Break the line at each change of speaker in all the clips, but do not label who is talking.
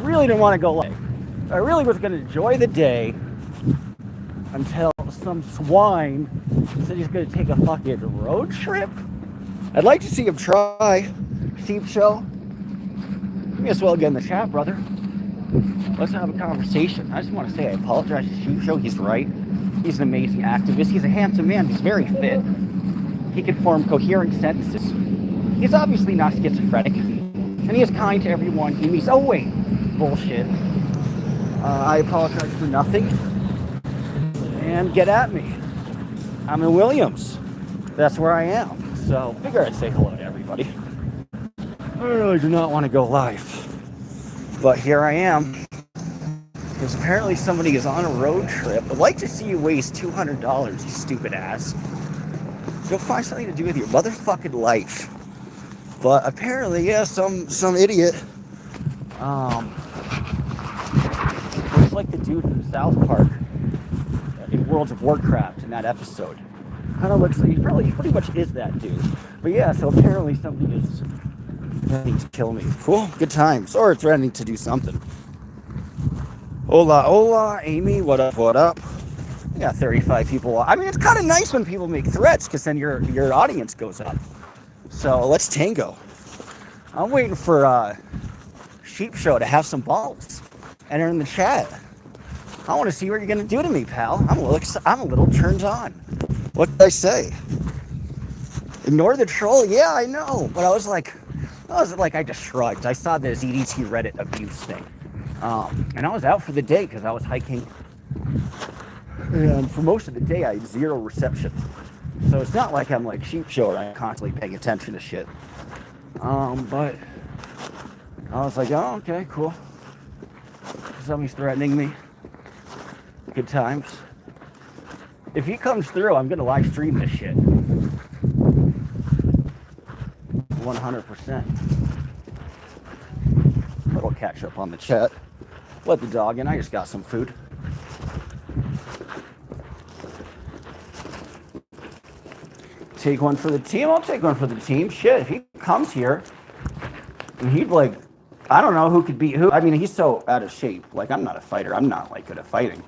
really didn't want to go live. I really was going to enjoy the day until some swine said he's going to take a fucking road trip. I'd like to see him try. Sheep show. You may as well get in the chat, brother. Let's have a conversation. I just want to say I apologize to Sheep Show. He's right. He's an amazing activist. He's a handsome man. He's very fit. He can form coherent sentences. He's obviously not schizophrenic. And he is kind to everyone he meets. Oh, wait. Bullshit. I apologize for nothing. And get at me. I'm in Williams. That's where I am. So, figure I'd say hello to everybody. I really do not want to go live. But here I am. Because apparently somebody is on a road trip. I'd like to see you waste $200, you stupid ass. Go find something to do with your motherfucking life. But apparently, yeah, some idiot. Looks like the dude from South Park in World of Warcraft in that episode. Kind of looks like he pretty much is that dude. But yeah, so apparently somebody is threatening to kill me. Cool, good times. Or threatening to do something. Hola, hola, Amy, what up, what up? We got 35 people. I mean, it's kind of nice when people make threats, because then your audience goes up. So, let's tango. I'm waiting for Sheep Show to have some balls. Enter in the chat. I want to see what you're going to do to me, pal. I'm a little turned on. What did I say? Ignore the troll? Yeah, I know. But I just shrugged. I saw the ZDT Reddit abuse thing. And I was out for the day because I was hiking. And for most of the day, I had zero reception. So it's not like I'm like Sheep Show or I'm constantly paying attention to shit. But I was like, oh, okay, cool. Somebody's threatening me. Good times. If he comes through, I'm going to live stream this shit. 100%. Little catch up on the chat. Let the dog in. I just got some food. Take one for the team. I'll take one for the team. Shit, if he comes here and he'd like, I don't know who could beat who. I mean, he's so out of shape. Like, I'm not a fighter. I'm not like good at fighting.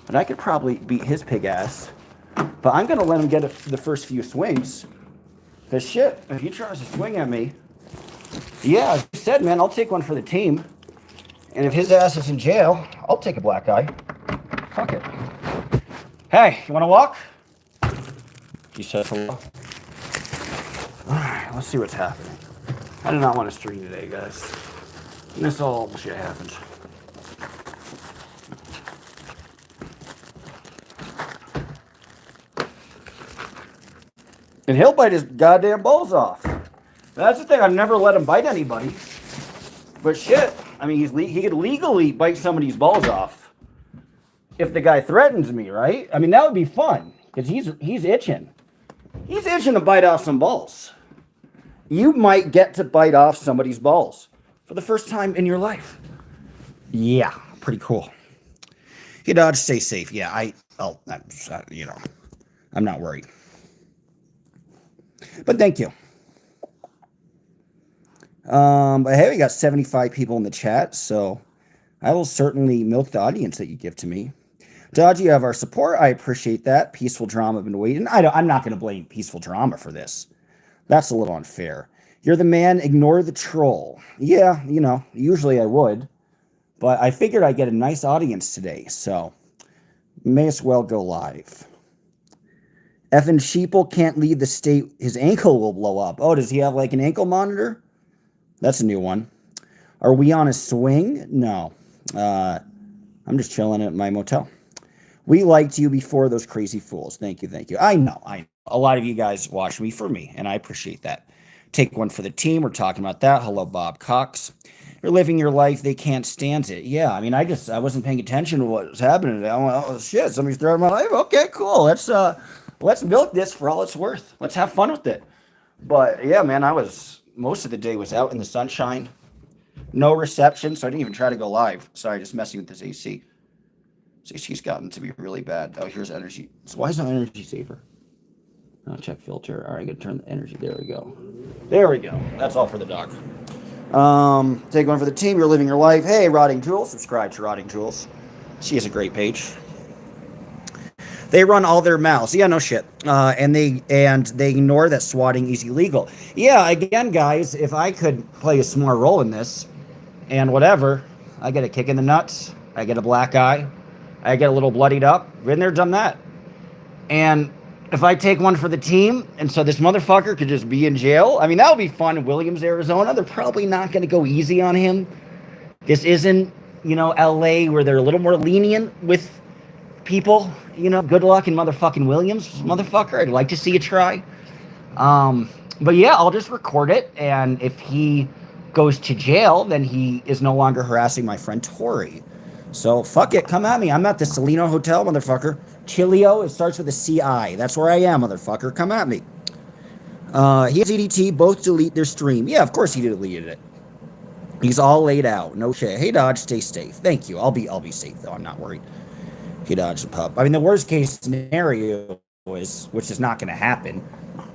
But I could probably beat his pig ass. But I'm going to let him get the first few swings. Because shit, if he tries to swing at me, yeah, as you said, man, I'll take one for the team. And if his ass is in jail, I'll take a black eye. Fuck it. Hey, you want to walk? He says hello. Alright, let's see what's happening. I do not want to stream today, guys. And this all shit happens. And he'll bite his goddamn balls off. That's the thing, I've never let him bite anybody. But shit, I mean, he could legally bite somebody's balls off if the guy threatens me, right? I mean, that would be fun, because he's itching. He's itching to bite off some balls. You might get to bite off somebody's balls for the first time in your life. Yeah, pretty cool. You know, just stay safe. Yeah, I'm not worried. But thank you. But hey, we got 75 people in the chat, so I will certainly milk the audience that you give to me. Dodge, you have our support. I appreciate that. Peaceful Drama, been waiting. I'm not going to blame Peaceful Drama for this. That's a little unfair. You're the man, ignore the troll. Yeah, you know, usually I would. But I figured I'd get a nice audience today, so may as well go live. Effin' Sheeple can't leave the state. His ankle will blow up. Oh, does he have like an ankle monitor? That's a new one. Are we on a swing? No. I'm just chilling at my motel. We liked you before those crazy fools. Thank you, thank you. I know. A lot of you guys watch me for me, and I appreciate that. Take one for the team. We're talking about that. Hello, Bob Cox. You're living your life. They can't stand it. Yeah, I mean, I wasn't paying attention to what was happening. I went, oh, shit, somebody's throwing my life? Okay, cool. Let's milk this for all it's worth. Let's have fun with it. But, yeah, man, most of the day was out in the sunshine. No reception, so I didn't even try to go live. Sorry, just messing with this AC. AC's gotten to be really bad. Oh, here's energy. So why is no energy saver? I'll check filter. All right, I'm going to turn the energy. There we go. There we go. That's all for the dog. Take one for the team. You're living your life. Hey, Rotting Jules. Subscribe to Rotting Jules. She has a great page. They run all their mouths. Yeah, no shit. And they ignore that swatting is illegal. Yeah, again, guys, if I could play a small role in this, and whatever, I get a kick in the nuts. I get a black eye. I get a little bloodied up. Been there, done that. And if I take one for the team, and so this motherfucker could just be in jail, I mean, that would be fun in Williams, Arizona. They're probably not going to go easy on him. This isn't, LA where they're a little more lenient with people. Good luck in motherfucking Williams, motherfucker. I'd like to see you try. But yeah, I'll just record it. And if he goes to jail, then he is no longer harassing my friend Tori. So fuck it, come at me. I'm at the Salino Hotel, motherfucker. Chilio, it starts with a C-I. That's where I am, motherfucker. Come at me. He and ZDT both delete their stream. Yeah, of course he deleted it. He's all laid out. No shit. Hey, Dodge, stay safe. Thank you. I'll be safe, though. I'm not worried. He dodged the pup. I mean, the worst case scenario is, which is not going to happen,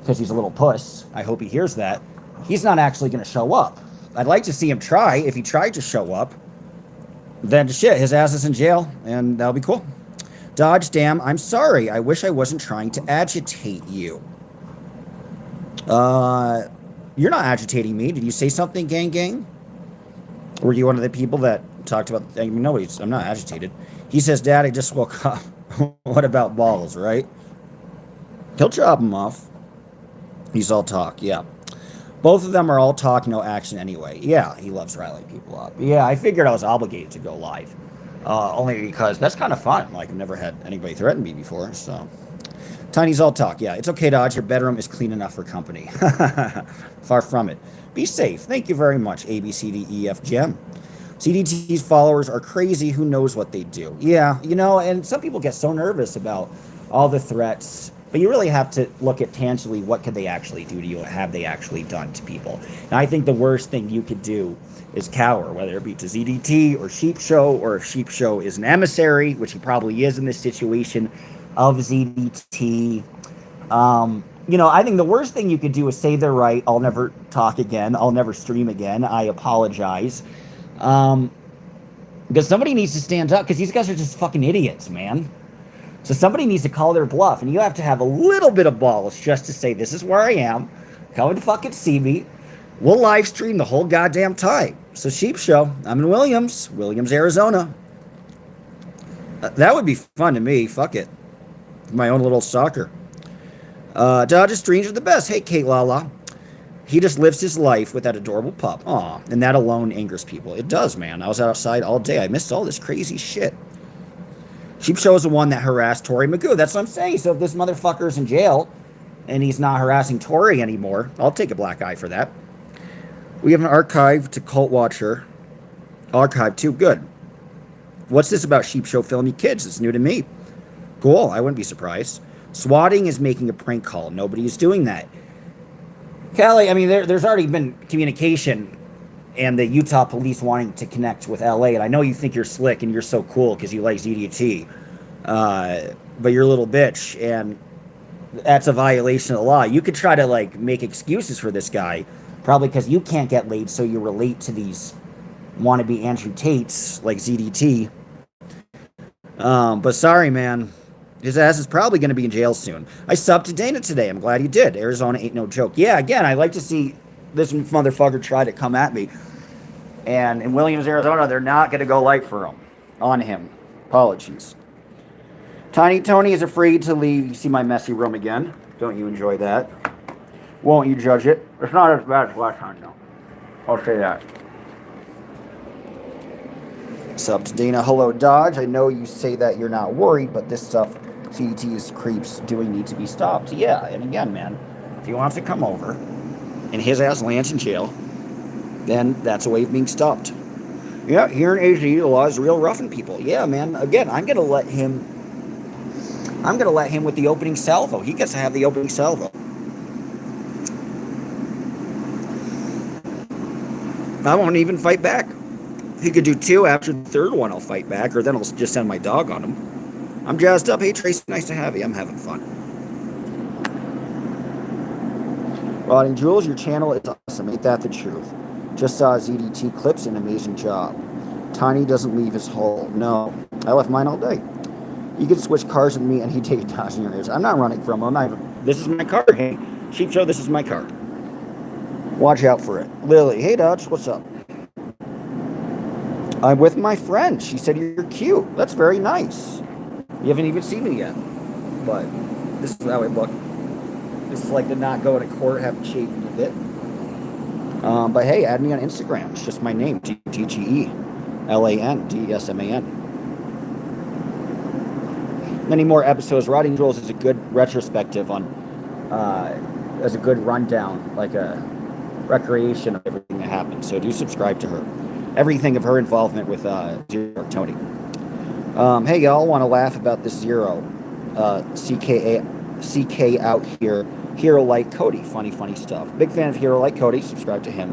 because he's a little puss. I hope he hears that. He's not actually going to show up. I'd like to see him try. If he tried to show up, then shit, his ass is in jail, and that'll be cool. Dodge, damn, I'm sorry. I wish I wasn't trying to agitate you. You're not agitating me. Did you say something, gang? Were you one of the people that talked about... I mean, no, I'm not agitated. He says, Dad, I just woke up. What about balls, right? He'll drop him off. He's all talk, yeah. Both of them are all talk, no action anyway. Yeah, he loves riling people up. Yeah, I figured I was obligated to go live. Only because that's kind of fun. Like, I've never had anybody threaten me before, so... Tiny's all talk. Yeah, it's okay, Dodge. Your bedroom is clean enough for company. Far from it. Be safe. Thank you very much, ABCDEF Gem. CDT's followers are crazy. Who knows what they do? Yeah, and some people get so nervous about all the threats, but you really have to look at tangibly what could they actually do to you, and have they actually done to people. And I think the worst thing you could do is cower, whether it be to ZDT or Sheep Show, or if Sheep Show is an emissary, which he probably is in this situation, of ZDT. I think the worst thing you could do is say they're right. I'll never talk again. I'll never stream again. I apologize. Because somebody needs to stand up, because these guys are just fucking idiots, man. So somebody needs to call their bluff, and you have to have a little bit of balls just to say, this is where I am. Come and fucking see me. We'll live stream the whole goddamn time. So Sheep Show, I'm in Williams, Arizona. That would be fun to me. Fuck it. My own little stalker. Dodge's streams are the best. Hey, Kate Lala. He just lives his life with that adorable pup. Aw, and that alone angers people. It does, man. I was outside all day. I missed all this crazy shit. Sheep Show is the one that harassed Tori Magoo. That's what I'm saying. So if this motherfucker's in jail and he's not harassing Tori anymore, I'll take a black eye for that. We have an archive to Cult Watcher. Archive too. Good. What's this about Sheep Show filming kids? It's new to me. Cool. I wouldn't be surprised. Swatting is making a prank call. Nobody is doing that. Callie, I mean, there's already been communication and the Utah police wanting to connect with LA. And I know you think you're slick and you're so cool because you like ZDT. But you're a little bitch. And that's a violation of the law. You could try to, make excuses for this guy. Probably because you can't get laid, so you relate to these wannabe Andrew Tates like ZDT. But sorry, man. His ass is probably going to be in jail soon. I subbed to Dana today. I'm glad he did. Arizona ain't no joke. Yeah, again, I'd like to see this motherfucker try to come at me. And in Williams, Arizona, they're not going to go light for him. On him. Apologies. Tiny Tony is afraid to leave. You see my messy room again. Don't you enjoy that? Won't you judge it? It's not as bad as last time, though. I'll say that. Sub to Dana. Hello, Dodge. I know you say that you're not worried, but this stuff CDT's creeps doing need to be stopped. Yeah, and again, man, if he wants to come over and his ass lands in jail, then that's a way of being stopped. Yeah, here in AZ, the law is real roughing people. Yeah, man. Again, I'm gonna let him with the opening salvo. He gets to have the opening salvo. I won't even fight back. He could do two. After the third one, I'll fight back, or then I'll just send my dog on him. I'm jazzed up. Hey, Tracy, nice to have you. I'm having fun. Rotting Jules, your channel is awesome. Ain't that the truth? Just saw ZDT clips, an amazing job. Tiny doesn't leave his hole. No, I left mine all day. You could switch cars with me and he'd take 1,000 years. I'm not running from him. This is my car. Hey, Sheep Show, this is my car. Watch out for it. Lily, hey Dodge, what's up? I'm with my friend. She said you're cute. That's very nice. You haven't even seen me yet. But this is how I look. This is like the not going to court, haven't shaved a bit. But hey, add me on Instagram. It's just my name, TGELANDSMAN. Many more episodes. Rotting Rules is a good retrospective on, as a good rundown, like a recreation of everything that happened. So do subscribe to her. Everything of her involvement with Zero Tony. Hey, y'all want to laugh about this Zero. CK out here. Hero Like Cody. Funny stuff. Big fan of Hero Like Cody. Subscribe to him.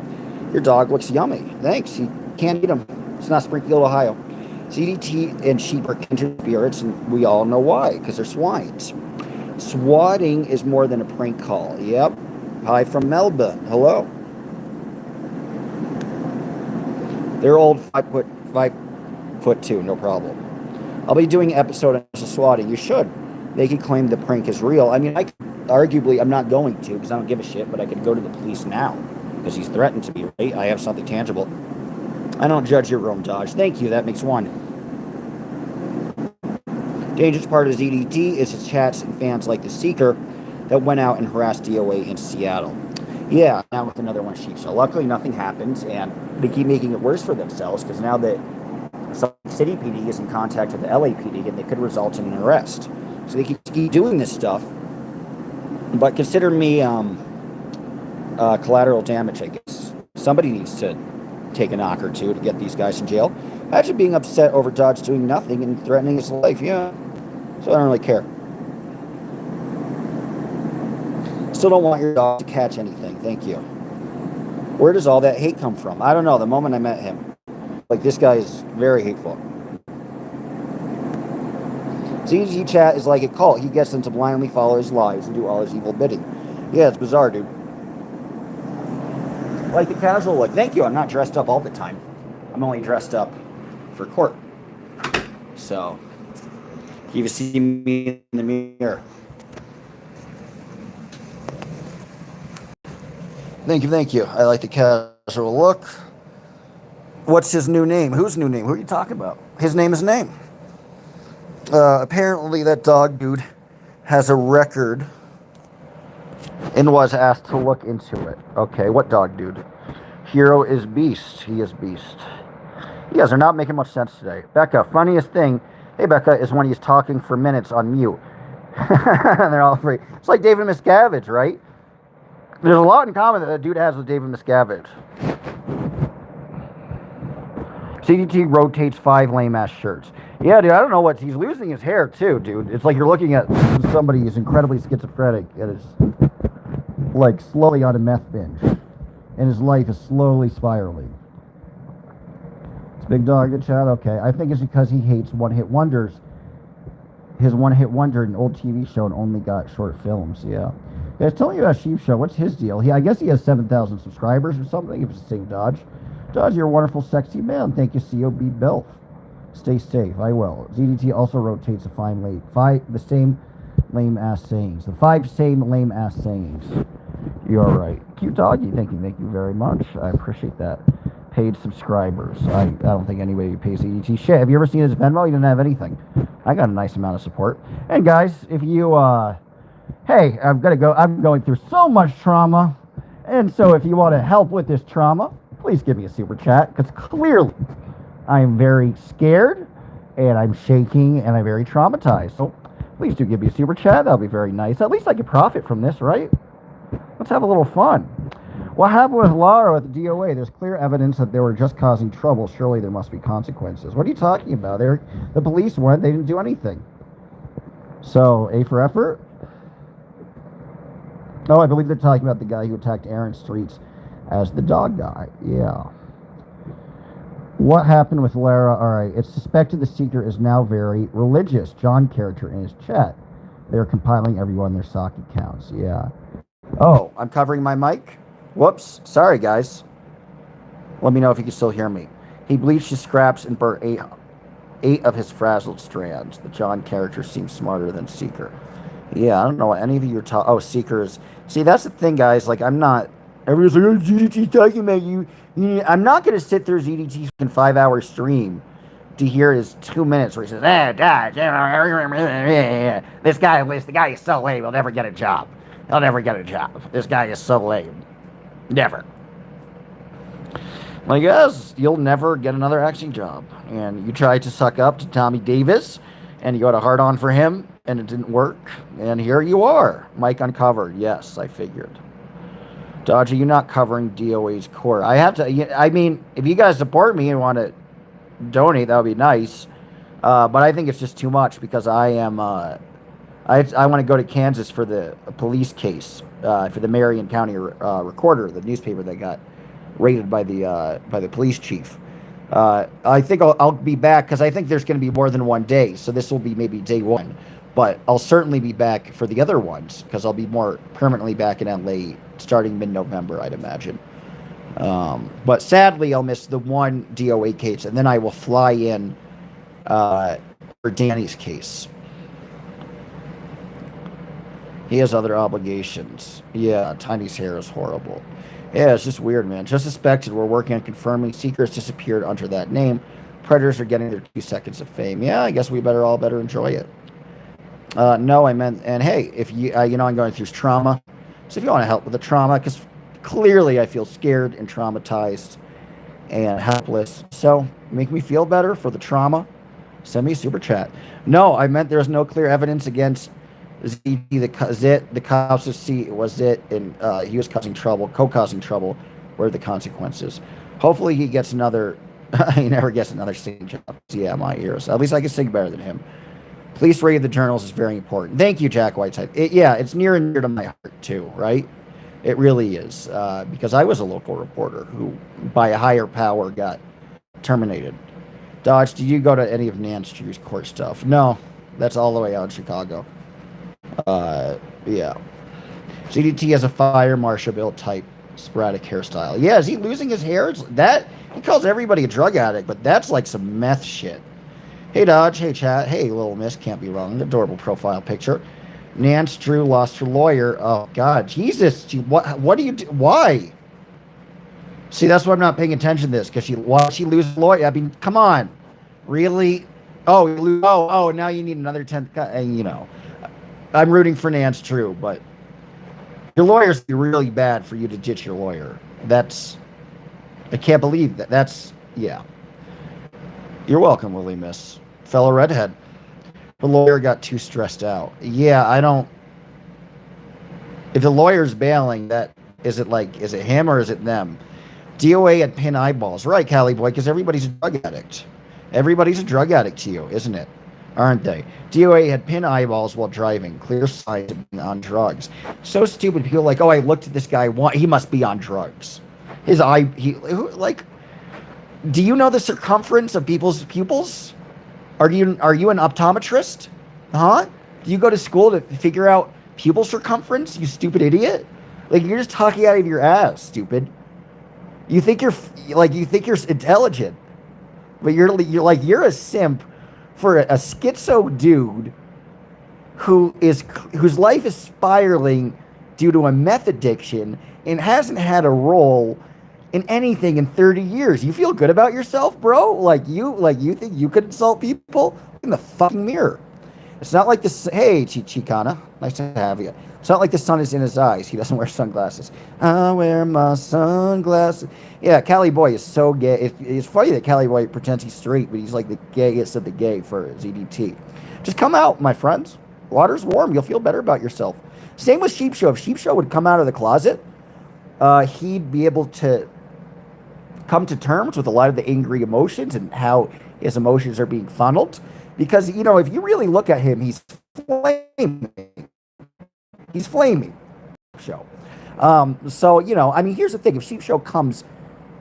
Your dog looks yummy. Thanks. You can't eat him. It's not Springfield, Ohio. CDT and sheep are kindred spirits, and we all know why, because they're swines. Swatting is more than a prank call. Yep. Hi from Melbourne. Hello. They're old 5'2", no problem. I'll be doing an episode on swatting. You should. They could claim the prank is real. I mean, arguably, I'm not going to, because I don't give a shit, but I could go to the police now, because he's threatened to me, right? I have something tangible. I don't judge your room, Dodge. Thank you. That makes one. Dangerous part of ZDT is his chats and fans like the Seeker that went out and harassed DOA in Seattle. Yeah, now with another one, Sheep. So luckily nothing happens, and they keep making it worse for themselves, because now that Salt Lake City PD is in contact with the LAPD, and they could result in an arrest. So they keep doing this stuff. But consider me collateral damage, I guess. Somebody needs to take a knock or two to get these guys in jail. Imagine being upset over Dodge doing nothing and threatening his life. Yeah. So I don't really care. Still don't want your dog to catch anything. Thank you. Where does all that hate come from? I don't know. The moment I met him. Like, this guy is very hateful. ZG chat is like a cult. He gets them to blindly follow his lies and do all his evil bidding. Yeah, it's bizarre, dude. Like the casual look. Thank you. I'm not dressed up all the time. I'm only dressed up for court. So, you can see me in the mirror. Thank you. I like the casual look. What's his new name? Whose new name? Who are you talking about? His name is Name. Apparently that dog dude has a record and was asked to look into it. Okay, what dog dude? Hero is Beast. He is Beast. You guys are not making much sense today. Becca, funniest thing, hey Becca, is when he's talking for minutes on mute. And they're all free. It's like David Miscavige, right? There's a lot in common that dude has with David Miscavige. CDT rotates 5 lame-ass shirts. Yeah, dude, I don't know what... He's losing his hair, too, dude. It's like you're looking at somebody who's incredibly schizophrenic and is, like, slowly on a meth binge. And his life is slowly spiraling. It's Big Dog, good chat? Okay. I think it's because he hates one-hit wonders. His one-hit wonder in an old TV show and only got short films, yeah. Guys, tell me about Sheep Show. What's his deal? I guess he has 7,000 subscribers or something, if it's the same Dodge. Dodge, you're a wonderful, sexy man. Thank you, COB Bilf. Stay safe. I will. ZDT also rotates the the same lame-ass sayings. The 5 same lame-ass sayings. You're right. Cute doggy. Thank you very much. I appreciate that. Paid subscribers. I don't think anybody pays ZDT shit. Have you ever seen his Venmo? He didn't have anything. I got a nice amount of support. And guys, if you, hey, I'm going through so much trauma. And so if you want to help with this trauma, please give me a super chat, because clearly I'm very scared, and I'm shaking, and I'm very traumatized. So please do give me a super chat. That'll be very nice. At least I could profit from this, right? Let's have a little fun. What happened with Lara at the DOA? There's clear evidence that they were just causing trouble. Surely there must be consequences. What are you talking about? The police went. They didn't do anything. So, A for effort? Oh, I believe they're talking about the guy who attacked Aaron Streets as the dog guy. Yeah. What happened with Lara? All right. It's suspected the Seeker is now very religious. John character in his chat. They're compiling everyone their sock accounts. Yeah. Oh, I'm covering my mic? Whoops. Sorry, guys. Let me know if you can still hear me. He bleached his scraps and burnt eight of his frazzled strands. The John character seems smarter than Seeker. Yeah, I don't know what any of you are talking. Oh, Seekers. See, that's the thing, guys. Like, I'm not. Everyone's like, oh, ZDT's talking about you. I'm not going to sit through ZDT's 5 hour stream to hear his 2 minutes where he says, this guy is so lame, he'll never get a job. He'll never get a job. This guy is so lame. Never. I guess you'll never get another acting job. And you tried to suck up to Tommy Davis, and you got a hard on for him, and it didn't work. And here you are, Mike Uncovered. Yes, I figured. Dodge, are you not covering DOA's core? I have to. I mean, if you guys support me and want to donate, that would be nice. But I think it's just too much because I am. I want to go to Kansas for the police case for the Marion County Recorder, the newspaper that got raided by the police chief. I think I'll be back because I think there's going to be more than one day. So this will be maybe day one, but I'll certainly be back for the other ones because I'll be more permanently back in LA starting mid-November, I'd imagine. But sadly, I'll miss the one DOA case, and then I will fly in for Danny's case. He has other obligations. Yeah, Tiny's hair is horrible. Yeah, it's just weird, man. Just suspected. We're working on confirming Seekers disappeared under that name. Predators are getting their 2 seconds of fame. Yeah, I guess we all better enjoy it. No, I meant, and hey, if you, I'm going through trauma. So if you want to help with the trauma, because clearly I feel scared and traumatized and helpless. So make me feel better for the trauma. Send me a super chat. No, I meant there's no clear evidence against ZD, the cops of C was it, and he was causing trouble, co-causing trouble. What are the consequences? Hopefully he gets another. He never gets another singing job. Yeah, my ears. At least I can sing better than him. Police raid the journals is very important. Thank you, Jack Whiteside. It's near and dear to my heart too, right? It really is because I was a local reporter who, by a higher power, got terminated. Dodge, did you go to any of Nance Drew's court stuff? No, that's all the way out in Chicago. Yeah. CDT has a fire Marshall Bill type sporadic hairstyle. Yeah, is he losing his hair? He calls everybody a drug addict, but that's like some meth shit. Hey Dodge, hey chat, hey little miss, can't be wrong. Adorable profile picture. Nance Drew lost her lawyer. Oh God, Jesus! What do you do? Why? See, that's why I'm not paying attention to this because why she lose a lawyer? I mean, come on, really? Oh, now you need another 10th. I'm rooting for Nance Drew, but your lawyer's really bad for you to ditch your lawyer. I can't believe that. Yeah. You're welcome, Willie Miss. Fellow redhead. The lawyer got too stressed out. Yeah, if the lawyer's bailing, is it him or is it them? DOA had pin eyeballs. Right, Cali boy, because everybody's a drug addict. Everybody's a drug addict to you, isn't it? Aren't they? DOA had pin eyeballs while driving. Clear signs of being on drugs. So stupid. People are like, oh, I looked at this guy. He must be on drugs. His eye. Do you know the circumference of people's pupils? Are you an optometrist? Huh? Do you go to school to figure out pupil circumference? You stupid idiot. You're just talking out of your ass, stupid. You think you're intelligent, but you're a simp for a schizo dude whose life is spiraling due to a meth addiction and hasn't had a role in anything in 30 years. You feel good about yourself, bro? You think you could insult people? Look in the fucking mirror. It's not like this. Hey, Chicana, nice to have you. It's not like the sun is in his eyes. He doesn't wear sunglasses. I wear my sunglasses. Yeah, Cali Boy is so gay. It's funny that Cali Boy pretends he's straight, but he's like the gayest of the gay for ZDT. Just come out, my friends. Water's warm. You'll feel better about yourself. Same with Sheep Show. If Sheep Show would come out of the closet, he'd be able to come to terms with a lot of the angry emotions and how his emotions are being funneled. Because, if you really look at him, he's flaming. He's flaming. Show. Here's the thing. If Sheep Show comes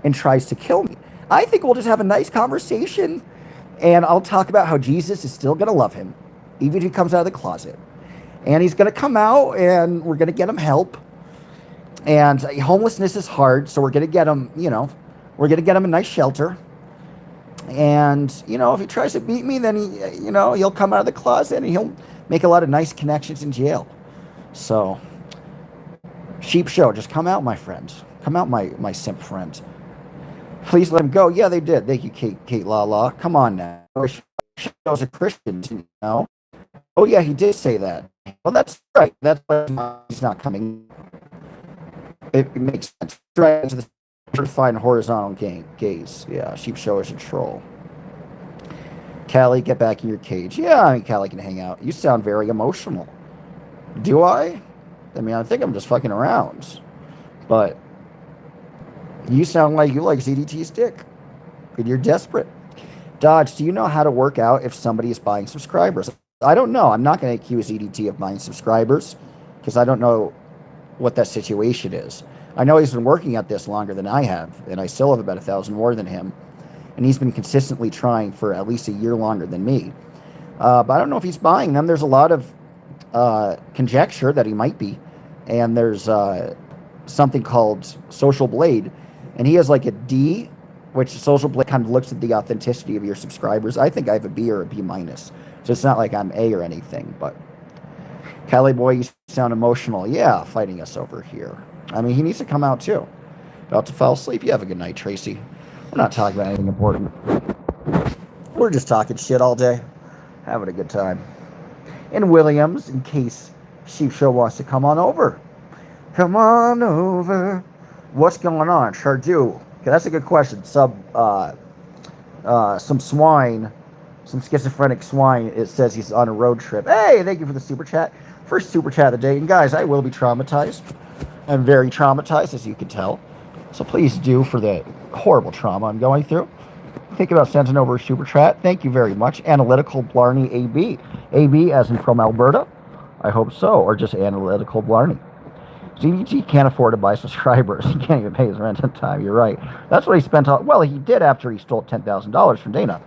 and tries to kill me, I think we'll just have a nice conversation and I'll talk about how Jesus is still going to love him, even if he comes out of the closet. And he's going to come out and we're going to get him help. And homelessness is hard, so we're going to get him, We're going to get him a nice shelter. And, if he tries to beat me, then he'll come out of the closet and he'll make a lot of nice connections in jail. So, Sheep Show, just come out, my friend. Come out, my simp friend. Please let him go. Yeah, they did. Thank you, Kate Lala. Come on now. Show's a Christian, Oh, yeah, he did say that. Well, that's right. That's why he's not coming. It makes sense. Right to the certified horizontal gaze. Yeah, Sheep Show is a troll. Callie, get back in your cage. Yeah, Callie can hang out. You sound very emotional. Do I? I think I'm just fucking around. But you sound like you like ZDT's dick. And you're desperate. Dodge, do you know how to work out if somebody is buying subscribers? I don't know. I'm not going to accuse ZDT of buying subscribers because I don't know what that situation is. I know he's been working at this longer than I have, and I still have about 1,000 more than him. And he's been consistently trying for at least a year longer than me. But I don't know if he's buying them. There's a lot of conjecture that he might be. And there's something called Social Blade. And he has like a D, which Social Blade kind of looks at the authenticity of your subscribers. I think I have a B or a B minus. So it's not like I'm A or anything. But Cali boy, you sound emotional. Yeah, fighting us over here. He needs to come out too. About to fall asleep. You have a good night, Tracy. We're not talking about anything important. We're just talking shit all day. Having a good time. And Williams, in case Sheep Show wants to come on over. Come on over. What's going on? Chardu. Okay, that's a good question. Some swine, some schizophrenic swine, it says he's on a road trip. Hey, thank you for the super chat. First super chat of the day. And guys, I will be traumatized. I'm very traumatized, as you can tell. So please do for the horrible trauma I'm going through. Think about sending over a super chat. Thank you very much. Analytical Blarney AB. AB as in from Alberta? I hope so. Or just Analytical Blarney. ZDT can't afford to buy subscribers. He can't even pay his rent on time. You're right. That's what he spent on. Well, he did after he stole $10,000 from Dana.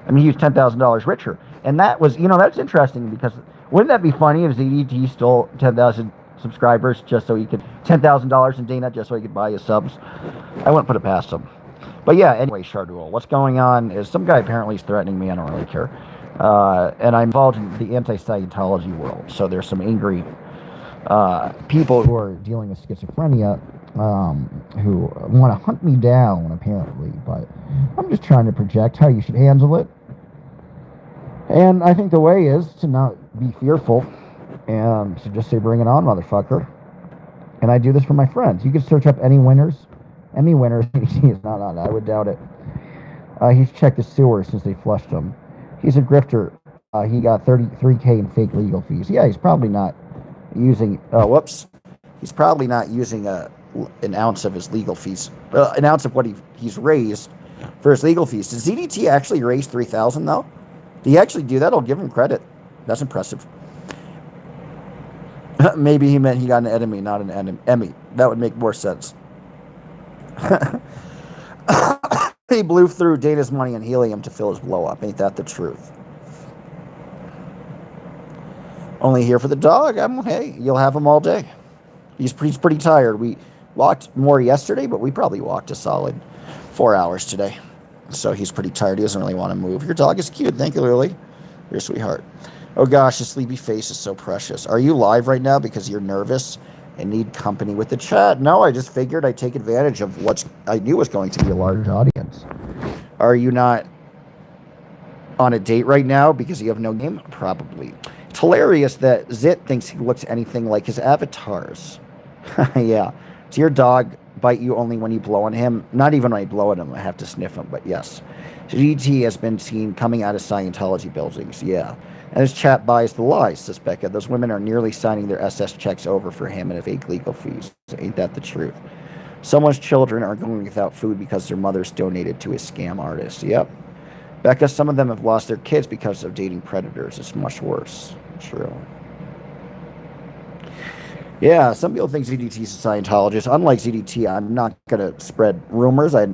He was $10,000 richer. And that was, that's interesting because wouldn't that be funny if ZDT stole 10,000 subscribers just so he could, $10,000 in Dana just so he could buy his subs? I wouldn't put it past him. But yeah, anyway, Shardul, what's going on is some guy apparently is threatening me. I don't really care. And I'm involved in the anti-Scientology world. So there's some angry people who are dealing with schizophrenia who want to hunt me down, apparently. But I'm just trying to project how you should handle it. And I think the way is to not be fearful and to just say, bring it on, motherfucker. And I do this for my friends. You can search up any winners. Any winners. He's not on. I would doubt it. He's checked the sewer since they flushed him. He's a grifter. He got $33K in fake legal fees. Yeah, he's probably not using. He's probably not using an ounce of his legal fees. An ounce of what he's raised for his legal fees. Did ZDT actually raise $3,000 though? Did he actually do that? I'll give him credit. That's impressive. Maybe he meant he got an enemy, not an Emmy. That would make more sense. He blew through Dana's money and helium to fill his blow up. Ain't that the truth? Only here for the dog. Hey, you'll have him all day. He's pretty tired. We walked more yesterday, but we probably walked a solid 4 hours today. So he's pretty tired. He doesn't really want to move. Your dog is cute. Thank you, Lily. You're a sweetheart. Oh gosh, his sleepy face is so precious. Are you live right now because you're nervous and need company with the chat? No, I just figured I'd take advantage of what I knew was going to be a large audience. Are you not on a date right now because you have no game? Probably. It's hilarious that Zit thinks he looks anything like his avatars. Yeah. Does your dog bite you only when you blow on him? Not even when I blow at him. I have to sniff him, but yes. GT has been seen coming out of Scientology buildings. Yeah. And his chat buys the lies, says Becca. Those women are nearly signing their SS checks over for him and fake legal fees. Ain't that the truth? Someone's children are going without food because their mothers donated to his scam artist. Yep. Becca, some of them have lost their kids because of dating predators. It's much worse. True. Yeah, some people think ZDT is a Scientologist. Unlike ZDT, I'm not going to spread rumors I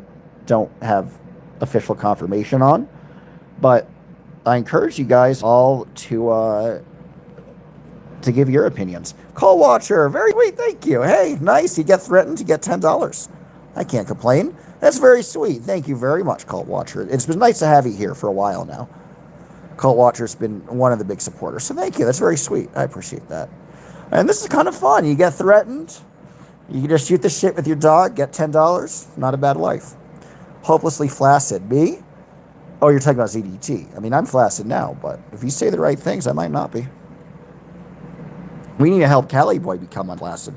don't have official confirmation on. But I encourage you guys all to give your opinions. Call Watcher, very sweet, thank you. Hey, nice, you get threatened to get $10. I can't complain. That's very sweet. Thank you very much, Cult Watcher. It's been nice to have you here for a while now. Cult Watcher's been one of the big supporters, so thank you. That's very sweet. I appreciate that. And this is kind of fun. You get threatened. You can just shoot the shit with your dog, get $10. Not a bad life. Hopelessly flaccid. Me? Oh, you're talking about ZDT. I mean, I'm flaccid now, but if you say the right things, I might not be. We need to help Cali Boy become unflaccid.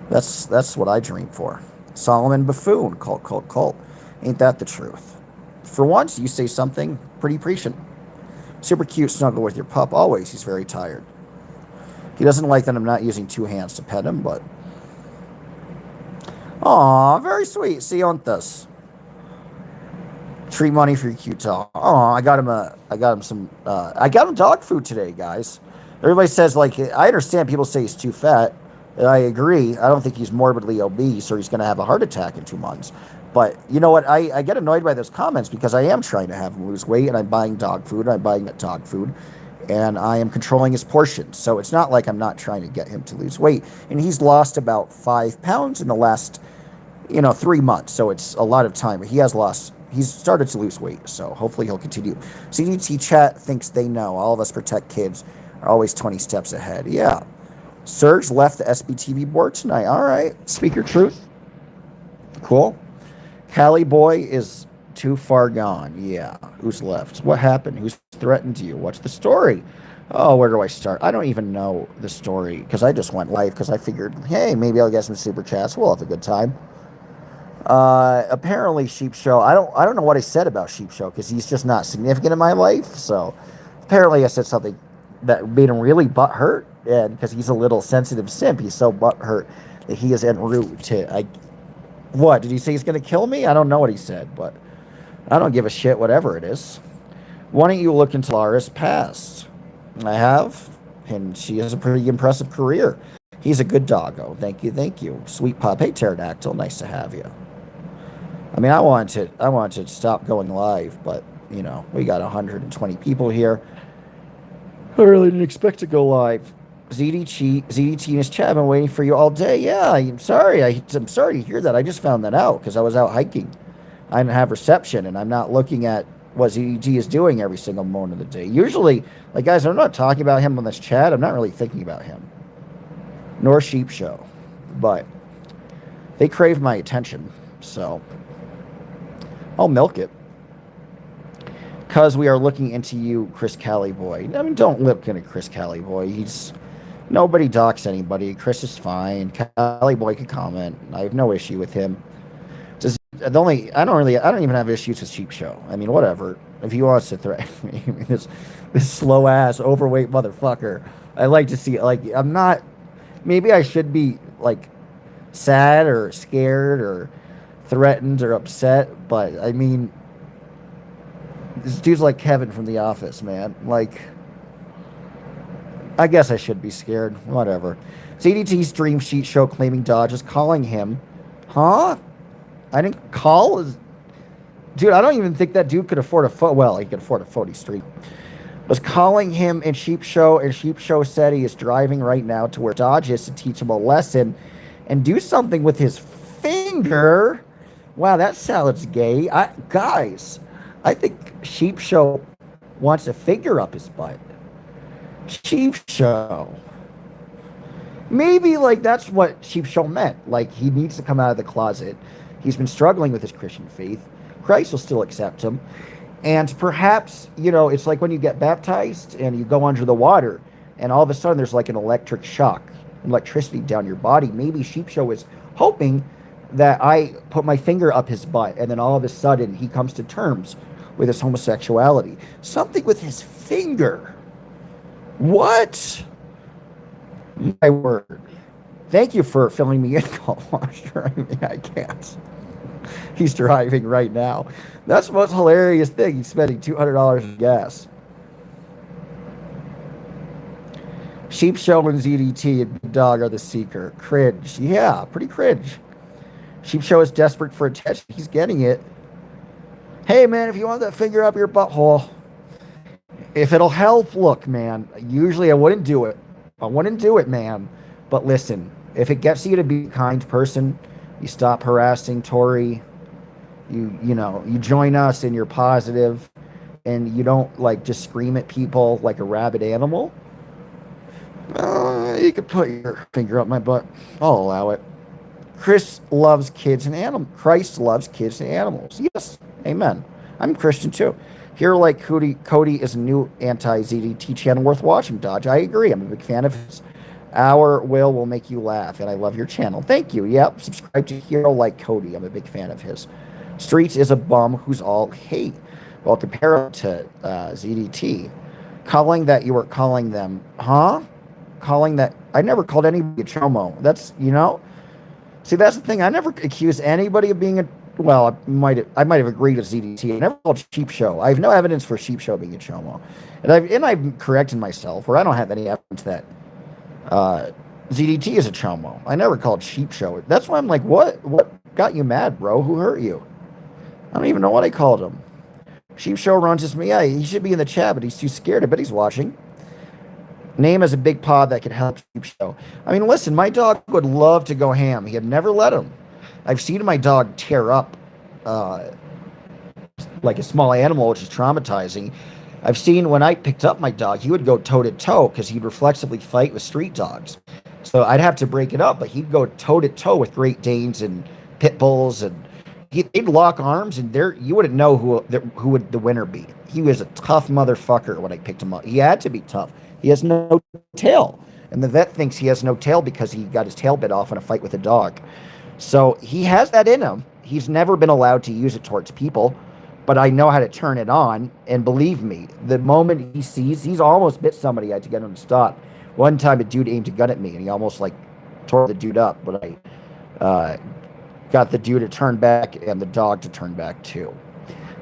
That's what I dream for. Solomon Buffoon. Cult. Ain't that the truth? For once, you say something pretty prescient. Super cute snuggle with your pup. Always. He's very tired. He doesn't like that I'm not using 2 hands to pet him, but... Aw, very sweet. Sionthus. Treat money for your cute dog. Aw, I got him dog food today, guys. Everybody says, like, I understand people say he's too fat. And I agree. I don't think he's morbidly obese or he's going to have a heart attack in 2 months. But you know what? I get annoyed by those comments because I am trying to have him lose weight and I'm buying dog food. I'm buying that dog food. And I am controlling his portions. So it's not like I'm not trying to get him to lose weight. And he's lost about 5 pounds in the last, 3 months. So it's a lot of time. But he's started to lose weight. So hopefully he'll continue. CDT chat thinks they know. All of us protect kids are always 20 steps ahead. Yeah. Serge left the SBTV board tonight. All right. Speak your truth. Cool. Cali Boy is too far gone. Yeah. Who's left? What happened? Who's threatened you? What's the story? Oh, where do I start? I don't even know the story because I just went live because I figured, hey, maybe I'll get some super chats. We'll have a good time. Apparently Sheep Show. I don't know what I said about Sheep Show because he's just not significant in my life. So apparently I said something that made him really butthurt, and because he's a little sensitive simp, he's so butthurt that he is en route to. What did he say? He's going to kill me? I don't know what he said, but I don't give a shit. Whatever it is. Why don't you look into Lara's past? I have, and she has a pretty impressive career. He's a good doggo. Thank you. Sweet pup. Hey, Pterodactyl. Nice to have you. I mean, I wanted to stop going live, but we got 120 people here. I really didn't expect to go live. ZDT in his chat. I've been waiting for you all day. Yeah, I'm sorry. I'm sorry to hear that. I just found that out because I was out hiking. I didn't have reception, and I'm not looking at what ZDT is doing every single moment of the day. Usually, like, guys, I'm not talking about him on this chat. I'm not really thinking about him. Nor Sheep Show. But they crave my attention, so I'll milk it. Because we are looking into you, Chris Cali Boy. I mean, don't look into Chris Cali Boy. Nobody docks anybody. Chris is fine. Cali Boy can comment. I have no issue with him. I don't even have issues with Sheep Show. I mean, whatever. If he wants to threaten me, this slow ass, overweight motherfucker. I like to see it. Like, I'm not. Maybe I should be like sad or scared or threatened or upset, but I mean, this dude's like Kevin from The Office, man. Like, I guess I should be scared. Whatever. CDT's Dream Sheet Show claiming Dodge is calling him. Huh? I didn't call? Dude, I don't even think that dude could afford a phone. Well, he could afford a phony street. Was calling him in Sheep Show, and Sheep Show said he is driving right now to where Dodge is to teach him a lesson and do something with his finger. Wow, that sounds gay. Guys, I think Sheep Show wants a finger up his butt. Sheep Show. Maybe, like, that's what Sheep Show meant. Like, he needs to come out of the closet. He's been struggling with his Christian faith. Christ will still accept him. And perhaps, it's like when you get baptized and you go under the water and all of a sudden there's like an electric shock, electricity down your body. Maybe Sheep Show is hoping that I put my finger up his butt and then all of a sudden he comes to terms with his homosexuality. Something with his finger. What? My word. Thank you for filling me in, Call Watcher. I mean, I can't. He's driving right now. That's the most hilarious thing. He's spending $200 in gas. Sheep Show and ZDT and Big Dog are the seeker. Cringe. Yeah, pretty cringe. Sheep Show is desperate for attention. He's getting it. Hey, man, if you want that finger up your butthole, if it'll help, look, man, usually I wouldn't do it. I wouldn't do it, man. But listen, if it gets you to be a kind person, you stop harassing Tori, You join us and you're positive and you don't like just scream at people like a rabid animal, you could put your finger up my butt. I'll allow it. Chris loves kids and animals. Christ loves kids and animals. Yes, amen. I'm Christian too. Here, like Cody is a new anti-ZDT channel worth watching. Dodge, I agree. I'm a big fan of his. Our will make you laugh, and I love your channel. Thank you. Yep, subscribe to Hero Like Cody. I'm a big fan of his. Streets is a bum who's all hate. Well, compare him to ZDT. Calling that you were calling them, huh? Calling that I never called anybody a chomo. That's See, that's the thing. I never accused anybody of being a. Well, I might have agreed with ZDT. I never called Sheep Show. I have no evidence for Sheep Show being a chomo, and I've corrected myself where I don't have any evidence that ZDT is a chomo. I never called Sheep Show. That's why I'm like, what got you mad, bro? Who hurt you? I don't even know what I called him. Sheep Show runs his me. Yeah, he should be in the chat, but he's too scared. I bet he's watching. Name as a big paw that could help Sheep Show. I mean, listen, my dog would love to go ham. He had never let him. I've seen my dog tear up like a small animal, which is traumatizing. I've seen when I picked up my dog, he would go toe to toe because he'd reflexively fight with street dogs. So I'd have to break it up, but he'd go toe to toe with Great Danes and pit bulls, and they'd lock arms, and you wouldn't know who would the winner be. He was a tough motherfucker when I picked him up. He had to be tough. He has no tail, and the vet thinks he has no tail because he got his tail bit off in a fight with a dog. So he has that in him. He's never been allowed to use it towards people, but I know how to turn it on. And believe me, the moment he sees, he's almost bit somebody. I had to get him to stop. One time, a dude aimed a gun at me, and he almost like tore the dude up. But I got the dude to turn back and the dog to turn back too.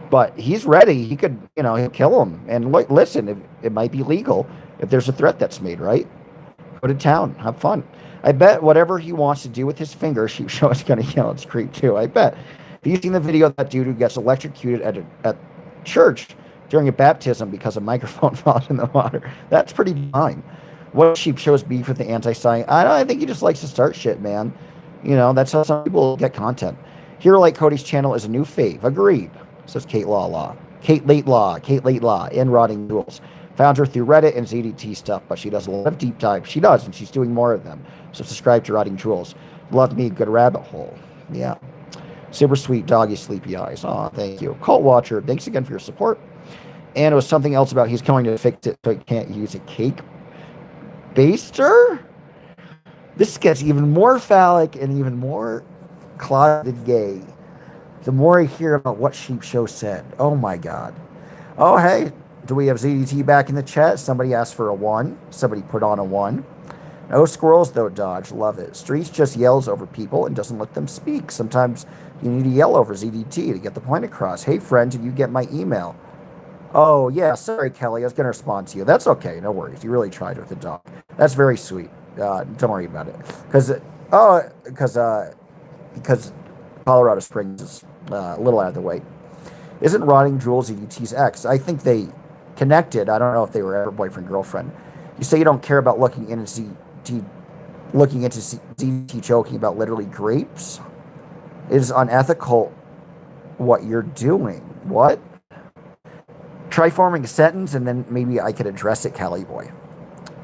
But he's ready. He could, he'll kill him. And listen, it might be legal if there's a threat that's made, right? Go to town, have fun. I bet whatever he wants to do with his finger, Sheep Show is going to yell. It's creep too. I bet. Have you seen the video of that dude who gets electrocuted at church during a baptism because a microphone falls in the water? That's pretty fine. What Sheep Show's beef with the anti-science? I think he just likes to start shit, man. That's how some people get content. Hero Like Cody's channel is a new fave. Agreed, says Kate Law. Kate Late Law, and Rotting Jewels. Found her through Reddit and ZDT stuff, but she does a lot of deep dives. She does, and she's doing more of them. So subscribe to Rotting Jewels. Love me a good rabbit hole. Yeah. Super sweet doggy sleepy eyes. Aw, thank you. Cult Watcher, thanks again for your support. And it was something else about he's going to fix it so he can't use a cake baster? This gets even more phallic and even more closeted gay the more I hear about what Sheep Show said. Oh my God. Oh, hey, do we have ZDT back in the chat? Somebody asked for a 1. Somebody put on a 1. No squirrels, though, Dodge. Love it. Streets just yells over people and doesn't let them speak. Sometimes you need to yell over ZDT to get the point across. Hey, friend, did you get my email? Oh, yeah. Sorry, Kelly. I was going to respond to you. That's okay. No worries. You really tried with the dog. That's very sweet. Don't worry about it. Because Colorado Springs is a little out of the way. Isn't Rotting Jewels ZDT's ex? I think they connected. I don't know if they were ever boyfriend, girlfriend. You say you don't care about looking into ZDT joking about literally grapes? It is unethical what you're doing. What? Try forming a sentence and then maybe I could address it, Cali boy.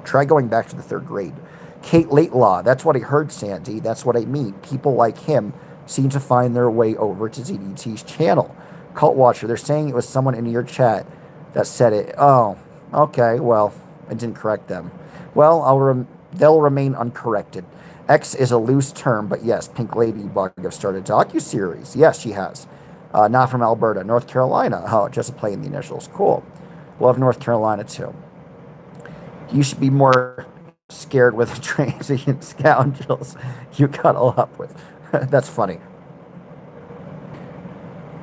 Try going back to the 3rd grade. Kate Late Law. That's what I heard, Sandy. That's what I mean. People like him seem to find their way over to ZDT's channel. Cult Watcher. They're saying it was someone in your chat that said it. Oh, okay. Well, I didn't correct them. Well, they'll remain uncorrected. X is a loose term, but yes, Pink Ladybug have started docuseries. Yes, she has. Not from Alberta, North Carolina. Oh, just play in the initials. Cool. Love North Carolina too. You should be more scared with the transient scoundrels you cuddle up with. That's funny.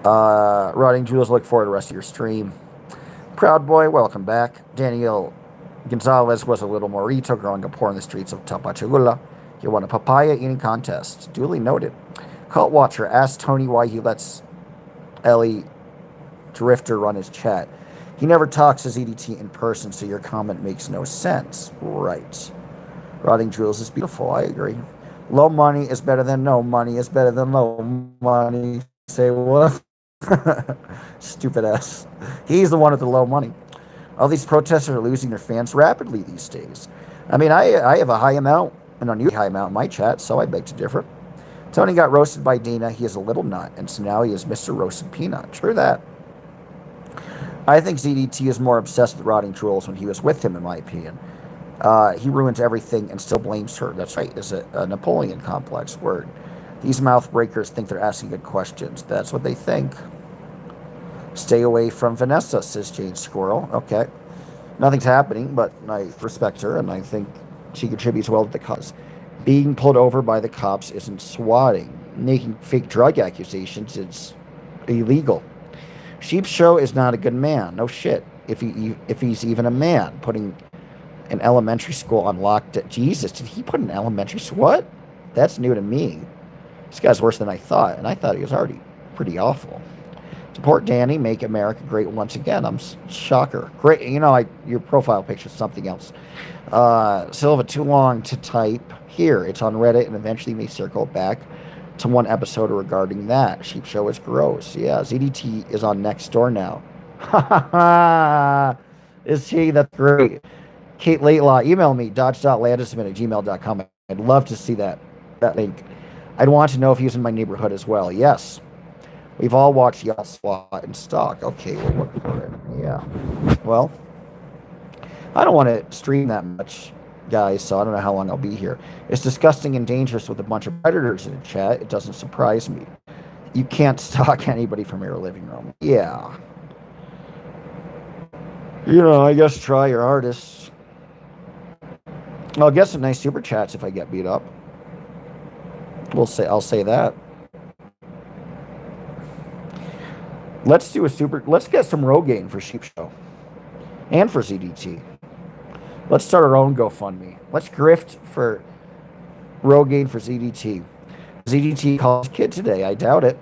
Rotting Jewels, look forward to the rest of your stream. Proud Boy, welcome back. Daniel Gonzalez was a little morito growing up poor in the streets of Tapachula. He won a papaya eating contest. Duly noted. Cult Watcher asked Tony why he lets Ellie Drifter run his chat. He never talks to ZDT in person, so your comment makes no sense. Right. Rotting Jewels is beautiful. I agree. Low money is better than no money is better than low money. Say what? Stupid ass. He's the one with the low money. All these protesters are losing their fans rapidly these days. I mean, I have a high amount, an unusually high amount in my chat, so I beg to differ. Tony got roasted by Dina. He is a little nut, and so now he is Mr. Roasted Peanut. True that. I think ZDT is more obsessed with rotting trolls when he was with him, in my opinion. He ruins everything and still blames her. That's right. It's a Napoleon complex word. These mouth breakers think they're asking good questions. That's what they think. Stay away from Vanessa, says Jane Squirrel. Okay. Nothing's happening, but I respect her, and I think she contributes well to the cause. Being pulled over by the cops isn't swatting. Making fake drug accusations is illegal. Sheep Show is not a good man. No shit. If he's even a man, putting an elementary school on lockdown. Jesus, did he put an elementary school? What? That's new to me. This guy's worse than I thought, and I thought he was already pretty awful. Support Danny, make America great once again. I'm shocker. Great, your profile picture is something else. Silva, too long to type. Here, it's on Reddit, and eventually may circle back to one episode regarding that. Sheep Show is gross. Yeah, ZDT is on Nextdoor now. Ha ha ha! Is he? That's great. Kate Laidlaw, email me, dodge.landisman@gmail.com. I'd love to see that link. I'd want to know if he's in my neighborhood as well. Yes. We've all watched Y'all SWAT and Stalk. Okay, we'll look for it. Yeah. Well, I don't want to stream that much, guys, so I don't know how long I'll be here. It's disgusting and dangerous with a bunch of predators in the chat. It doesn't surprise me. You can't stalk anybody from your living room. Yeah. I guess try your hardest. I'll get some nice super chats if I get beat up. I'll say that. Let's get some Rogaine for Sheep Show. And for ZDT. Let's start our own GoFundMe. Let's grift for Rogaine for ZDT. ZDT calls kid today. I doubt it.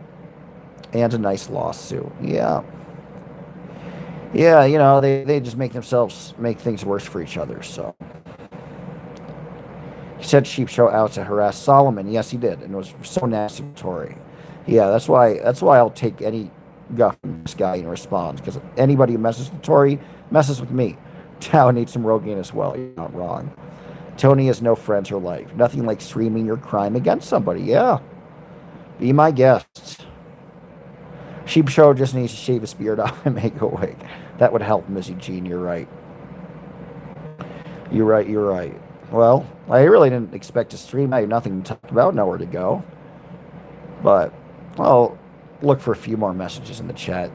And a nice lawsuit. Yeah. Yeah, they just make things worse for each other, so. He said Sheep Show out to harass Solomon. Yes, he did. And it was so nasty to Tory. Yeah, that's why I'll take any guff from this guy in response, because anybody who messes with Tory messes with me. Tao needs some Rogaine as well. You're not wrong. Tony has no friends or life. Nothing like streaming your crime against somebody. Yeah. Be my guest. Sheep Show just needs to shave his beard off and make a wig. That would help, Missy Jean. You're right. You're right. Well, I really didn't expect to stream. I have nothing to talk about, nowhere to go. But I'll look for a few more messages in the chat.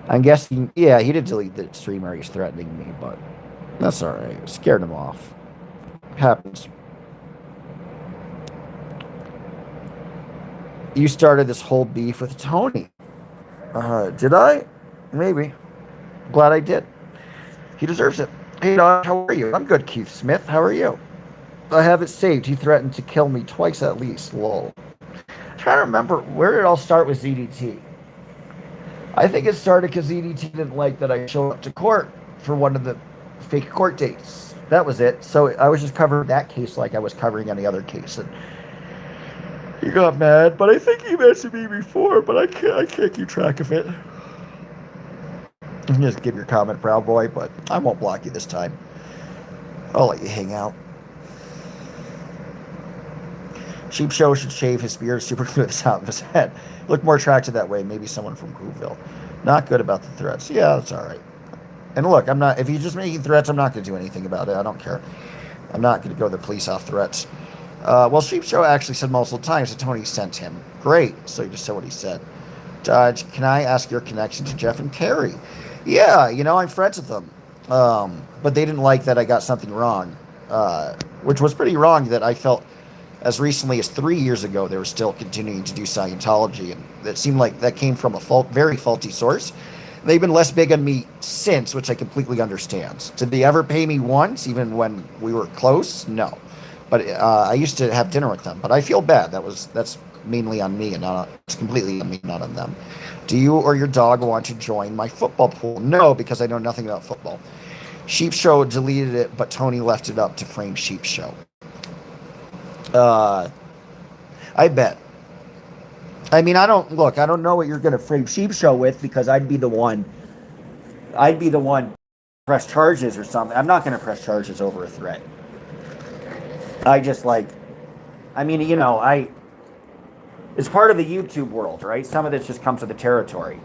I'm guessing, yeah, he did delete the streamer. He's threatening me, but that's all right. Scared him off. Happens. You started this whole beef with Tony. Did I? Maybe. Glad I did. He deserves it. Hey, Dodge, how are you? I'm good, Keith Smith. How are you? I have it saved. He threatened to kill me twice at least. Lol. I'm trying to remember, where did it all start with ZDT? I think it started because ZDT didn't like that I showed up to court for one of the fake court dates. That was it. So I was just covering that case like I was covering any other case. And he got mad, but I think he mentioned me before, but I can't keep track of it. You can just give your comment, Proud Boy, but I won't block you this time. I'll let you hang out. Sheep Show should shave his beard super to the top of his head. Look more attractive that way. Maybe someone from Grooville. Not good about the threats. Yeah, that's all right. And look, if he's just making threats, I'm not going to do anything about it. I don't care. I'm not going to go to the police off threats. Well, Sheep Show actually said multiple times that Tony sent him. Great. So he just said what he said. Dodge, can I ask your connection to Jeff and Carrie? Yeah, I'm friends with them. But they didn't like that I got something wrong. Which was pretty wrong that I felt as recently as 3 years ago they were still continuing to do Scientology. And it seemed like that came from a very faulty source. They've been less big on me since, which I completely understand. Did they ever pay me once, even when we were close? No. But I used to have dinner with them. But I feel bad. That's mainly on me, and it's completely on me, not on them. Do you or your dog want to join my football pool? No, because I know nothing about football. Sheep Show deleted it, but Tony left it up to frame Sheep Show. I bet. I mean, I don't know what you're going to frame Sheep Show with, because I'd be the one press charges or something. I'm not going to press charges over a threat. I just like, I mean, it's part of the YouTube world, right? Some of this just comes with the territory.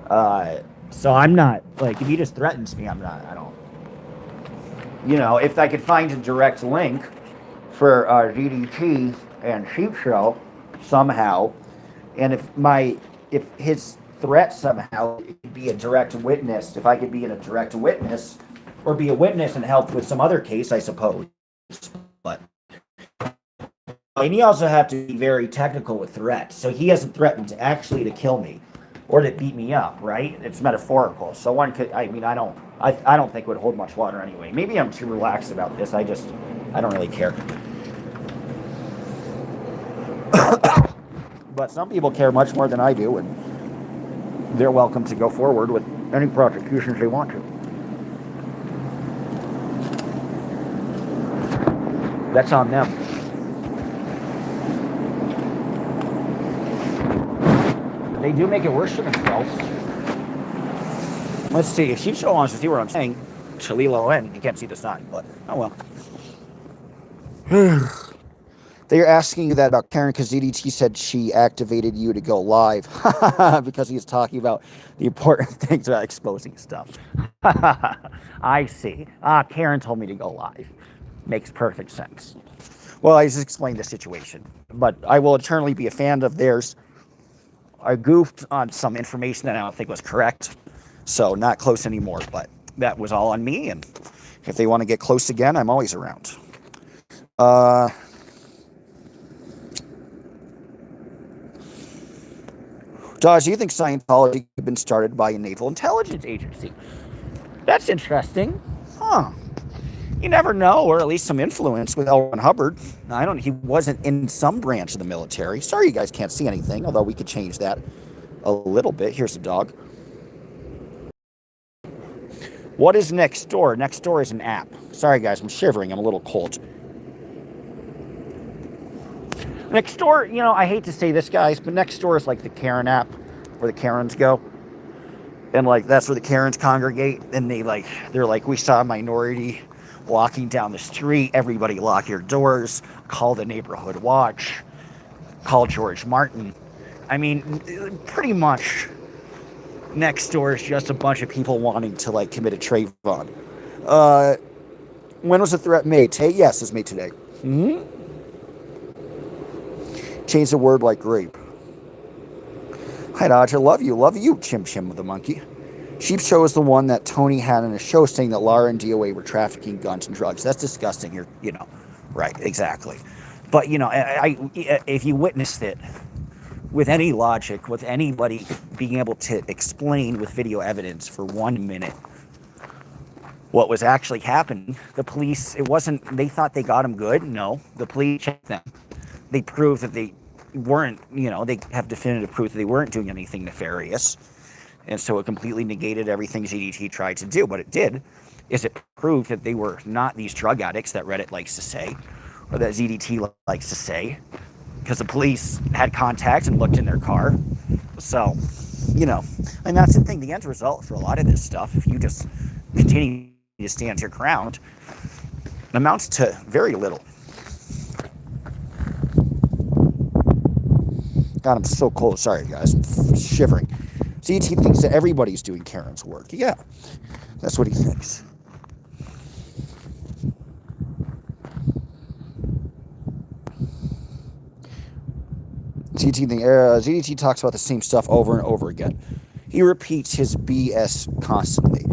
So I'm not, like, if he just threatens me, I don't, if I could find a direct link for DDT and Sheep Show somehow, and if his threat somehow could be a direct witness, if I could be in a direct witness, or be a witness and help with some other case, I suppose. But and he also have to be very technical with threats. So he hasn't threatened actually to kill me or to beat me up, right? It's metaphorical. So one could, I mean, I don't think it would hold much water anyway. Maybe I'm too relaxed about this. I don't really care. But some people care much more than I do, and they're welcome to go forward with any prosecutions they want to. That's on them. But they do make it worse for themselves. Let's see. If Sheep Show wants to see what I'm saying, Chalilo N. You can't see the sign, but oh well. They're asking you that about Karen, because DDT said she activated you to go live because he's talking about the important things about exposing stuff. I see. Karen told me to go live. Makes perfect sense. Well, I just explained the situation, but I will eternally be a fan of theirs. I goofed on some information that I don't think was correct, so not close anymore, but that was all on me, and if they want to get close again, I'm always around. Dodge, do you think Scientology could have been started by a naval intelligence agency? That's interesting. Huh. You never know, or at least some influence with L. Ron Hubbard. He wasn't in some branch of the military. Sorry you guys can't see anything, although we could change that a little bit. Here's a dog. What is Nextdoor? Nextdoor is an app. Sorry guys, I'm shivering. I'm a little cold. Nextdoor, I hate to say this, guys, but Nextdoor is like the Karen app where the Karens go. And, like, that's where the Karens congregate. And they're like, we saw a minority walking down the street. Everybody lock your doors. Call the neighborhood watch. Call George Martin. I mean, pretty much Nextdoor is just a bunch of people wanting to, like, commit a Trayvon. When was the threat made? Today? Yes, it was made today. Mm-hmm. Change the word like rape. Hi, Dodge. I love you, Chim Chim with the monkey. Sheep Show is the one that Tony had in a show saying that Lara and DOA were trafficking guns and drugs. That's disgusting. Right, exactly. But, if you witnessed it with any logic, with anybody being able to explain with video evidence for 1 minute what was actually happening, the police, they thought they got him good. No, the police checked them. They proved that they weren't, they have definitive proof that they weren't doing anything nefarious. And so it completely negated everything ZDT tried to do. What it did is it proved that they were not these drug addicts that Reddit likes to say, or that ZDT likes to say, because the police had contact and looked in their car. So, and that's the thing, the end result for a lot of this stuff, if you just continue to stand your ground, amounts to very little. God, I'm so cold. Sorry, guys. I'm shivering. ZT thinks that everybody's doing Karen's work. Yeah, that's what he thinks. ZDT talks about the same stuff over and over again. He repeats his BS constantly.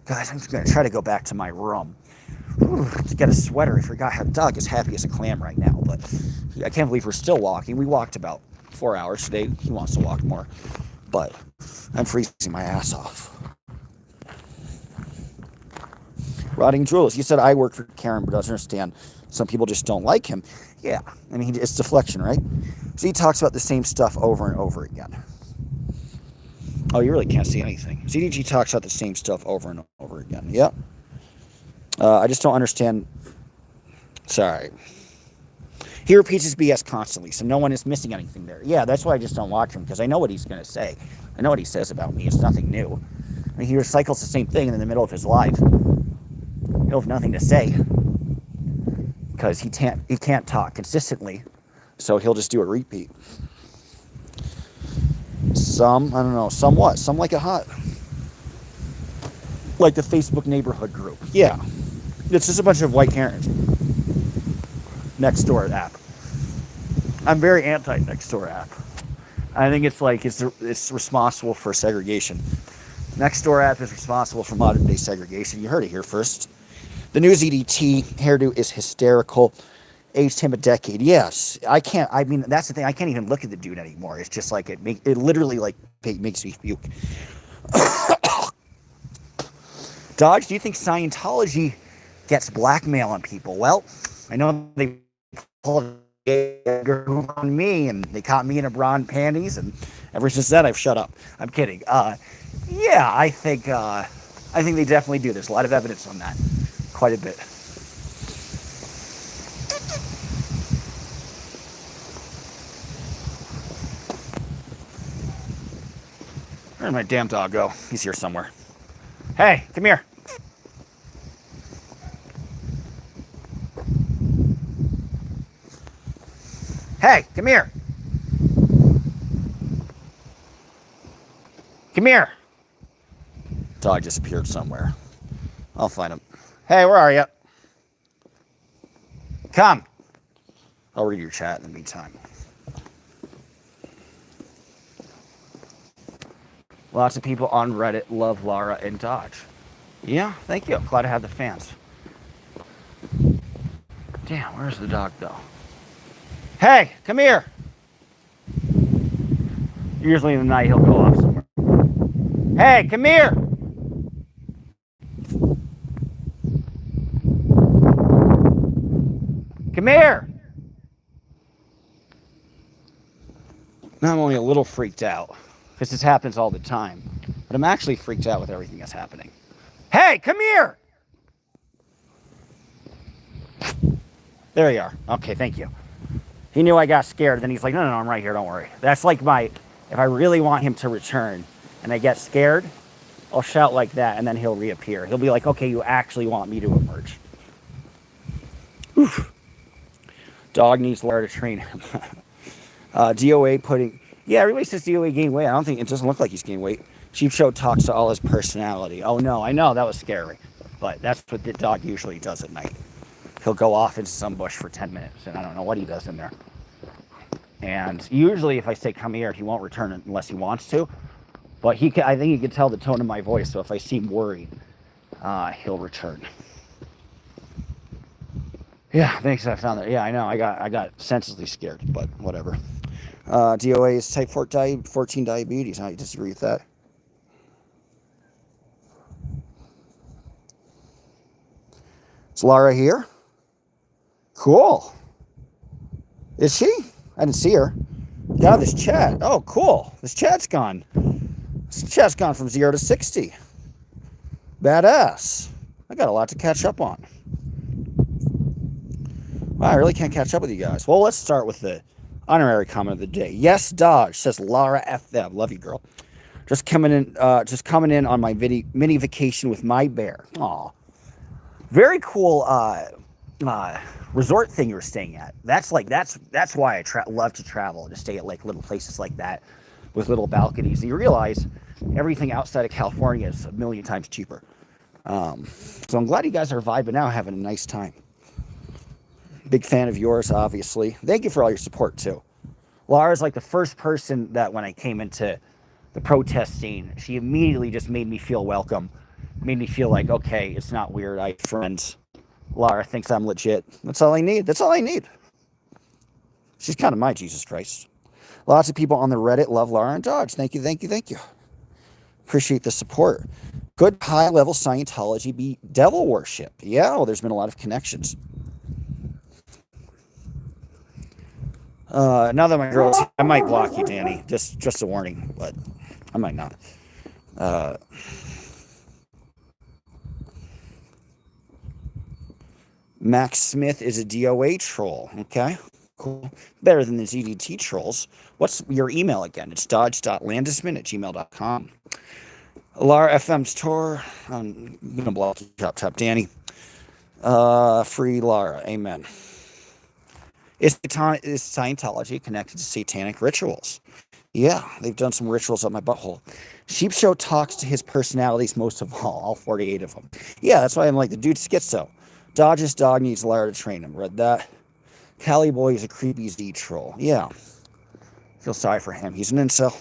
Guys, I'm just going to try to go back to my room. To get a sweater. I forgot how Doug is happy as a clam right now, but I can't believe we're still walking. We walked about 4 hours today. He wants to walk more, but I'm freezing my ass off. Rotting Jules, you said I work for Karen, but doesn't understand. Some people just don't like him. Yeah, I mean, it's deflection, right? So he talks about the same stuff over and over again. Oh, you really can't see anything. ZDG talks about the same stuff over and over again. Yep. I just don't understand. Sorry. He repeats his BS constantly, so no one is missing anything there. Yeah, that's why I just don't watch him, because I know what he's going to say. I know what he says about me. It's nothing new. I mean, he recycles the same thing in the middle of his life. He'll have nothing to say, because he can't talk consistently, so he'll just do a repeat. Some, I don't know, some what? Some like it hot. Like the Facebook neighborhood group. Yeah. It's just a bunch of white Karens. Nextdoor app. I'm very anti Nextdoor app. I think it's like it's responsible for segregation. Nextdoor app is responsible for modern day segregation. You heard it here first. The news EDT hairdo is hysterical. Aged him a decade. Yes, I can't. I mean, that's the thing. I can't even look at the dude anymore. It's just like it literally like makes me puke. Dodge, do you think Scientology gets blackmail on people? Well, I know they pulled a groove on me, and they caught me in a bra and panties, and ever since then I've shut up. I'm kidding. Yeah, I think they definitely do. There's a lot of evidence on that, quite a bit. Where'd my damn dog go? He's here somewhere. Hey, come here. Hey, come here. Come here. Dog disappeared somewhere. I'll find him. Hey, where are you? Come. I'll read your chat in the meantime. Lots of people on Reddit love Lara and Dodge. Yeah, thank you. I'm glad to have the fans. Damn, where's the dog though? Hey, come here. Usually in the night he'll go off somewhere. Hey, come here. Come here. Now I'm only a little freaked out, because this happens all the time. But I'm actually freaked out with everything that's happening. Hey, come here! There you are. Okay, thank you. He knew I got scared, then he's like, no, I'm right here, don't worry. That's like if I really want him to return and I get scared, I'll shout like that, and then he'll reappear. He'll be like, okay, you actually want me to emerge. Oof. Dog needs Lara to train him. DOA putting... Yeah, everybody says DOA gained weight. I don't think... It doesn't look like he's gained weight. Cheap Show talks to all his personality. Oh, no, I know. That was scary. But that's what the dog usually does at night. He'll go off into some bush for 10 minutes, and I don't know what he does in there. And usually if I say come here, he won't return unless he wants to. But I think he can tell the tone of my voice, so if I seem worried, he'll return. Yeah, thanks. I found that. Yeah, I know. I got senselessly scared, but whatever. DOA is type 14 diabetes. I disagree with that. Is Lara here? Cool. Is she? I didn't see her. God, this chat. Oh, cool. This chat's gone. This chat's gone from 0 to 60. Badass. I got a lot to catch up on. Wow, I really can't catch up with you guys. Well, let's start with the honorary comment of the day. Yes, Dodge, says Lara F. Them. Love you, girl. Just coming in on my mini vacation with my bear. Aw. Very cool resort thing you're staying at. That's why I love to travel, to stay at like little places like that with little balconies. You realize everything outside of California is a million times cheaper. So I'm glad you guys are vibing out, having a nice time. Big fan of yours, obviously. Thank you for all your support too. Lara's like the first person that when I came into the protest scene, she immediately just made me feel welcome. Made me feel like, okay, it's not weird. I have friends. Lara thinks I'm legit. That's all I need. That's all I need. She's kind of my Jesus Christ. Lots of people on the Reddit love Lara and Dodge. Thank you, thank you, thank you. Appreciate the support. Could high-level Scientology be devil worship? Yeah, well, there's been a lot of connections. Now that my girls... I might block you, Danny. Just a warning, but I might not. Max Smith is a DOA troll. Okay. cool. Better than the ZDT trolls. What's your email again? It's dodge.landisman@gmail.com. Lara FM's tour. I'm going to block you, Top Danny. Free Lara. Amen. Is Scientology connected to satanic rituals? Yeah, they've done some rituals up my butthole. Sheep Show talks to his personalities most of all 48 of them. Yeah, that's why I'm like, the dude's schizo. Dodge's dog needs Lara to train him. Read that. Cali Boy is a creepy Z troll. Yeah. Feel sorry for him. He's an incel.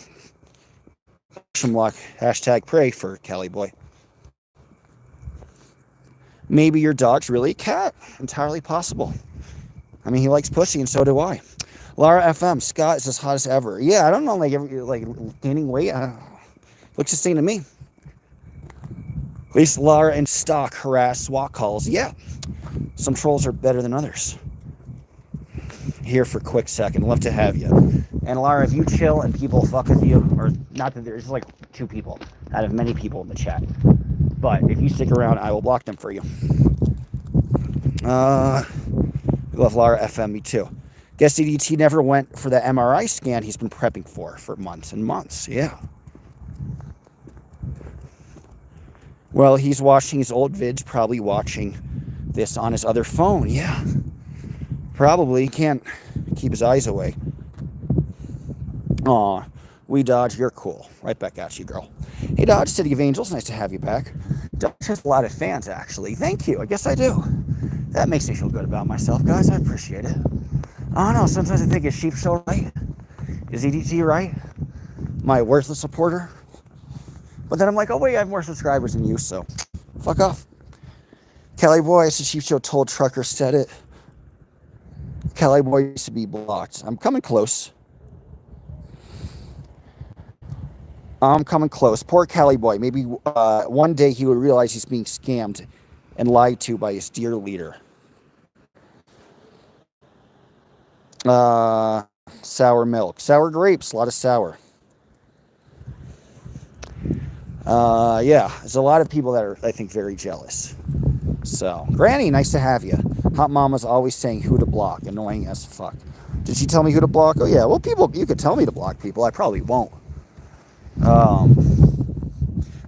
Some luck. Hashtag pray for Cali Boy. Maybe your dog's really a cat. Entirely possible. I mean, he likes pussy, and so do I. Lara FM, Scott is as hot as ever. Yeah, I don't know, like gaining weight. Looks the same to me. At least Lara and Stock harass SWAT calls. Yeah, some trolls are better than others. Here for a quick second. Love to have you. And Lara, if you chill and people fuck with you, or not that there's like 2 people out of many people in the chat, but if you stick around, I will block them for you. Love Lara FM, me too. Guess DDT never went for the MRI scan he's been prepping for months and months. Yeah. Well, he's watching his old vids, probably watching this on his other phone. Yeah. Probably. He can't keep his eyes away. Aw, we Dodge, you're cool. Right back at you, girl. Hey, Dodge, City of Angels, nice to have you back. Dodge has a lot of fans, actually. Thank you. I guess I do. That makes me feel good about myself, guys. I appreciate it. I don't know. Sometimes I think, is Sheep Show right? Is EDT right? My worthless supporter? But then I'm like, oh, wait, I have more subscribers than you, so fuck off. Kelly Boy, I said Sheep Show told Trucker said it. Kelly Boy used to be blocked. I'm coming close. I'm coming close. Poor Kelly Boy. Maybe one day he would realize he's being scammed and lied to by his dear leader. Sour milk. Sour grapes. A lot of sour. Yeah. There's a lot of people that are, I think, very jealous. So, Granny, nice to have you. Hot Mama's always saying who to block. Annoying as fuck. Did she tell me who to block? Oh, yeah. Well, people, you could tell me to block people. I probably won't.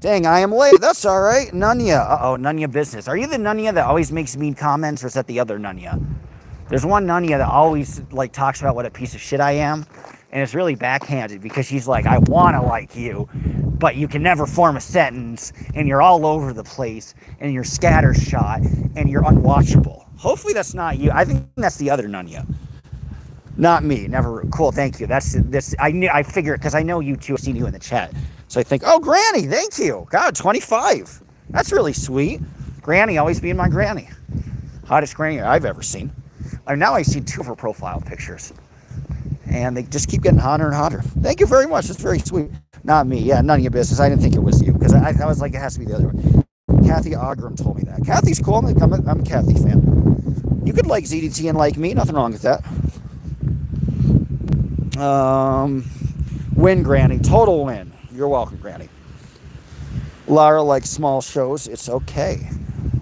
Dang, I am late. That's all right. Nunya. Uh-oh, Nunya business. Are you the Nunya that always makes mean comments, or is that the other Nunya? There's one Nunya that always, like, talks about what a piece of shit I am, and it's really backhanded because she's like, I want to like you, but you can never form a sentence, and you're all over the place, and you're scattershot, and you're unwatchable. Hopefully that's not you. I think that's the other Nunya. Not me. Never. Cool. Thank you. That's this. I figured because I know you two. I've seen you in the chat, so I think, oh, Granny, thank you. God, 25. That's really sweet. Granny always being my granny. Hottest granny I've ever seen. Now I see 2 of her profile pictures, and they just keep getting hotter and hotter. Thank you very much. That's very sweet. Not me. Yeah, none of your business. I didn't think it was you because I was like, it has to be the other one. Kathy Ogram told me that. Kathy's cool. I'm a Kathy fan. You could like ZDT and like me. Nothing wrong with that. Win, Granny. Total win. You're welcome, Granny. Lara likes small shows. It's okay.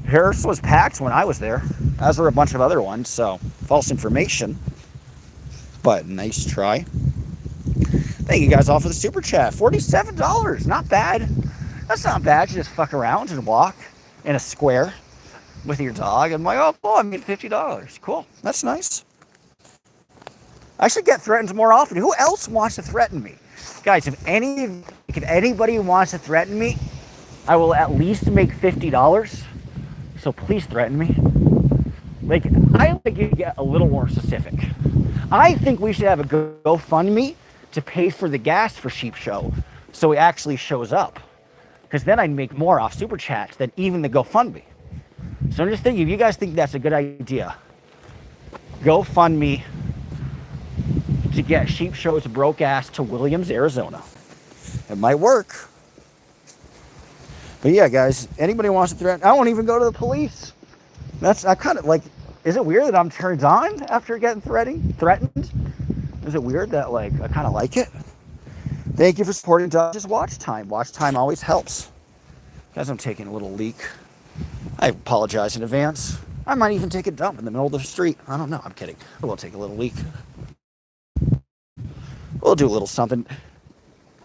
Harris was packed when I was there, as were a bunch of other ones, so false information. But nice try. Thank you guys all for the super chat. $47. Not bad. That's not bad. You just fuck around and walk in a square with your dog. I'm like, oh, cool, I made $50. Cool. That's nice. I should get threatened more often. Who else wants to threaten me? Guys, if anybody wants to threaten me, I will at least make $50. So please threaten me. Like, I think you get a little more specific. I think we should have a GoFundMe to pay for the gas for Sheep Show so he actually shows up. Because then I'd make more off Super Chats than even the GoFundMe. So I'm just thinking, if you guys think that's a good idea, GoFundMe to get Sheep Show's broke ass to Williams, Arizona. It might work. But yeah, guys, anybody wants to threaten, I won't even go to the police. I kind of like, is it weird that I'm turned on after getting threatened? Is it weird that, like, I kind of like it? Thank you for supporting Dodge's watch time. Watch time always helps. Guys, I'm taking a little leak. I apologize in advance. I might even take a dump in the middle of the street. I don't know. I'm kidding. We'll take a little leak. We'll do a little something.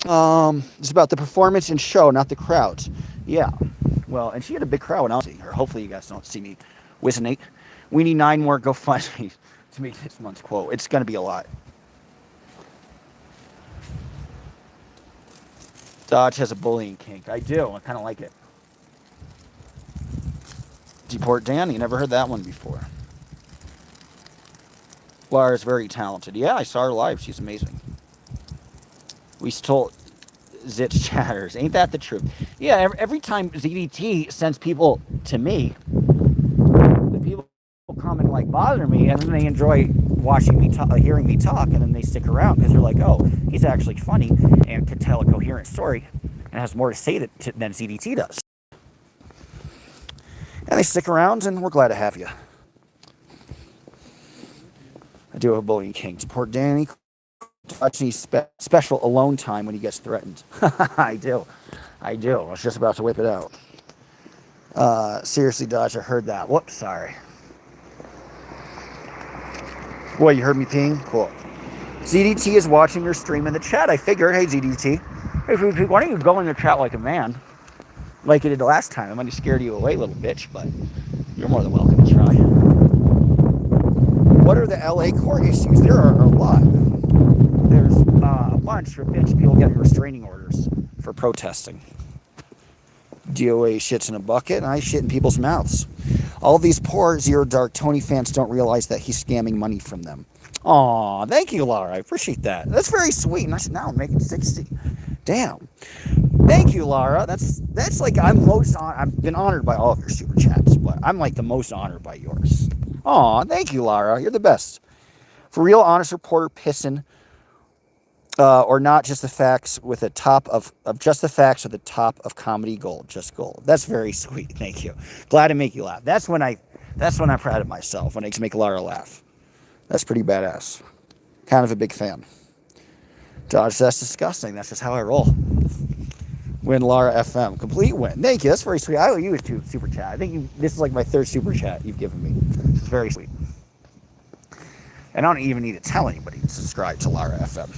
It's about the performance and show, not the crowds. Yeah. Well, and she had a big crowd when I was seeing her. Hopefully you guys don't see me whizzing. We need 9 more GoFundMe to make this month's quote. It's going to be a lot. Dodge has a bullying kink. I do. I kind of like it. Deport Danny. Never heard that one before. Laura's very talented. Yeah, I saw her live. She's amazing. We stole Zitch chatters. Ain't that the truth? Yeah, every time ZDT sends people to me, the people come and like bother me, and then they enjoy watching me talk, hearing me talk, and then they stick around because they're like, oh, he's actually funny and can tell a coherent story and has more to say than ZDT does. And they stick around, and we're glad to have you. I do have a bullying king. Support Danny. Actually, special alone time when he gets threatened. I do. I was just about to whip it out. Seriously, Dodge, I heard that. Whoops, sorry. Boy, you heard me peeing? Cool. ZDT is watching your stream in the chat. I figured, hey, ZDT, why don't you go in the chat like a man? Like you did the last time. I might have scared you away, little bitch, but you're more than welcome to try. What are the LA court issues? There are a lot. There's a bunch of people getting restraining orders for protesting. DOA shits in a bucket, and I shit in people's mouths. All these poor Zero Dark Tony fans don't realize that he's scamming money from them. Aw, thank you, Laura. I appreciate that. That's very sweet. And I said, now I'm making 60. Damn. Thank you, Laura. That's like I've been honored by all of your super chats, but I'm like the most honored by yours. Aw, thank you, Laura. You're the best. For real, honest reporter pissing. Or not just the facts with a top of just the facts with the top of comedy gold, just gold. That's very sweet. Thank you. Glad to make you laugh. That's when I'm proud of myself, when I can make Laura laugh. That's pretty badass. Kind of a big fan. Dodge, that's disgusting. That's just how I roll. Win Laura FM. Complete win. Thank you. That's very sweet. I owe you a super chat. I think this is like my 3rd super chat you've given me. This is very sweet. And I don't even need to tell anybody to subscribe to Laura FM.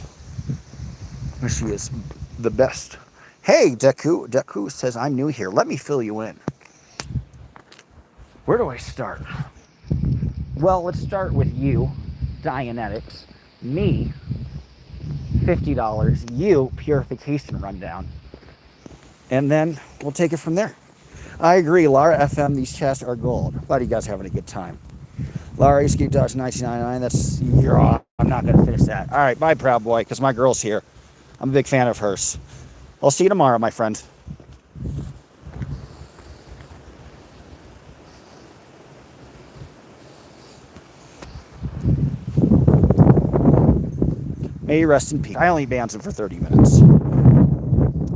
She is the best. Hey, Deku. Deku says, I'm new here. Let me fill you in. Where do I start? Well, let's start with you, Dianetics. Me, $50. You, Purification Rundown. And then we'll take it from there. I agree. Laura FM, these chats are gold. Glad you guys are having a good time. Laura, Escape Dodge 1999. I'm not going to finish that. All right, bye, Proud Boy, because my girl's here. I'm a big fan of hers. I'll see you tomorrow, my friend. May you rest in peace. I only banned him for 30 minutes.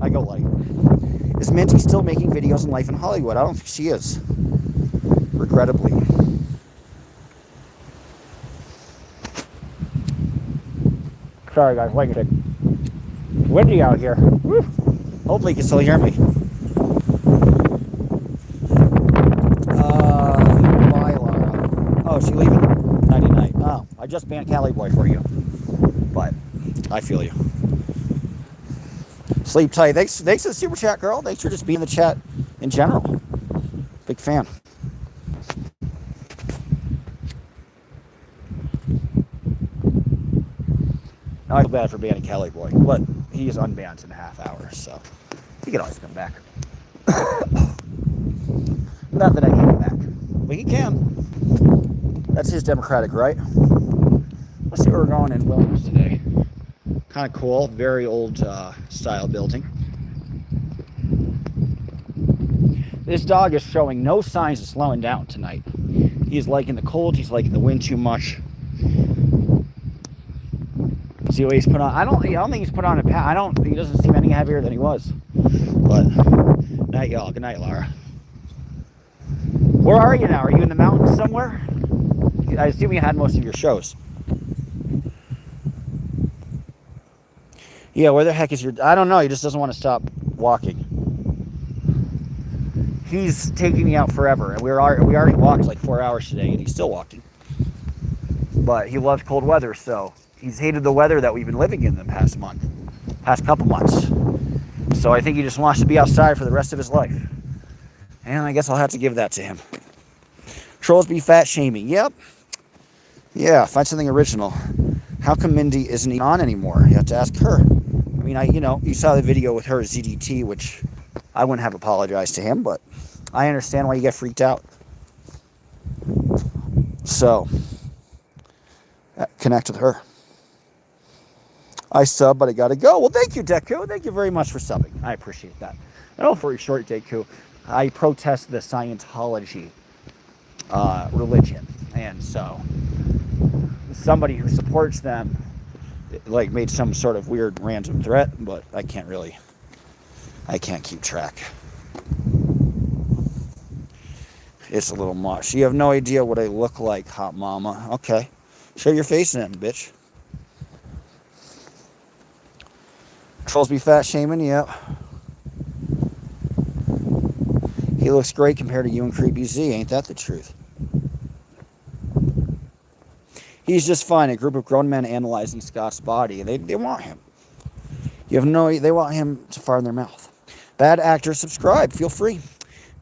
I go light. Is Minty still making videos in life in Hollywood? I don't think she is. Regrettably. Sorry, guys. Wait a second. Windy out here. Woo. Hopefully you can still hear me. Bye, Laura. Oh, is she leaving? 99. Oh, I just banned Cali Boy for you. But I feel you. Sleep tight. Thanks for the super chat, girl. Thanks for just being in the chat in general. Big fan. Now I feel bad for banning Cali Boy, but he is unbanned in a half hour, so he can always come back. Not that I need him back, but he can. That's his democratic right. Let's see where we're going in Williams today. Kind of cool, very old style building. This dog is showing no signs of slowing down tonight. He's liking the cold, he's liking the wind too much. See what he's put on. I don't think he's put on a pad. He doesn't seem any heavier than he was. But night, y'all. Good night, Laura. Where are you now? Are you in the mountains somewhere? I assume you had most of your shows. Yeah, where the heck is your... I don't know. He just doesn't want to stop walking. he's taking me out forever. And we already walked like 4 hours today, and he's still walking. But he loves cold weather, so he's hated the weather that we've been living in the past couple months. So I think he just wants to be outside for the rest of his life. And I guess I'll have to give that to him. Trolls be fat shaming. Yep. Yeah, find something original. How come Mindy isn't even on anymore? You have to ask her. I mean, you saw the video with her ZDT, which I wouldn't have apologized to him, but I understand why you get freaked out. So, connect with her. I sub, but I gotta go. Well, thank you, Deku. Thank you very much for subbing. I appreciate that. And all for your short, Deku. I protest the Scientology religion, and so somebody who supports them like made some sort of weird random threat, but I can't keep track. It's a little much. You have no idea what I look like, hot mama. Okay, show your face then, bitch. Trolls be fat shaming. Yep. He looks great compared to you and Creepy Z. Ain't that the truth? He's just fine. A group of grown men analyzing Scott's body. They want him. They want him to fart in their mouth. Bad actor, subscribe. Feel free.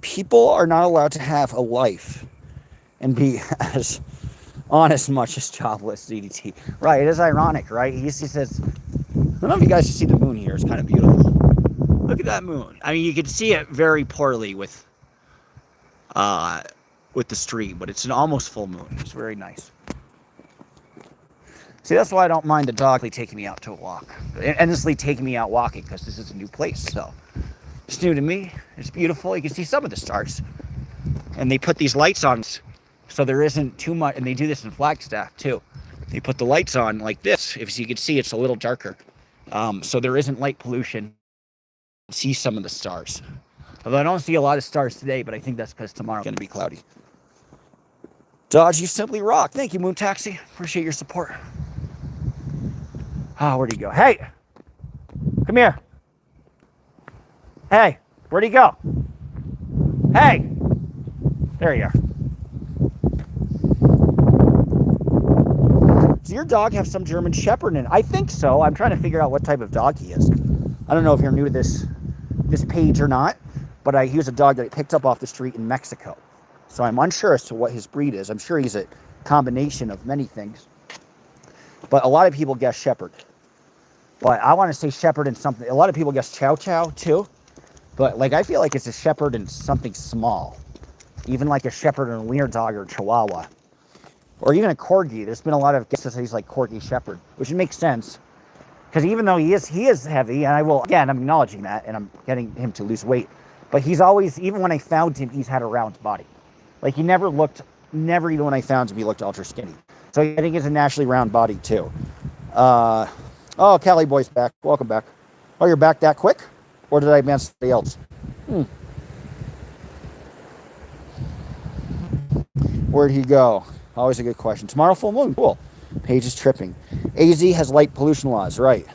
People are not allowed to have a life and be as honest much as jobless, ZDT. Right, it is ironic, right? He says, I don't know if you guys can see the moon here. It's kind of beautiful. Look at that moon. I mean, you can see it very poorly with the stream, but it's an almost full moon. It's very nice. See, that's why I don't mind the dog taking me out to a walk. Endlessly taking me out walking, because this is a new place, so. It's new to me. It's beautiful. You can see some of the stars. And they put these lights on, so there isn't too much, and they do this in Flagstaff, too. They put the lights on like this. If you can see, it's a little darker. So there isn't light pollution. See some of the stars. Although I don't see a lot of stars today, but I think that's because tomorrow's going to be cloudy. Dodge, you simply rock. Thank you, Moon Taxi. Appreciate your support. Where'd he go? Hey! Come here. Hey, where'd he go? Hey! There you are. Does your dog have some German Shepherd in it? I think so. I'm trying to figure out what type of dog he is. I don't know if you're new to this page or not, but he was a dog that I picked up off the street in Mexico. So I'm unsure as to what his breed is. I'm sure he's a combination of many things. But a lot of people guess Shepherd. But I want to say Shepherd and something. A lot of people guess Chow Chow too. But I feel like it's a Shepherd and something small. Even like a Shepherd and a Wiener Dog or Chihuahua. Or even a Corgi. There's been a lot of guesses that he's like Corgi Shepherd. Which makes sense. Because even though he is heavy, and I'm acknowledging that, and I'm getting him to lose weight. But he's always, even when I found him, he's had a round body. He never even when I found him, he looked ultra skinny. So I think he's a naturally round body too. Oh, Cali Boy's back. Welcome back. Oh, you're back that quick? Or did I miss somebody else? Where'd he go? Always a good question. Tomorrow, full moon. Cool. Page is tripping. AZ has light pollution laws. Right.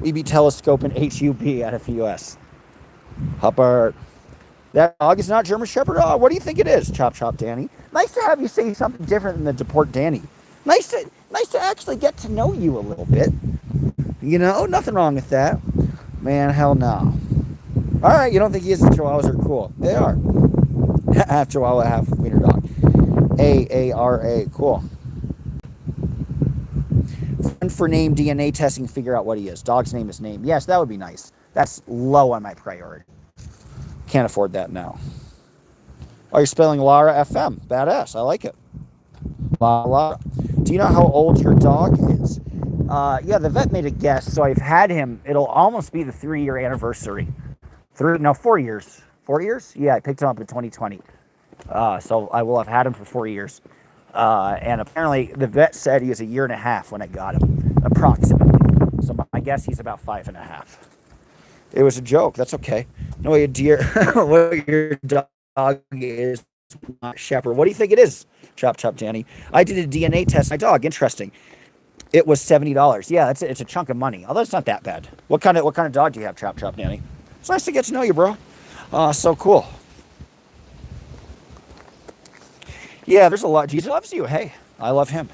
We be telescoping HUB out of the US. Hubbard. That dog is not German Shepherd. Oh, what do you think it is? Chop Chop Danny. Nice to have you say something different than the Deport Danny. Nice to actually get to know you a little bit. Nothing wrong with that. Man, hell no. All right, you don't think Chihuahuas are cool? They are. Half Chihuahua, half Wiener Dog. AARA, cool. Friend for name DNA testing, figure out what he is. Dog's name is name. Yes, that would be nice. That's low on my priority. Can't afford that now. Oh, you're spelling Lara FM. Badass. I like it. Lara. Do you know how old your dog is? Yeah, the vet made a guess, so I've had him. It'll almost be the 3-year anniversary. 4 years. 4 years? Yeah, I picked him up in 2020. So I will have had him for 4 years. And apparently the vet said he was 1.5 years when I got him, approximately. So my guess he's about 5.5. It was a joke. That's okay. No, what your dog is not Shepherd. What do you think it is? Chop Chop Danny. I did a DNA test on my dog. Interesting. It was $70. Yeah, it's a chunk of money. Although it's not that bad. What kind of dog do you have, Chop Chop Danny? It's nice to get to know you, bro. So cool. Yeah, there's a lot. Jesus loves you. Hey, I love him.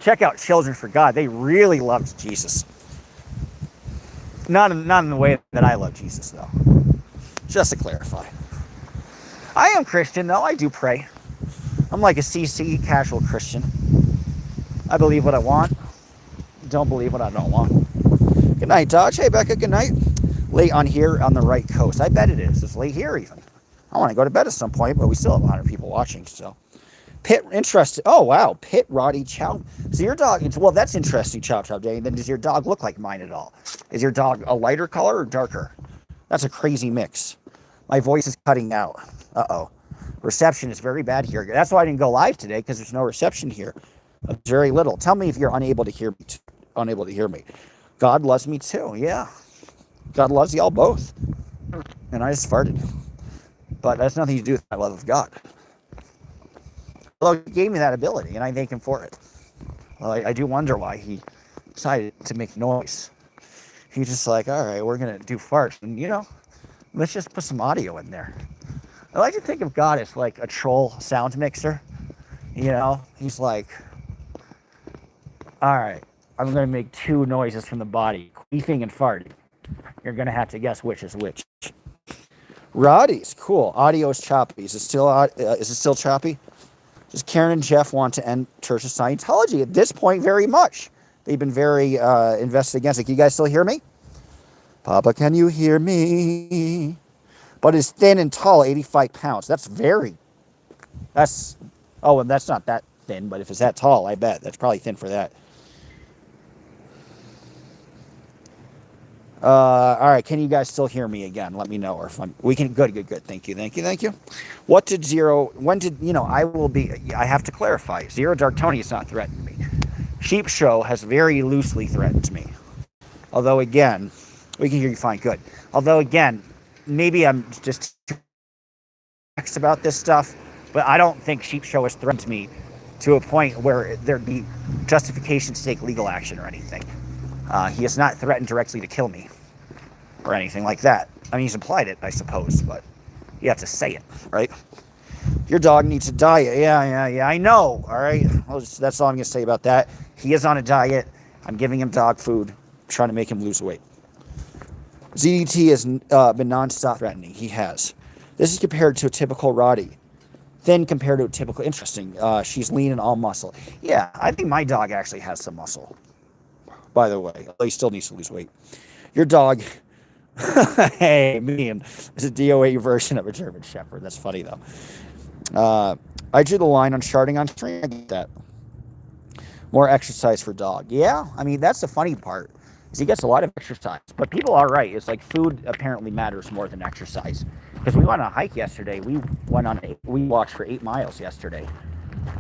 Check out Children for God. They really loved Jesus. Not in the way that I love Jesus, though. Just to clarify. I am Christian, though. I do pray. I'm like a CC, casual Christian. I believe what I want. Don't believe what I don't want. Good night, Dodge. Hey, Becca, good night. Late on here on the right coast. I bet it is. It's late here, even. I want to go to bed at some point, but we still have 100 people watching, so. Pit, interesting. Oh, wow. Pit, Roddy, Chow. So your dog, well, that's interesting, Chop Chop Day. Then does your dog look like mine at all? Is your dog a lighter color or darker? That's a crazy mix. My voice is cutting out. Uh-oh. Reception is very bad here. That's why I didn't go live today, because there's no reception here. Very little. Tell me if you're unable to hear me. Unable to hear me. God loves me too. Yeah. God loves y'all both. And I just farted. But that's nothing to do with my love of God. Although he gave me that ability, and I thank him for it. Well, I do wonder why he decided to make noise. He's just like, all right, we're going to do farts. And, let's just put some audio in there. I like to think of God as like a troll sound mixer. He's like, all right, I'm going to make two noises from the body, queefing and farting. You're going to have to guess which is which. Roddy's cool. Audio is choppy. Is it still choppy? Does Karen and Jeff want to end Church of Scientology? At this point, very much. They've been very invested against it. Can you guys still hear me? Papa, can you hear me? But it's thin and tall, 85 pounds. And that's not that thin, but if it's that tall, I bet. That's probably thin for that. All right, can you guys still hear me again? Let me know, or if we can. Good. Thank you. I have to clarify. Zero Dark Tony has not threatened me. Sheep Show has very loosely threatened me. Although, again, we can hear you fine. Good. Although, again, maybe I'm just about this stuff, but I don't think Sheep Show has threatened me to a point where there'd be justification to take legal action or anything. He has not threatened directly to kill me or anything like that. I mean, he's implied it, I suppose, but you have to say it, right? Your dog needs a diet. Yeah, I know, all right? That's all I'm going to say about that. He is on a diet. I'm giving him dog food, trying to make him lose weight. ZDT has been nonstop threatening. He has. This is compared to a typical Roddy. Thin compared to a typical, interesting. She's lean and all muscle. Yeah, I think my dog actually has some muscle, by the way. Although he still needs to lose weight. Your dog, hey, man, is a DOA version of a German Shepherd. That's funny, though. I drew the line on sharding on stream. I get that. More exercise for dog. Yeah, I mean, that's the funny part. Is he gets a lot of exercise. But people are right. It's like food apparently matters more than exercise. Because we went on a hike yesterday. We walked for 8 miles yesterday.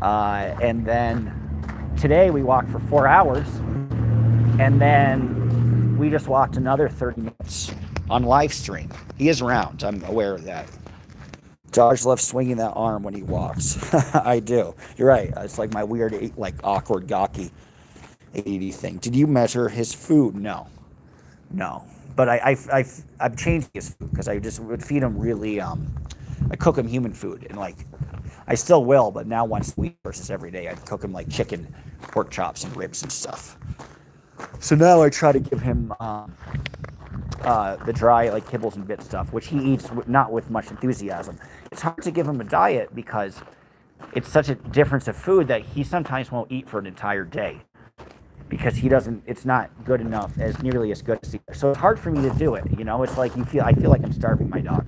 And then today we walked for 4 hours. And then we just walked another 30 minutes on live stream. He is round. I'm aware of that. Josh loves swinging that arm when he walks. I do. You're right. It's like my weird, awkward, gawky ADD thing. Did you measure his food? No. But I've changed his food because I just would feed him really. I cook him human food, and I still will, but now once a week versus every day. I cook him like chicken, pork chops, and ribs and stuff. So now I try to give him the dry kibbles and bit stuff, which he eats not with much enthusiasm. It's hard to give him a diet because it's such a difference of food that he sometimes won't eat for an entire day because it's not good enough, as nearly as good as the other. So it's hard for me to do it. It's like I feel like I'm starving my dog,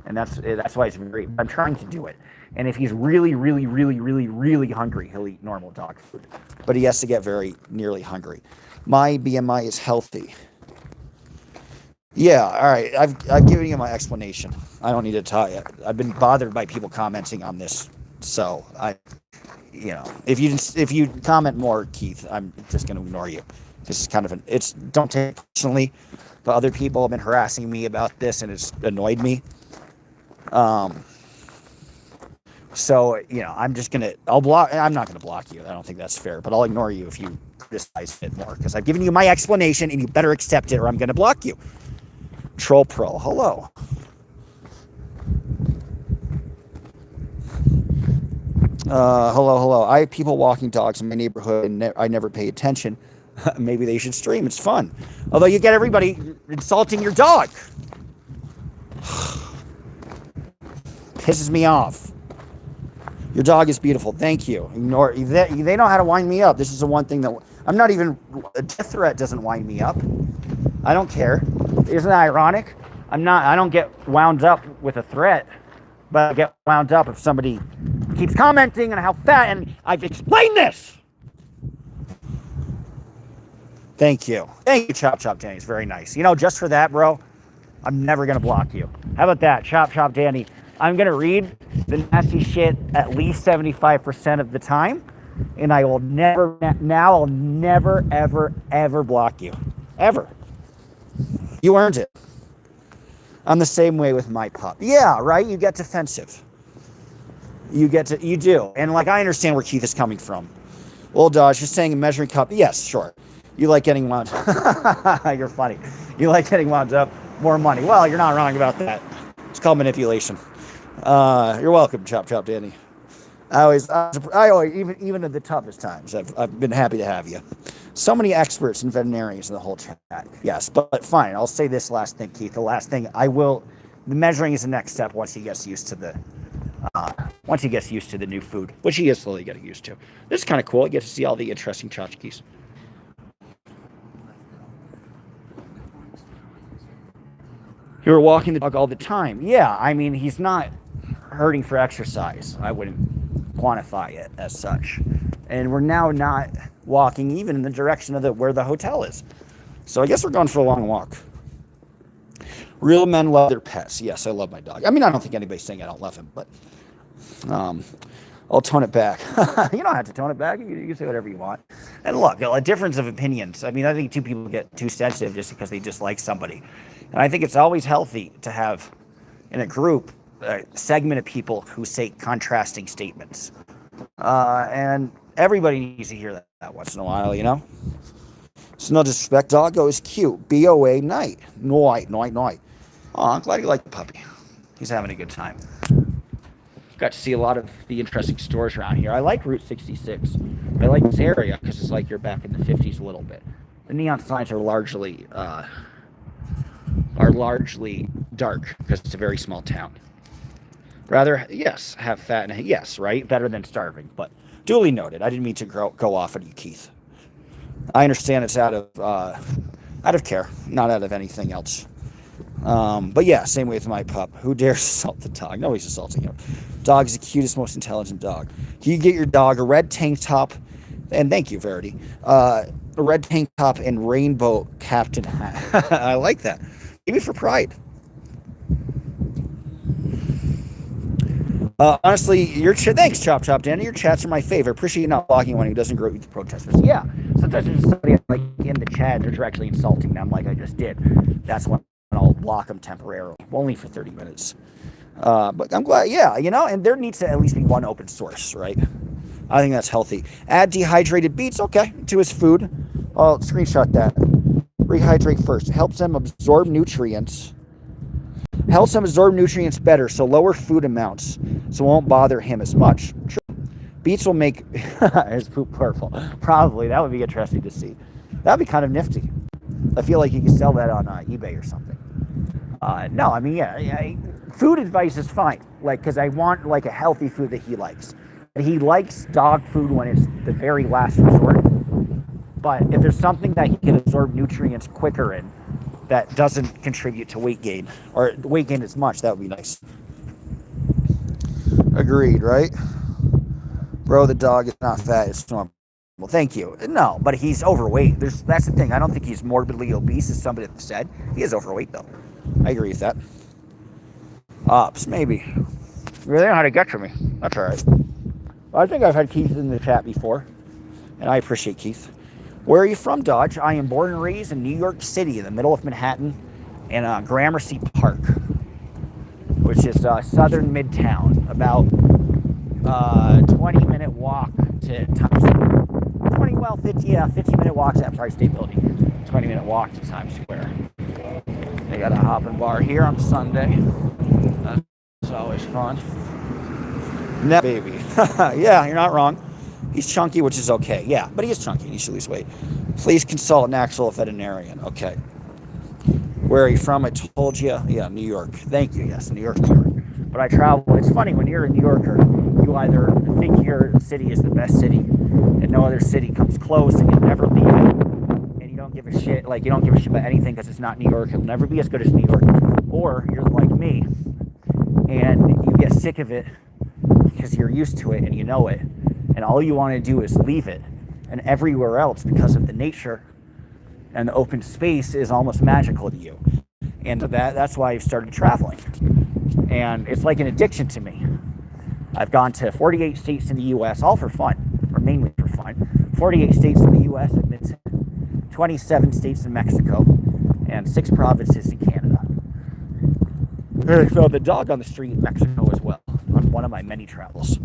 and that's why I'm trying to do it. And if he's really, really, really, really, really hungry, he'll eat normal dog food, but he has to get very nearly hungry. My BMI is healthy. Yeah, all right. I've given you my explanation. I don't need to tell you. I've been bothered by people commenting on this, so if you comment more, Keith, I'm just going to ignore you. This is kind of don't take it personally, but other people have been harassing me about this, and it's annoyed me. So I'm just gonna. I'm not gonna block you. I don't think that's fair, but I'll ignore you if you criticize it more because I've given you my explanation, and you better accept it, or I'm gonna block you. Troll Pro, hello. Hello. I have people walking dogs in my neighborhood, and I never pay attention. Maybe they should stream. It's fun. Although you get everybody insulting your dog. Pisses me off. Your dog is beautiful. Thank you. Ignore. They know how to wind me up. This is the one thing that I'm not even. A death threat doesn't wind me up. I don't care. Isn't that ironic? I don't get wound up with a threat, but I get wound up if somebody keeps commenting on how fat, and I've explained this. Thank you, Chop Danny. It's very nice. Just for that, bro, I'm never gonna block you. How about that, Chop Danny? I'm gonna read the nasty shit at least 75% of the time, and I'll never, ever block you, ever. You earned it. I'm the same way with my pup. Yeah, right? You get defensive. You do. And I understand where Keith is coming from. Well, Dodge, you're saying a measuring cup. Yes, sure. You like getting wound. You're funny. You like getting wound up. More money. Well, you're not wrong about that. It's called manipulation. You're welcome, Chop Danny. I always, even at the toughest times, I've been happy to have you. So many experts and veterinarians in the whole chat. Yes, but fine. I'll say this last thing, Keith. The last thing the measuring is the next step once he gets used to the new food, which he is slowly getting used to. This is kind of cool. You get to see all the interesting tchotchkes. You were walking the dog all the time. Yeah, I mean, he's not hurting for exercise. I wouldn't quantify it as such. And we're now not walking even in the direction of where the hotel is. So I guess we're going for a long walk. Real men love their pets. Yes, I love my dog. I mean, I don't think anybody's saying I don't love him, but I'll tone it back. You don't have to tone it back. You can say whatever you want. And look, a difference of opinions. I mean, I think two people get too sensitive just because they dislike somebody. And I think it's always healthy to have, in a group, a segment of people who say contrasting statements. And everybody needs to hear that once in a while, So no disrespect, doggo is cute. BOA night. Night. Oh, I'm glad you like the puppy. He's having a good time. Got to see a lot of the interesting stores around here. I like Route 66. I like this area because it's like you're back in the 50s a little bit. The neon signs are largely dark because it's a very small town. Rather, yes, have fat and yes, right? Better than starving, but duly noted. I didn't mean to go off on you, Keith. I understand it's out of care, not out of anything else. But yeah, same way with my pup. Who dares assault the dog? Nobody's assaulting him. Dog is the cutest, most intelligent dog. You get your dog a red tank top, and thank you, Verity. A red tank top and rainbow captain hat. I like that. Maybe for pride. Honestly, thanks, Chop Danny. Your chats are my favorite. Appreciate you not blocking one who doesn't agree with the protesters. Yeah, sometimes there's somebody in the chat, they're directly insulting them like I just did. That's when I'll block them temporarily, only for 30 minutes. But I'm glad, and there needs to at least be one open source, right? I think that's healthy. Add dehydrated beets, okay, to his food. I'll screenshot that. Rehydrate first. Helps them absorb nutrients. Better, so lower food amounts, so it won't bother him as much. True. Beets will make his poop purple. Probably. That would be interesting to see. That would be kind of nifty. I feel like you could sell that on eBay or something. No, I mean, food advice is fine. Because I want, a healthy food that he likes. He likes dog food when it's the very last resort. But if there's something that he can absorb nutrients quicker in, that doesn't contribute to weight gain, or weight gain as much, that would be nice. Agreed, right? Bro, the dog is not fat, it's normal. Well, thank you. No, but he's overweight. That's the thing. I don't think he's morbidly obese, as somebody said. He is overweight, though. I agree with that. Ops, maybe. Really know how to get to me. That's all right. Well, I think I've had Keith in the chat before, and I appreciate Keith. Where are you from, Dodge? I am born and raised in New York City, in the middle of Manhattan, in Gramercy Park, which is southern Midtown, about 20-minute walk to Times Square. 50-minute walk to Empire State Building. 20-minute walk to Times Square. They got a hopping bar here on Sunday. That's always fun. Net baby. Yeah, you're not wrong. He's chunky, which is okay. Yeah, but he is chunky and he should lose weight. Please consult an actual veterinarian. Okay. Where are you from? I told you. Yeah, New York. Thank you. Yes, New York, New York. But I travel. It's funny when you're a New Yorker, you either think your city is the best city and no other city comes close and you'll never leave it. And you don't give a shit. Like, you don't give a shit about anything because it's not New York. It'll never be as good as New York. Or you're like me and you get sick of it because you're used to it and you know it. And all you want to do is leave it. And everywhere else, because of the nature and the open space, is almost magical to you. And that's why I've started traveling. And it's like an addiction to me. I've gone to 48 states in the U.S., all for fun, or mainly for fun. 48 states in the U.S., I've been to 27 states in Mexico, and 6 provinces in Canada. I found the dog on the street in Mexico as well, on one of my many travels.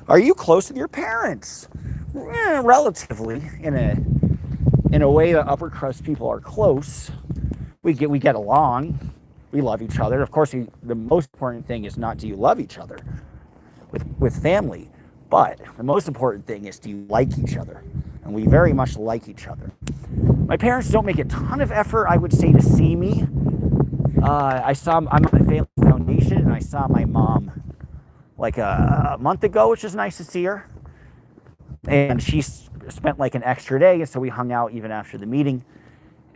Are you close with your parents? Relatively, in a way that upper crust people are close. We get along. We love each other. Of course, the most important thing is not do you love each other with family, but the most important thing is do you like each other? And we very much like each other. My parents don't make a ton of effort, I would say, to see me. I'm on the Family Foundation, and I saw my mom like a month ago, which is nice to see her. And she spent like an extra day, and so we hung out even after the meeting.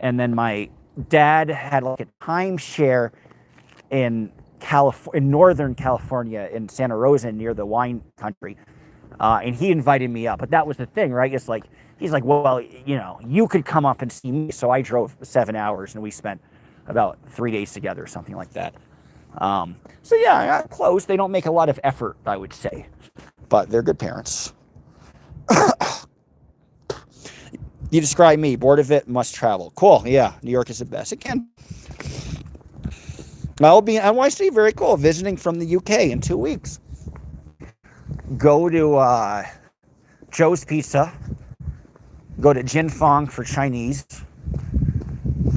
And then my dad had like a timeshare in Northern California, in Santa Rosa, near the wine country. And he invited me up. But that was the thing, right? It's like, he's like, well, you know, you could come up and see me. So I drove 7 hours and we spent about 3 days together or something like that. So yeah, I'm close. They don't make a lot of effort, I would say, but they're good parents. You describe me, bored of it, must travel. Cool. Yeah, New York is the best. Again, I'll be in NYC. Very cool. Visiting from the UK in 2 weeks. Go to Joe's Pizza. Go to Jin Fong for Chinese.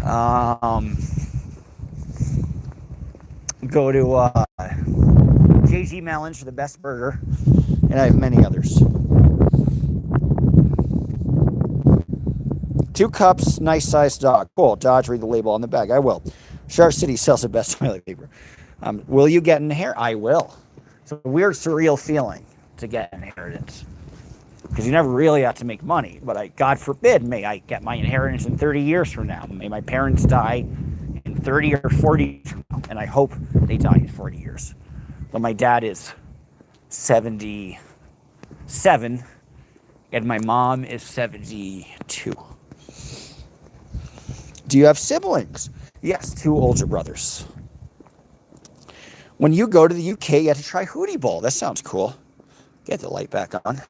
Go to JG Mellon's for the best burger. And I have many others. 2 cups, nice sized dog. Cool. Dodge, read the label on the bag. I will. Shark City sells the best toilet paper. Will you get an inheritance? I will. It's a weird, surreal feeling to get an inheritance. Because you never really have to make money. But God forbid, may I get my inheritance in 30 years from now. May my parents die in 30 or 40 years from now. And I hope they die in 40 years. But my dad is 77. And my mom is 72. Do you have siblings? Yes, 2 older brothers. When you go to the UK, you have to try Hootie Bowl. That sounds cool. Get the light back on.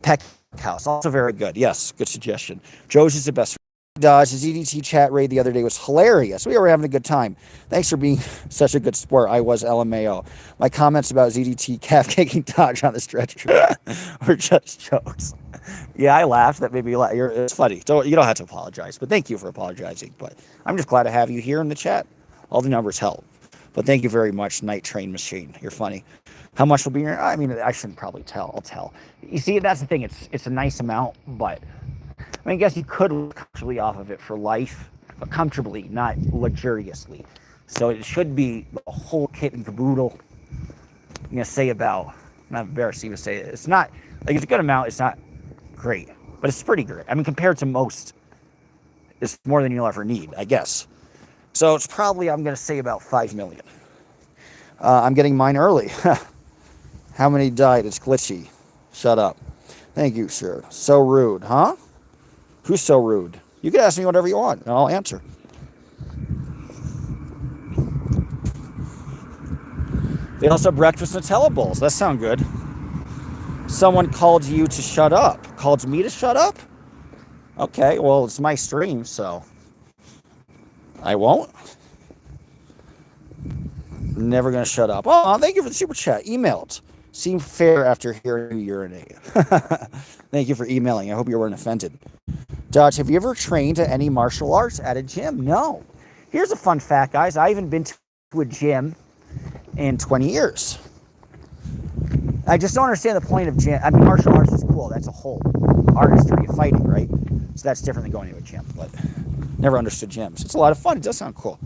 Peck House, also very good. Yes, good suggestion. Joe's is the best. Dodge, the ZDT chat raid the other day was hilarious. We were having a good time. Thanks for being such a good sport. I was LMAO. My comments about ZDT calf kicking Dodge on the stretch were just jokes. Yeah, I laughed. That made me laugh. It's funny. You don't have to apologize, but thank you for apologizing. But I'm just glad to have you here in the chat. All the numbers help. But thank you very much, Night Train Machine. You're funny. How much will be your... I mean, I shouldn't probably tell. I'll tell. You see, that's the thing. It's a nice amount, but... I mean, I guess you could live comfortably off of it for life, but comfortably, not luxuriously. So it should be the whole kit and caboodle. I'm going to say about... I'm not embarrassed to even say it. It's not... Like, it's a good amount. It's not great, but it's pretty great. I mean, compared to most, it's more than you'll ever need, I guess. So it's probably, I'm going to say about 5 million. I'm getting mine early. How many died? It's glitchy. Shut up. Thank you, sir. So rude, huh? Who's so rude? You can ask me whatever you want, and I'll answer. They also have breakfast Nutella bowls. That sounds good. Someone called you to shut up. Called me to shut up? Okay, well, it's my stream, so I won't. Never going to shut up. Oh, thank you for the super chat. Emailed. Seemed fair after hearing you urinate. Thank you for emailing. I hope you weren't offended. Dodge, have you ever trained at any martial arts at a gym? No. Here's a fun fact, guys. I haven't been to a gym in 20 years. I just don't understand the point of gym. I mean, martial arts is cool. That's a whole artistry of fighting, right? So that's different than going to a gym, but never understood gyms. It's a lot of fun. It does sound cool.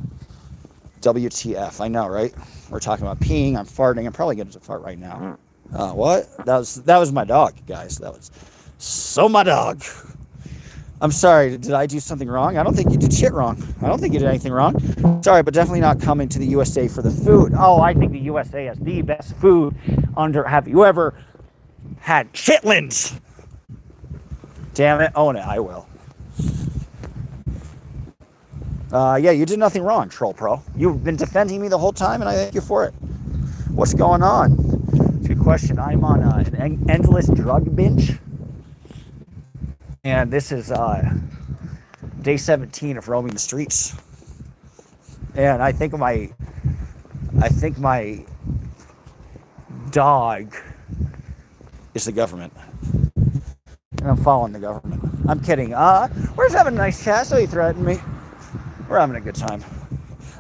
WTF, I know, right? We're talking about peeing, I'm farting. I'm probably getting to fart right now. What? That was my dog, guys. That was so my dog. I'm sorry, did I do something wrong? I don't think you did shit wrong. I don't think you did anything wrong. Sorry, but definitely not coming to the USA for the food. Oh, I think the USA has the best food have you ever had chitlins? Damn it, own it, I will. Yeah, you did nothing wrong, Troll Pro. You've been defending me the whole time, and I thank you for it. What's going on? Good question. I'm on an endless drug binge. And this is day 17 of roaming the streets. And I think my dog is the government. And I'm following the government. I'm kidding. We're just having a nice chat, so you threatened me. We're having a good time.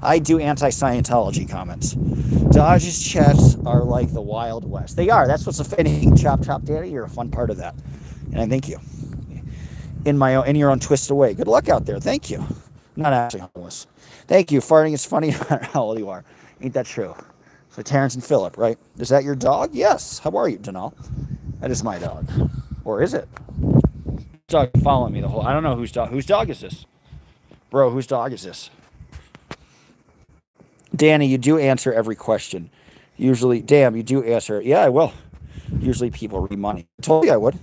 I do anti-Scientology comments. Dodge's chats are like the Wild West. They are. That's what's offending. Chop, chop, daddy. You're a fun part of that. And I thank you. In your own twisted way. Good luck out there. Thank you. I'm not actually homeless. Thank you. Farting is funny no matter how old you are. Ain't that true? So Terrence and Phillip, right? Is that your dog? Yes. How are you, Denal? That is my dog. Or is it? Dog following me the whole... I don't know whose dog... Whose dog is this? Bro, whose dog is this? Danny, you do answer every question. Usually... Damn, you do answer... Yeah, I will. Usually people read money. I told you I would.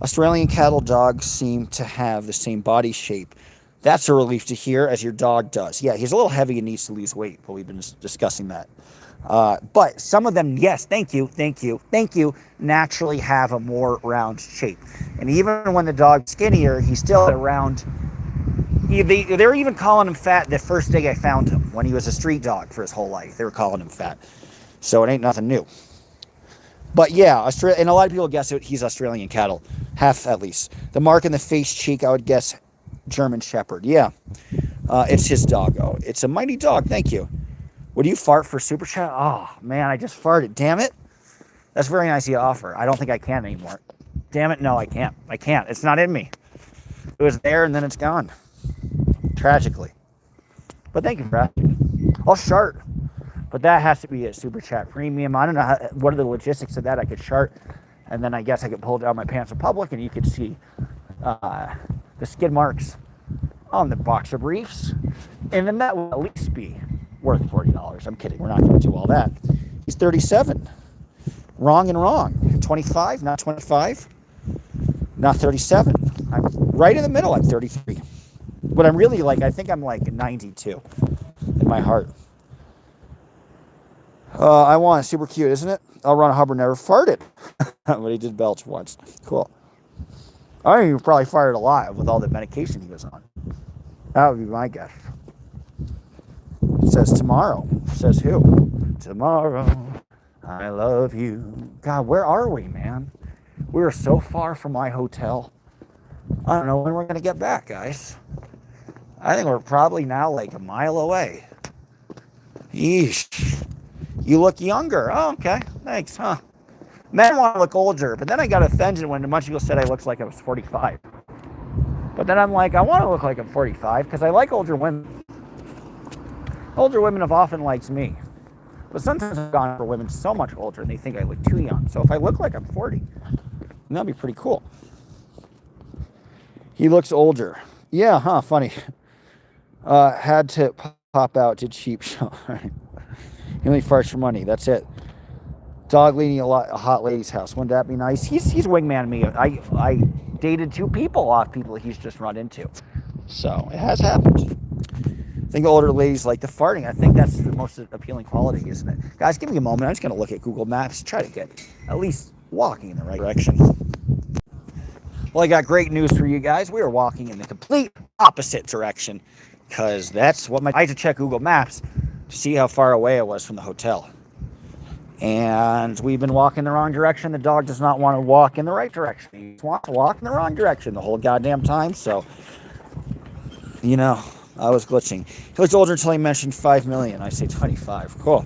Australian cattle dogs seem to have the same body shape. That's a relief to hear, as your dog does. Yeah, he's a little heavy and needs to lose weight, but we've been discussing that. But some of them, yes, thank you, naturally have a more round shape. And even when the dog's skinnier, he's still a round... They were even calling him fat the first day I found him, when he was a street dog for his whole life. They were calling him fat. So it ain't nothing new. But yeah, and a lot of people guess he's Australian cattle. Half at least. The mark in the face cheek, I would guess German Shepherd. Yeah. It's his doggo. It's a mighty dog. Thank you. Would you fart for Super Chat? Oh, man, I just farted. Damn it. That's very nice of you to offer. I don't think I can anymore. Damn it. No, I can't. I can't. It's not in me. It was there and then it's gone. Tragically. But thank you for asking. I'll shart. But that has to be a Super Chat premium. I don't know what are the logistics of that. I could shart, and then I guess I could pull down my pants in public, and you could see the skid marks on the boxer briefs. And then that will at least be worth $40. I'm kidding. We're not going to do all that. He's 37. Wrong and wrong. 25, not 25. Not 37. I'm right in the middle. I'm 33. But I'm really I think I'm 92 in my heart. I want super cute, isn't it? I'll run a Hubbard never farted. But he did belch once. Cool. I think he probably farted a lot with all the medication he was on. That would be my guess. It says tomorrow. It says who? Tomorrow. I love you. God, where are we, man? We are so far from my hotel. I don't know when we're going to get back, guys. I think we're probably now a mile away. Yeesh. You look younger. Oh, okay. Thanks, huh? Men want to look older, but then I got offended when a bunch of people said I looked like I was 45. But then I'm I want to look like I'm 45 because I like older women. Older women have often liked me. But sometimes I've gone for women so much older and they think I look too young. So if I look like I'm 40, that'd be pretty cool. He looks older. Yeah, huh? Funny. Had to pop out to cheap show. He only farts for money. That's it. Dog leading a hot lady's house. Wouldn't that be nice? He's wingman me. I dated 2 people off people he's just run into. So it has happened. I think older ladies like the farting. I think that's the most appealing quality, isn't it? Guys, give me a moment. I'm just going to look at Google Maps, try to get at least walking in the right direction. Well, I got great news for you guys. We are walking in the complete opposite direction because that's what I had to check Google Maps to see how far away I was from the hotel. And we've been walking the wrong direction. The dog does not want to walk in the right direction. He just wants to walk in the wrong direction the whole goddamn time. So, I was glitching. He looks older until he mentioned 5 million. I say 25. Cool.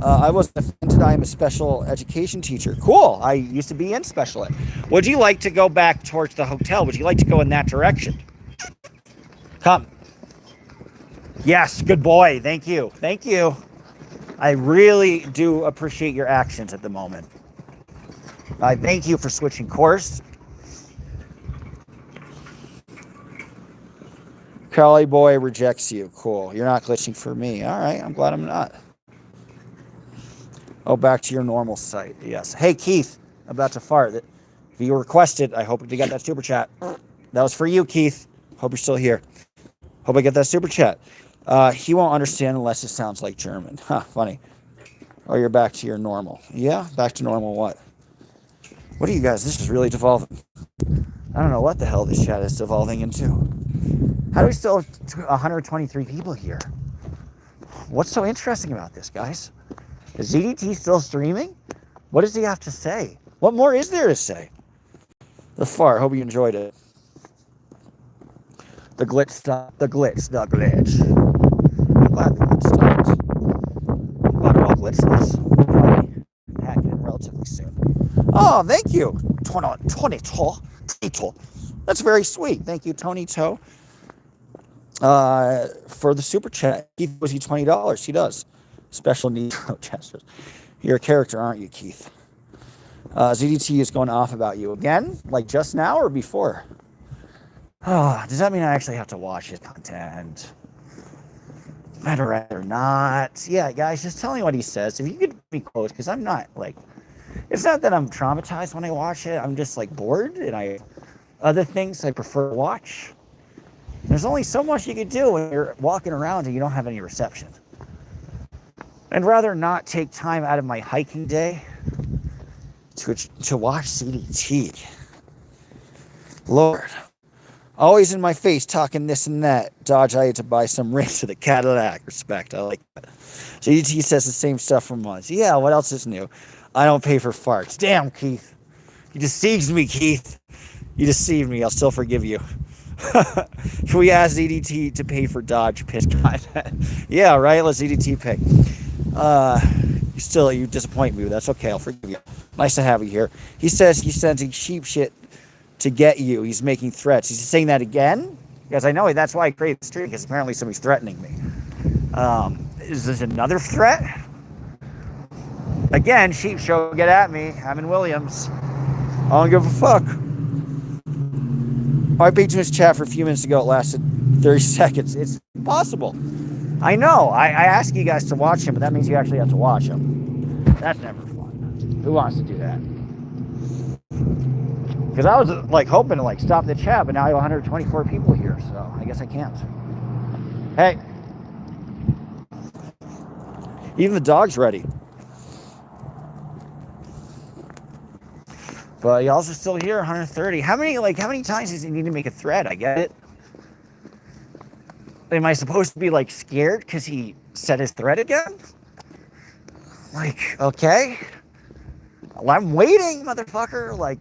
I wasn't offended. I am a special education teacher. Cool. I used to be in special ed. Would you like to go back towards the hotel? Would you like to go in that direction? Come. Yes, good boy. Thank you. Thank you. I really do appreciate your actions at the moment. I thank you for switching course. Crowley boy rejects you. Cool. You're not glitching for me. All right. I'm glad I'm not. Oh, back to your normal site. Yes. Hey, Keith. About to fart. If you requested, I hope you got that super chat. That was for you, Keith. Hope you're still here. Hope I get that super chat. He won't understand unless it sounds like German. Huh, funny. Oh, you're back to your normal. Yeah, back to normal what? What are you guys? This is really devolving. I don't know what the hell this chat is devolving into. How do we still have 123 people here? What's so interesting about this, guys? Is ZDT still streaming? What does he have to say? What more is there to say? The fart. Hope you enjoyed it. The glitch stopped. The glitch. The glitch. I'm glad the glitch stopped. I'm glad we're all glitchless. Probably hack it in relatively soon. Oh, thank you, Tony To. That's very sweet. Thank you, Tony To. For the super chat. Keith owes you $20. He does. Special needs protesters. You're a character, aren't you, Keith? ZDT is going off about you again, like just now or before? Oh, does that mean I actually have to watch his content? I'd rather not. Yeah, guys, just tell me what he says. If you could be close, because I'm not like, it's not that I'm traumatized when I watch it. I'm just like bored, and other things I prefer to watch. There's only so much you could do when you're walking around and you don't have any reception. I'd rather not take time out of my hiking day to watch CDT. Lord. Always in my face talking this and that. Dodge, I had to buy some rims to the Cadillac. Respect. I like that. CDT says the same stuff for months. Yeah, what else is new? I don't pay for farts. Damn, Keith. You deceived me, Keith. You deceived me. I'll still forgive you. Can we ask ZDT to pay for Dodge piss content? Yeah, right? Let's ZDT pick. You disappoint me. That's okay. I'll forgive you. Nice to have you here. He says he's sending sheep shit to get you. He's making threats. He's saying that again? Because I know that's why I created the stream, because apparently somebody's threatening me. Is this another threat? Again, sheep show, get at me. I'm in Williams. I don't give a fuck. I peeked into his chat for a few minutes ago. It lasted 30 seconds. It's impossible. I know. I ask you guys to watch him, but that means you actually have to watch him. That's never fun. Who wants to do that? Because I was like hoping to like stop the chat, but now I have 124 people here, so I guess I can't. Hey. Even the dog's ready. But y'all's are still here, 130. How many times does he need to make a thread? I get it. Am I supposed to be like scared because he said his thread again? Like, okay. Well, I'm waiting, motherfucker. Like,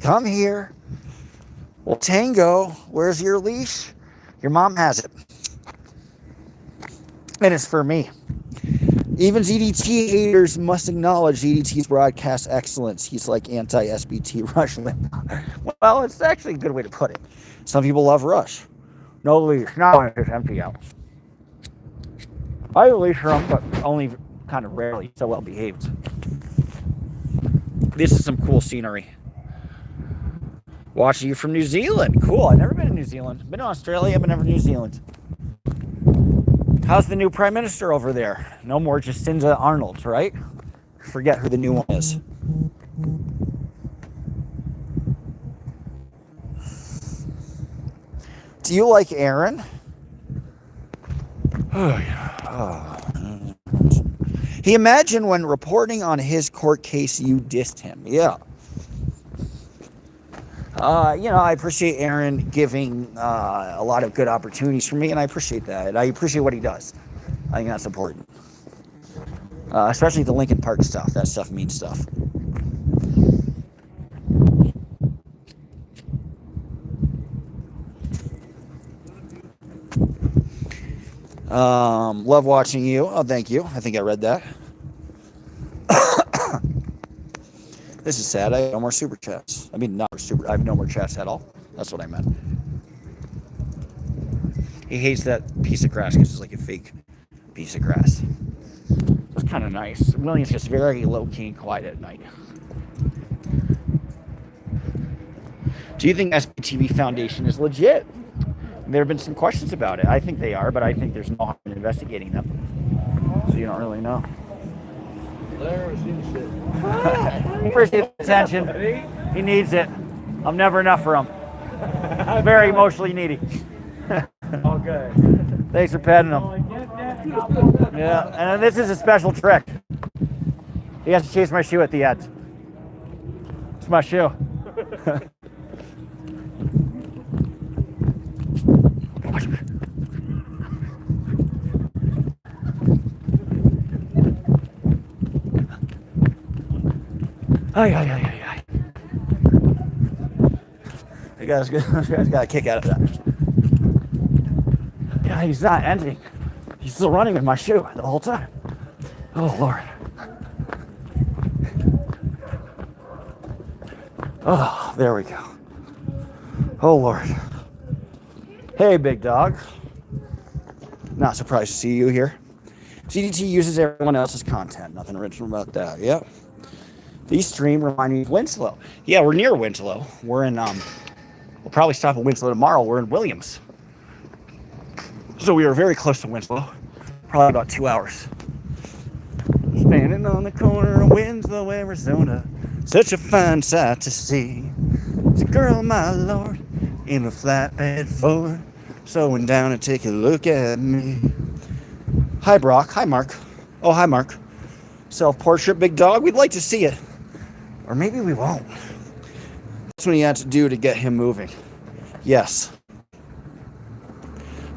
come here. Well, Tango, where's your leash? Your mom has it. And it's for me. Even ZDT haters must acknowledge ZDT's broadcast excellence. He's like anti-SBT Rush Limbaugh. Well, it's actually a good way to put it. Some people love Rush. No leash, not when it's empty out. I leash him, but only kind of rarely. So well behaved. This is some cool scenery. Watching you from New Zealand. Cool. I've never been to New Zealand. Been to Australia, but never New Zealand. How's the new prime minister over there? No more Jacinda Arnold, right? Forget who the new one is. Do you like Aaron? Oh, yeah. He imagined when reporting on his court case, you dissed him. Yeah. I appreciate Aaron giving a lot of good opportunities for me, and I appreciate that. I appreciate what he does. I think that's important. Especially the Lincoln Park stuff. That stuff means stuff. Love watching you. Oh, thank you. I think I read that. This is sad. I have no more super chats. I mean, not super. I have no more chats at all. That's what I meant. He hates that piece of grass because it's like a fake piece of grass. It was kind of nice. William's just very low-key and quiet at night. Do you think SBTV Foundation is legit? There have been some questions about it. I think they are, but I think there's no harm in investigating them. So you don't really know. He appreciates the attention. He needs it. I'm never enough for him. Very emotionally needy.
Okay.
Thanks for petting him. Yeah, and this is a special trick. He has to chase my shoe at the end. It's my shoe. You guys got a kick out of that. Yeah, he's not ending. He's still running with my shoe the whole time. Oh, Lord. Oh, there we go. Oh, Lord. Hey, big dog. Not surprised to see you here. CDT uses everyone else's content. Nothing original about that. Yep. These stream remind me of Winslow. Yeah, we're near Winslow. We're in, we'll probably stop at Winslow tomorrow. We're in Williams. So we are very close to Winslow. Probably about 2 hours. Standing on the corner of Winslow, Arizona. Such a fine sight to see. It's a girl, my lord, in a flatbed Ford. Slowing down and take a look at me. Hi, Brock. Hi, Mark. Oh, hi, Mark. Self-portrait, big dog. We'd like to see it. Or maybe we won't. That's what he had to do to get him moving. Yes.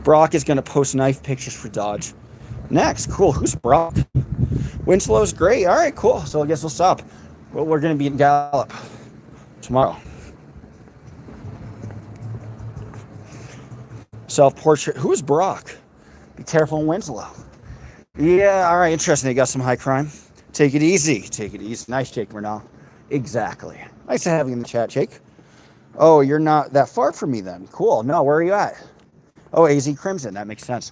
Brock is going to post knife pictures for Dodge. Next. Cool. Who's Brock? Winslow's great. All right, cool. So I guess we'll stop. Well, we're going to be in Gallup tomorrow. Self-portrait. Who is Brock? Be careful in Winslow. Yeah, all right. Interesting. They got some high crime. Take it easy. Take it easy. Nice, Jake Bernal. Exactly. Nice to have you in the chat, Jake. Oh, you're not that far from me then. Cool. No, where are you at? Oh, AZ Crimson. That makes sense.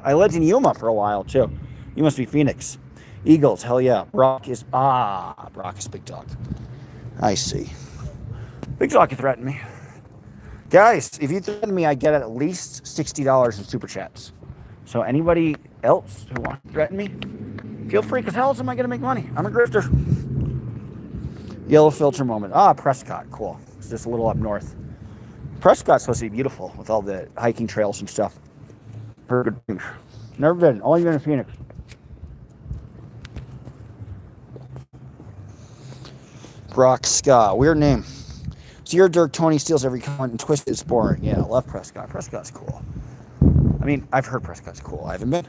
I lived in Yuma for a while, too. You must be Phoenix. Eagles. Hell yeah. Brock is Big Dog. I see. Big Dog can threaten me. Guys, if you threaten me, I get at least $60 in super chats. So anybody else who wants to threaten me, feel free, because how else am I going to make money? I'm a grifter. Yellow filter moment. Prescott. Cool. It's just a little up north. Prescott's supposed to be beautiful with all the hiking trails and stuff. Very good things. Never been. Only been in Phoenix. Brock Scott. Weird name. So you're Dirk. Tony steals every comment and twists it's boring. Yeah, I love Prescott. Prescott's cool. I mean, I've heard Prescott's cool. I haven't been.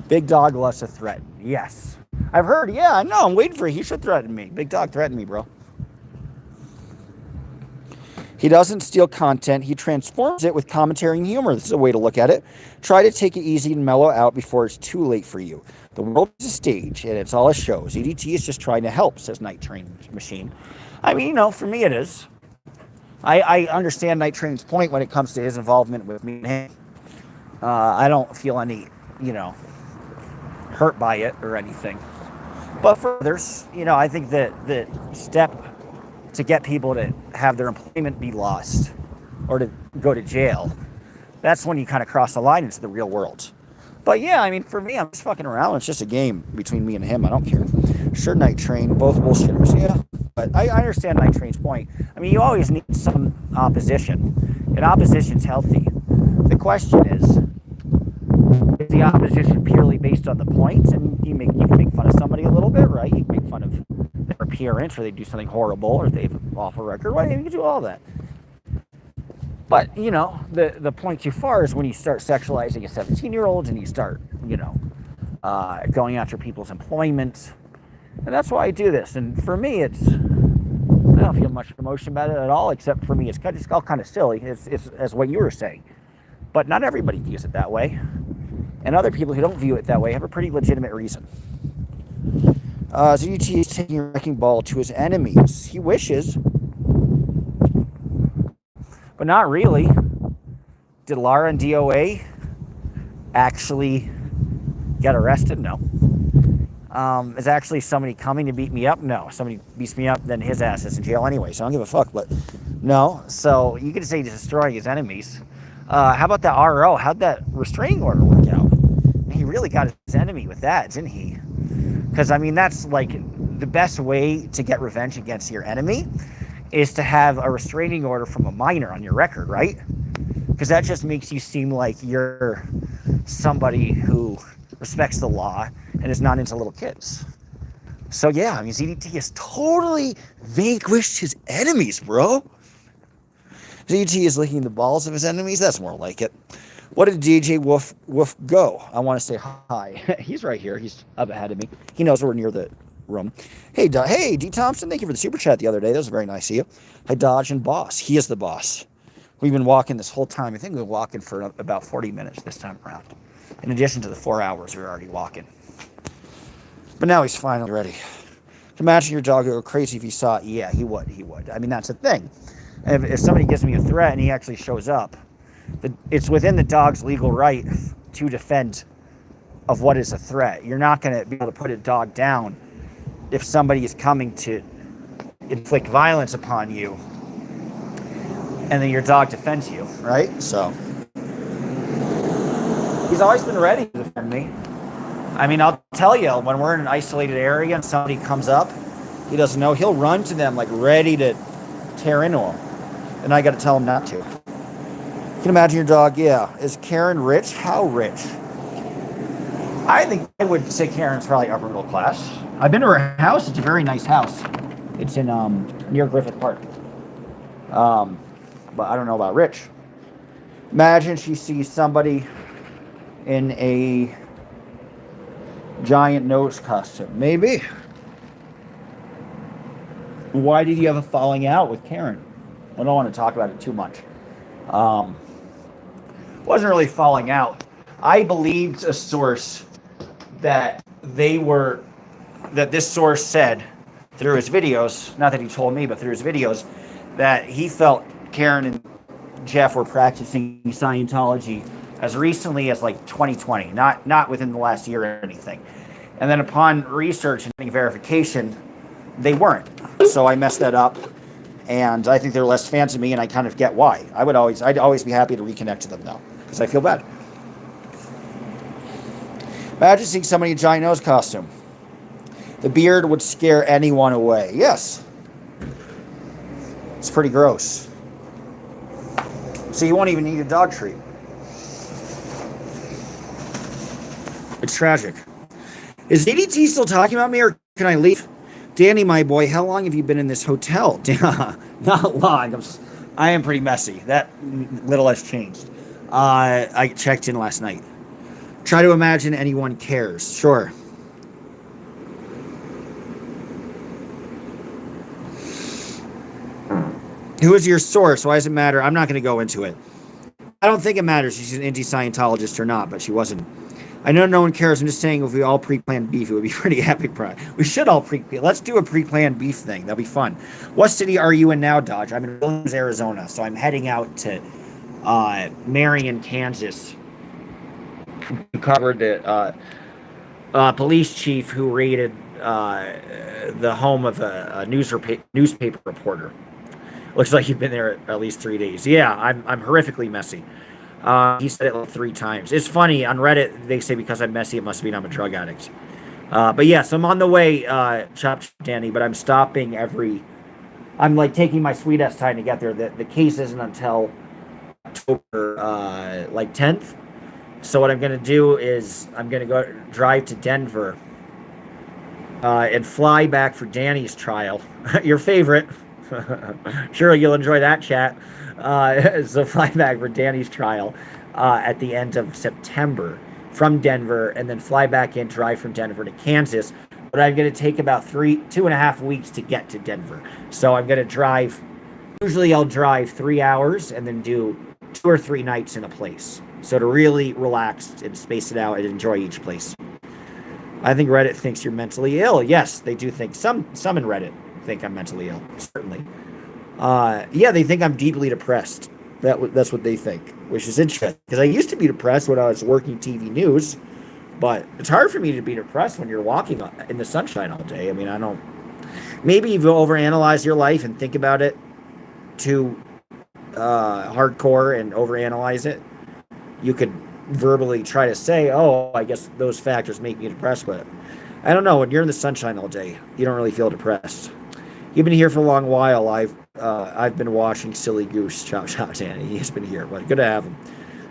Big Dog loves to threaten. Yes. I've heard. Yeah, I know. I'm waiting for it. He should threaten me. Big Dog, threaten me, bro. He doesn't steal content. He transforms it with commentary and humor. This is a way to look at it. Try to take it easy and mellow out before it's too late for you. The world is a stage, and it's all a show. EDT is just trying to help, says Night Train Machine. I mean, for me it is. I understand Night Train's point when it comes to his involvement with me and him. I don't feel any, hurt by it or anything. But for others, I think that the step to get people to have their employment be lost or to go to jail, that's when you kind of cross the line into the real world. But yeah, I mean, for me, I'm just fucking around. It's just a game between me and him. I don't care. Sure, Night Train, both bullshitters. Yeah, but I understand Night Train's point. I mean, you always need some opposition, and opposition's healthy. The question is the opposition purely based on the points? And you can make fun of somebody a little bit, right? You can make fun of their appearance, or they do something horrible, or they have an awful record. Well, you can do all that. But, the point too far is when you start sexualizing a 17-year-old and you start, going after people's employment. And that's why I do this. And for me, I don't feel much emotion about it at all, except for me, it's all kind of silly. It's as what you were saying. But not everybody views it that way. And other people who don't view it that way have a pretty legitimate reason. ZDT is taking a wrecking ball to his enemies. He wishes, but not really. Did Lara and DOA actually get arrested? No. Is actually somebody coming to beat me up? No. Somebody beats me up, then his ass is in jail anyway, so I don't give a fuck, but no. So you could say he's destroying his enemies. How about that RO? How'd that restraining order work out? He really got his enemy with that, didn't he? Because, I mean, that's like the best way to get revenge against your enemy is to have a restraining order from a minor on your record, right? Because that just makes you seem like you're somebody who respects the law and is not into little kids. So, yeah, I mean, ZDT has totally vanquished his enemies, bro. ZDT is licking the balls of his enemies. That's more like it. What did DJ Wolf go? I want to say hi. He's right here. He's up ahead of me. He knows we're near the room. Hey, D. Thompson, thank you for the super chat the other day. That was very nice of you. Hi, Dodge and Boss. He is the boss. We've been walking this whole time. I think we've been walking for about 40 minutes this time around. In addition to the 4 hours we were already walking. But now he's finally ready. Imagine your dog would go crazy if he saw it. Yeah, he would. I mean, that's the thing. If somebody gives me a threat and he actually shows up, it's within the dog's legal right to defend of what is a threat. You're not going to be able to put a dog down if somebody is coming to inflict violence upon you and then your dog defends you, right? So he's always been ready to defend me. I mean, I'll tell you, when we're in an isolated area and somebody comes up, he doesn't know, he'll run to them like ready to tear into them. And I got to tell him not to. You can imagine your dog, yeah. Is Karen rich? How rich? I think I would say Karen's probably upper middle class. I've been to her house. It's a very nice house. It's in near Griffith Park. But I don't know about rich. Imagine she sees somebody in a giant nose costume. Maybe. Why did you have a falling out with Karen? I don't want to talk about it too much. Wasn't really falling out. I believed a source that this source said through his videos, not that he told me, but through his videos, that he felt Karen and Jeff were practicing Scientology as recently as like 2020, not within the last year or anything. And then upon research and verification, they weren't. So I messed that up. And I think they're less fans of me, and I kind of get why. I'd always be happy to reconnect to them though, because I feel bad. Imagine seeing somebody in a giant nose costume. The beard would scare anyone away. Yes. It's pretty gross. So you won't even need a dog treat. It's tragic. Is DDT still talking about me, or can I leave? Danny, my boy, how long have you been in this hotel? Not long. I am pretty messy. That little has changed. I checked in last night. Try to imagine anyone cares. Sure. Who is your source? Why does it matter? I'm not going to go into it. I don't think it matters if she's an anti-Scientologist or not, but she wasn't. I know no one cares. I'm just saying, if we all pre-planned beef, it would be pretty epic. We should all let's do a pre-planned beef thing. That'll be fun. What city are you in now, Dodge? I'm in Williams, Arizona, so I'm heading out to Marion, Kansas, to cover the police chief who raided the home of a newspaper reporter. Looks like you've been there at least 3 days. Yeah, I'm horrifically messy. He said it like 3 times. It's funny, on Reddit, they say because I'm messy, it must mean I'm a drug addict. But yes, I'm on the way, Chop Danny, but I'm stopping I'm like taking my sweet ass time to get there. The case isn't until October 10th. So what I'm going to do is I'm going to drive to Denver and fly back for Danny's trial. Your favorite. Sure, you'll enjoy that, chat. So fly back for Danny's trial at the end of September from Denver, and then fly back in, drive from Denver to Kansas. But I'm going to take about 2.5 weeks to get to Denver. So I'm going to drive, usually I'll drive 3 hours and then do 2 or 3 nights in a place. So to really relax and space it out and enjoy each place. I think Reddit thinks you're mentally ill. Yes, they do think some in Reddit think I'm mentally ill. Certainly. Yeah, they think I'm deeply depressed. That's what they think, which is interesting because I used to be depressed when I was working TV news, but it's hard for me to be depressed when you're walking in the sunshine all day. I mean, I don't. Maybe you overanalyze your life and think about it too hardcore and overanalyze it. You could verbally try to say, "Oh, I guess those factors make me depressed," but I don't know. When you're in the sunshine all day, you don't really feel depressed. You've been here for a long while. I've been watching Silly Goose. Chop chop, Danny. He's been here, but good to have him.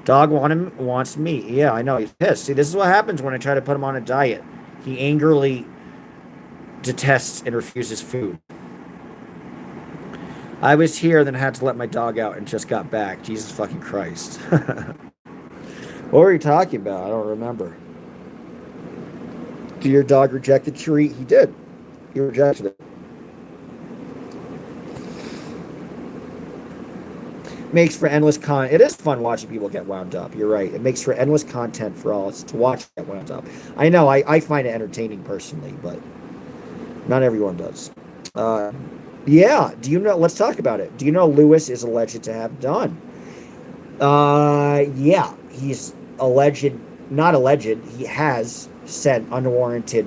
Dog wants me. Yeah, I know. He's pissed. See, this is what happens when I try to put him on a diet. He angrily detests and refuses food. I was here, then had to let my dog out and just got back. Jesus fucking Christ. What were you talking about? I don't remember. Did your dog reject the treat? He did. He rejected it. Makes for endless content. It is fun watching people get wound up. You're right. It makes for endless content for all us to watch get wound up. I know. I find it entertaining personally, but not everyone does. Yeah. Do you know? Let's talk about it. Do you know Lewis is alleged to have done? Yeah. He's alleged. Not alleged. He has sent unwarranted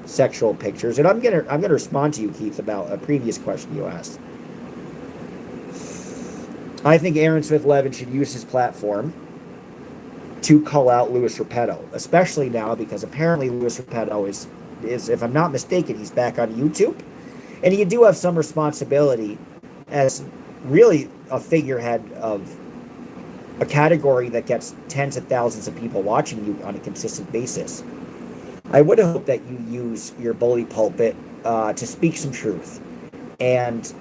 sexual pictures, and I'm gonna respond to you, Keith, about a previous question you asked. I think Aaron Smith-Levin should use his platform to call out Louis Repetto, especially now because apparently Louis Repetto is, if I'm not mistaken, he's back on YouTube. And you do have some responsibility as really a figurehead of a category that gets tens of thousands of people watching you on a consistent basis. I would hope that you use your bully pulpit to speak some truth. And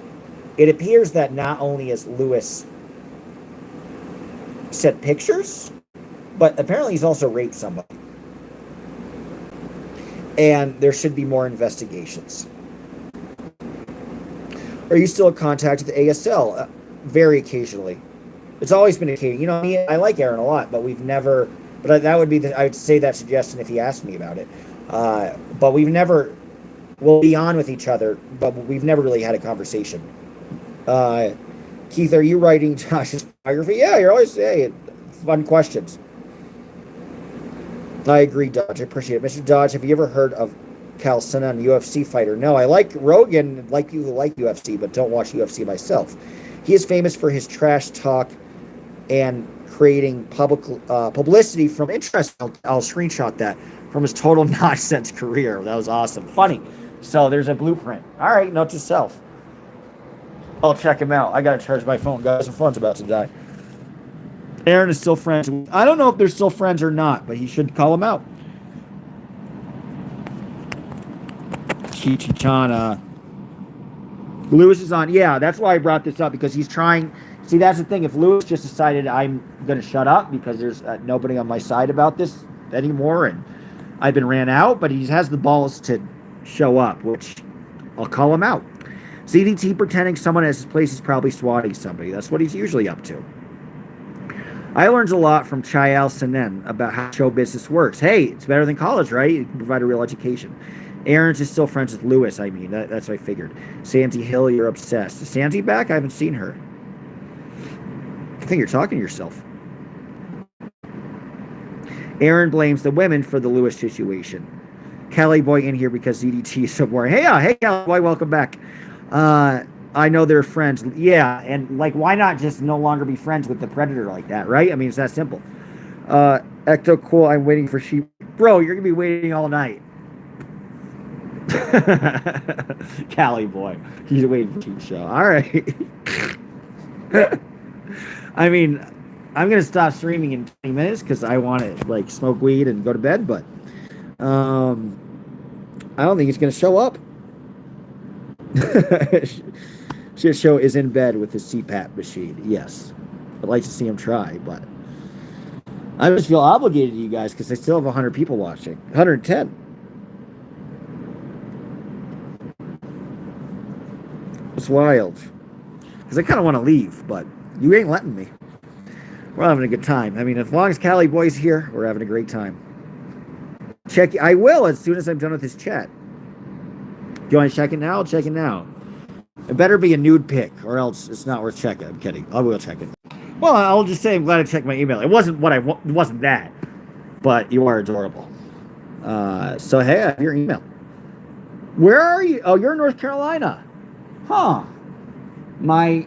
it appears that not only has Lewis sent pictures, but apparently he's also raped somebody. And there should be more investigations. Are you still in contact with the ASL? Very occasionally. It's always been occasional. You know, I like Aaron a lot, but we've never. But that would be I would say that suggestion if he asked me about it. But we've never. We'll be on with each other, but we've never really had a conversation. Keith, are you writing Josh's biography? Yeah, you're always fun questions. I agree, Dodge. I appreciate it. Mr. Dodge, have you ever heard of Cal Sonnen, UFC fighter? No, I like Rogan, like you like UFC, but don't watch UFC myself. He is famous for his trash talk and creating publicity from interest. I'll screenshot that from his total nonsense career. That was awesome. Funny. So there's a blueprint. All right, note to self. I'll check him out. I got to charge my phone, guys. My phone's about to die. Aaron is still friends. I don't know if they're still friends or not, but he should call him out. Chichichana. Lewis is on. Yeah, that's why I brought this up, because he's trying. See, that's the thing. If Lewis just decided I'm going to shut up because there's nobody on my side about this anymore and I've been ran out, but he has the balls to show up, which I'll call him out. CDT pretending someone has his place is probably swatting somebody. That's what he's usually up to. I learned a lot from Chayal Sanen about how show business works. Hey, it's better than college, right? You can provide a real education. Aaron's is still friends with Lewis, I mean. That's what I figured. Sandy Hill, you're obsessed. Is Sandy back? I haven't seen her. I think you're talking to yourself. Aaron blames the women for the Lewis situation. Kelly Boy in here because ZDT is so boring. Hey, Kelly Boy, welcome back. I know they're friends. Yeah, and like, why not just no longer be friends with the predator like that, right? I mean, it's that simple. Ecto Cool, I'm waiting for sheep. Bro, you're going to be waiting all night. Cali Boy, he's waiting for sheep show. All right. I mean, I'm going to stop streaming in 20 minutes because I want to, like, smoke weed and go to bed, but I don't think he's going to show up. Shit show is in bed with his CPAP machine. Yes. I'd like to see him try, but I just feel obligated to you guys because I still have 100 people watching. 110. It's wild. Because I kind of want to leave, but you ain't letting me. We're having a good time. I mean, as long as Callie Boy's here, we're having a great time. Check. I will as soon as I'm done with this chat. Do you want to check it now? I'll check it now. It better be a nude pic, or else it's not worth checking. I'm kidding. I will check it. Well, I'll just say I'm glad I checked my email. It wasn't what it wasn't that, but you are adorable. So hey, I have your email. Where are you? Oh, you're in North Carolina. Huh. My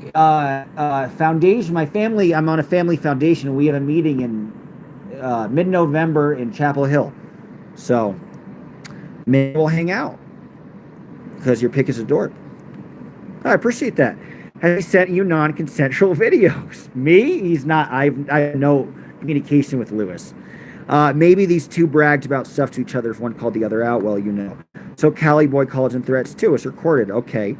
foundation, my family, I'm on a family foundation, and we have a meeting in mid-November in Chapel Hill. So maybe we'll hang out because your pick is adored. I appreciate that. Has he sent you non-consensual videos? Me? He's not. I have no communication with Lewis. Maybe these two bragged about stuff to each other if one called the other out. Well, you know. So Callie Boy calls in threats too. It's recorded. Okay.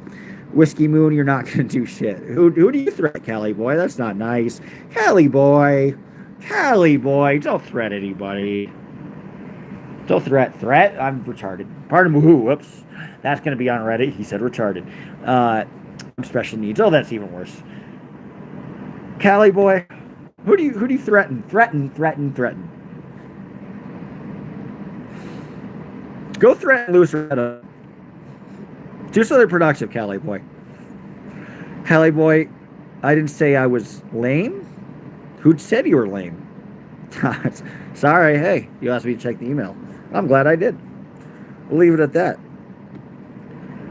Whiskey Moon, you're not going to do shit. Who do you threat, Callie Boy? That's not nice. Callie Boy, don't threat anybody. Don't threat. I'm retarded. Pardon me. Whoops. That's going to be on Reddit. He said retarded. I'm special needs. Oh, that's even worse. Callie Boy, who do you threaten? Threaten. Go threaten Louis Retta. Do something productive, Callie Boy. Callie Boy, I didn't say I was lame. Who said you were lame? Sorry, hey, you asked me to check the email. I'm glad I did. We'll leave it at that.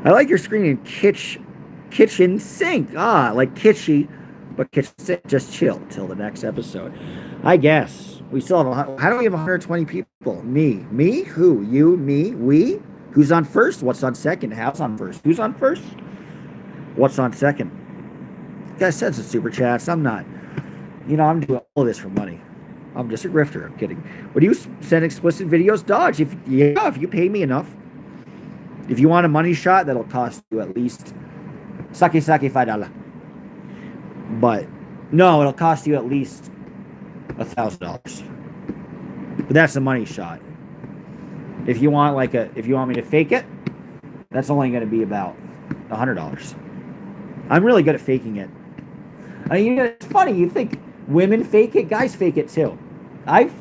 I like your screening kitchen sink. Like kitschy, but kitchen sink. Just chill till the next episode. I guess. We still have, how do we have 120 people? Me? Who? You? Me? We? Who's on first? What's on second? How's on first? Who's on first? What's on second? You guys said some super chats. I'm not. I'm doing all of this for money. I'm just a grifter. I'm kidding. Would you send explicit videos? Dodge. If you pay me enough. If you want a money shot, that'll cost you at least sake $5. But no, it'll cost you at least $1,000. But that's a money shot. If you want me to fake it, that's only going to be about $100. I'm really good at faking it. I mean, it's funny. You think women fake it, guys fake it too. I've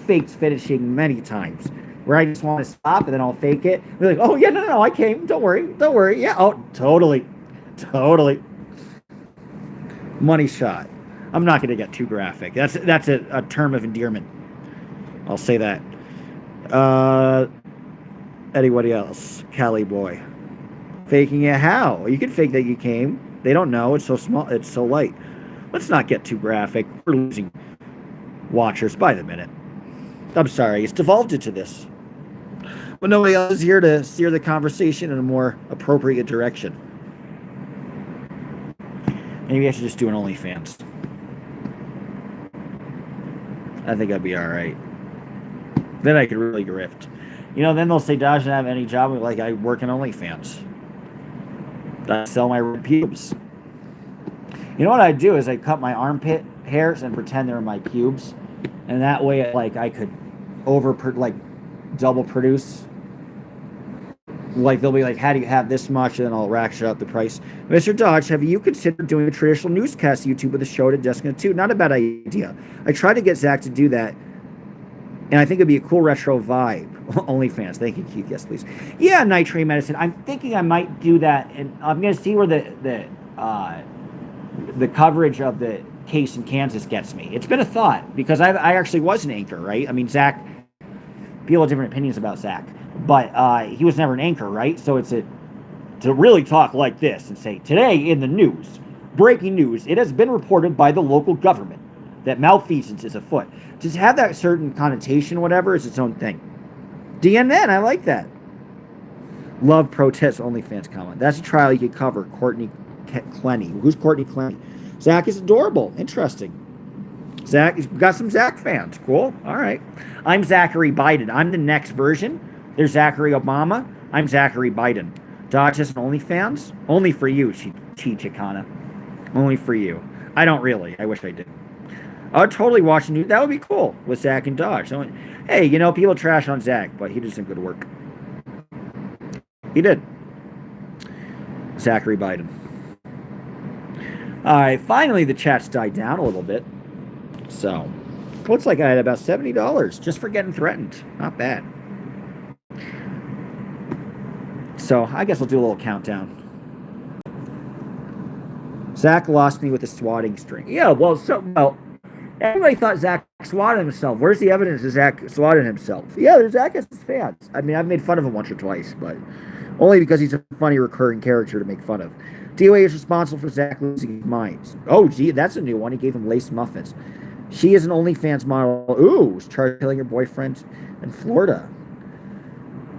faked finishing many times where I just want to stop and then I'll fake it. They're like, oh yeah, no, I came. Don't worry. Yeah, oh, totally. Money shot. I'm not going to get too graphic. That's a term of endearment. I'll say that. Anybody else? Callie Boy. Faking it how? You can fake that you came. They don't know. It's so small. It's so light. Let's not get too graphic. We're losing watchers by the minute. I'm sorry. It's devolved into this. But nobody else is here to steer the conversation in a more appropriate direction. Maybe I should just do an OnlyFans. I think I'd be all right. Then I could really grift. Then they'll say, Dodge doesn't have any job. Like, I work in OnlyFans. I sell my red pubes. You know what I do is I cut my armpit hairs and pretend they're my pubes. And that way, I could double produce. Like, they'll be like, how do you have this much? And then I'll ratchet up the price. Mr. Dodge, have you considered doing a traditional newscast YouTube with a show to Deskin 2? Not a bad idea. I tried to get Zach to do that. And I think it'd be a cool retro vibe. OnlyFans. Thank you, Keith. Yes, please. Yeah, Nitrate Medicine. I'm thinking I might do that. And I'm going to see where the coverage of the case in Kansas gets me. It's been a thought. Because I actually was an anchor, right? I mean, Zach, people have different opinions about Zach. But he was never an anchor, right? So it's to really talk like this and say, today in the news, breaking news, it has been reported by the local government that malfeasance is afoot. To have that certain connotation, whatever, is its own thing. DNN, I like that. Love protest OnlyFans comment. That's a trial you could cover. Courtney Clenny. Who's Courtney Clenny? Zach is adorable. Interesting. Zach, we've got some Zach fans. Cool. All right. I'm Zachary Biden. I'm the next version. There's Zachary Obama. I'm Zachary Biden. Dodge has an OnlyFans? Only for you, Chicana. Only for you. I don't really. I wish I did. I would totally watch the news. That would be cool with Zach and Dodge. So, hey, people trash on Zach, but he did some good work. He did. Zachary Biden. All right, finally the chat's died down a little bit. So, looks like I had about $70 just for getting threatened. Not bad. So, I guess I'll do a little countdown. Zach lost me with a swatting string. Yeah, well, everybody thought Zach swatted himself. Where's the evidence that Zach swatted himself? Yeah, Zach has his fans. I mean, I've made fun of him once or twice, but only because he's a funny recurring character to make fun of. DOA is responsible for Zach losing his mind. Oh, gee, that's a new one. He gave him lace muffins. She is an OnlyFans model. Ooh, was charged with killing her boyfriend in Florida.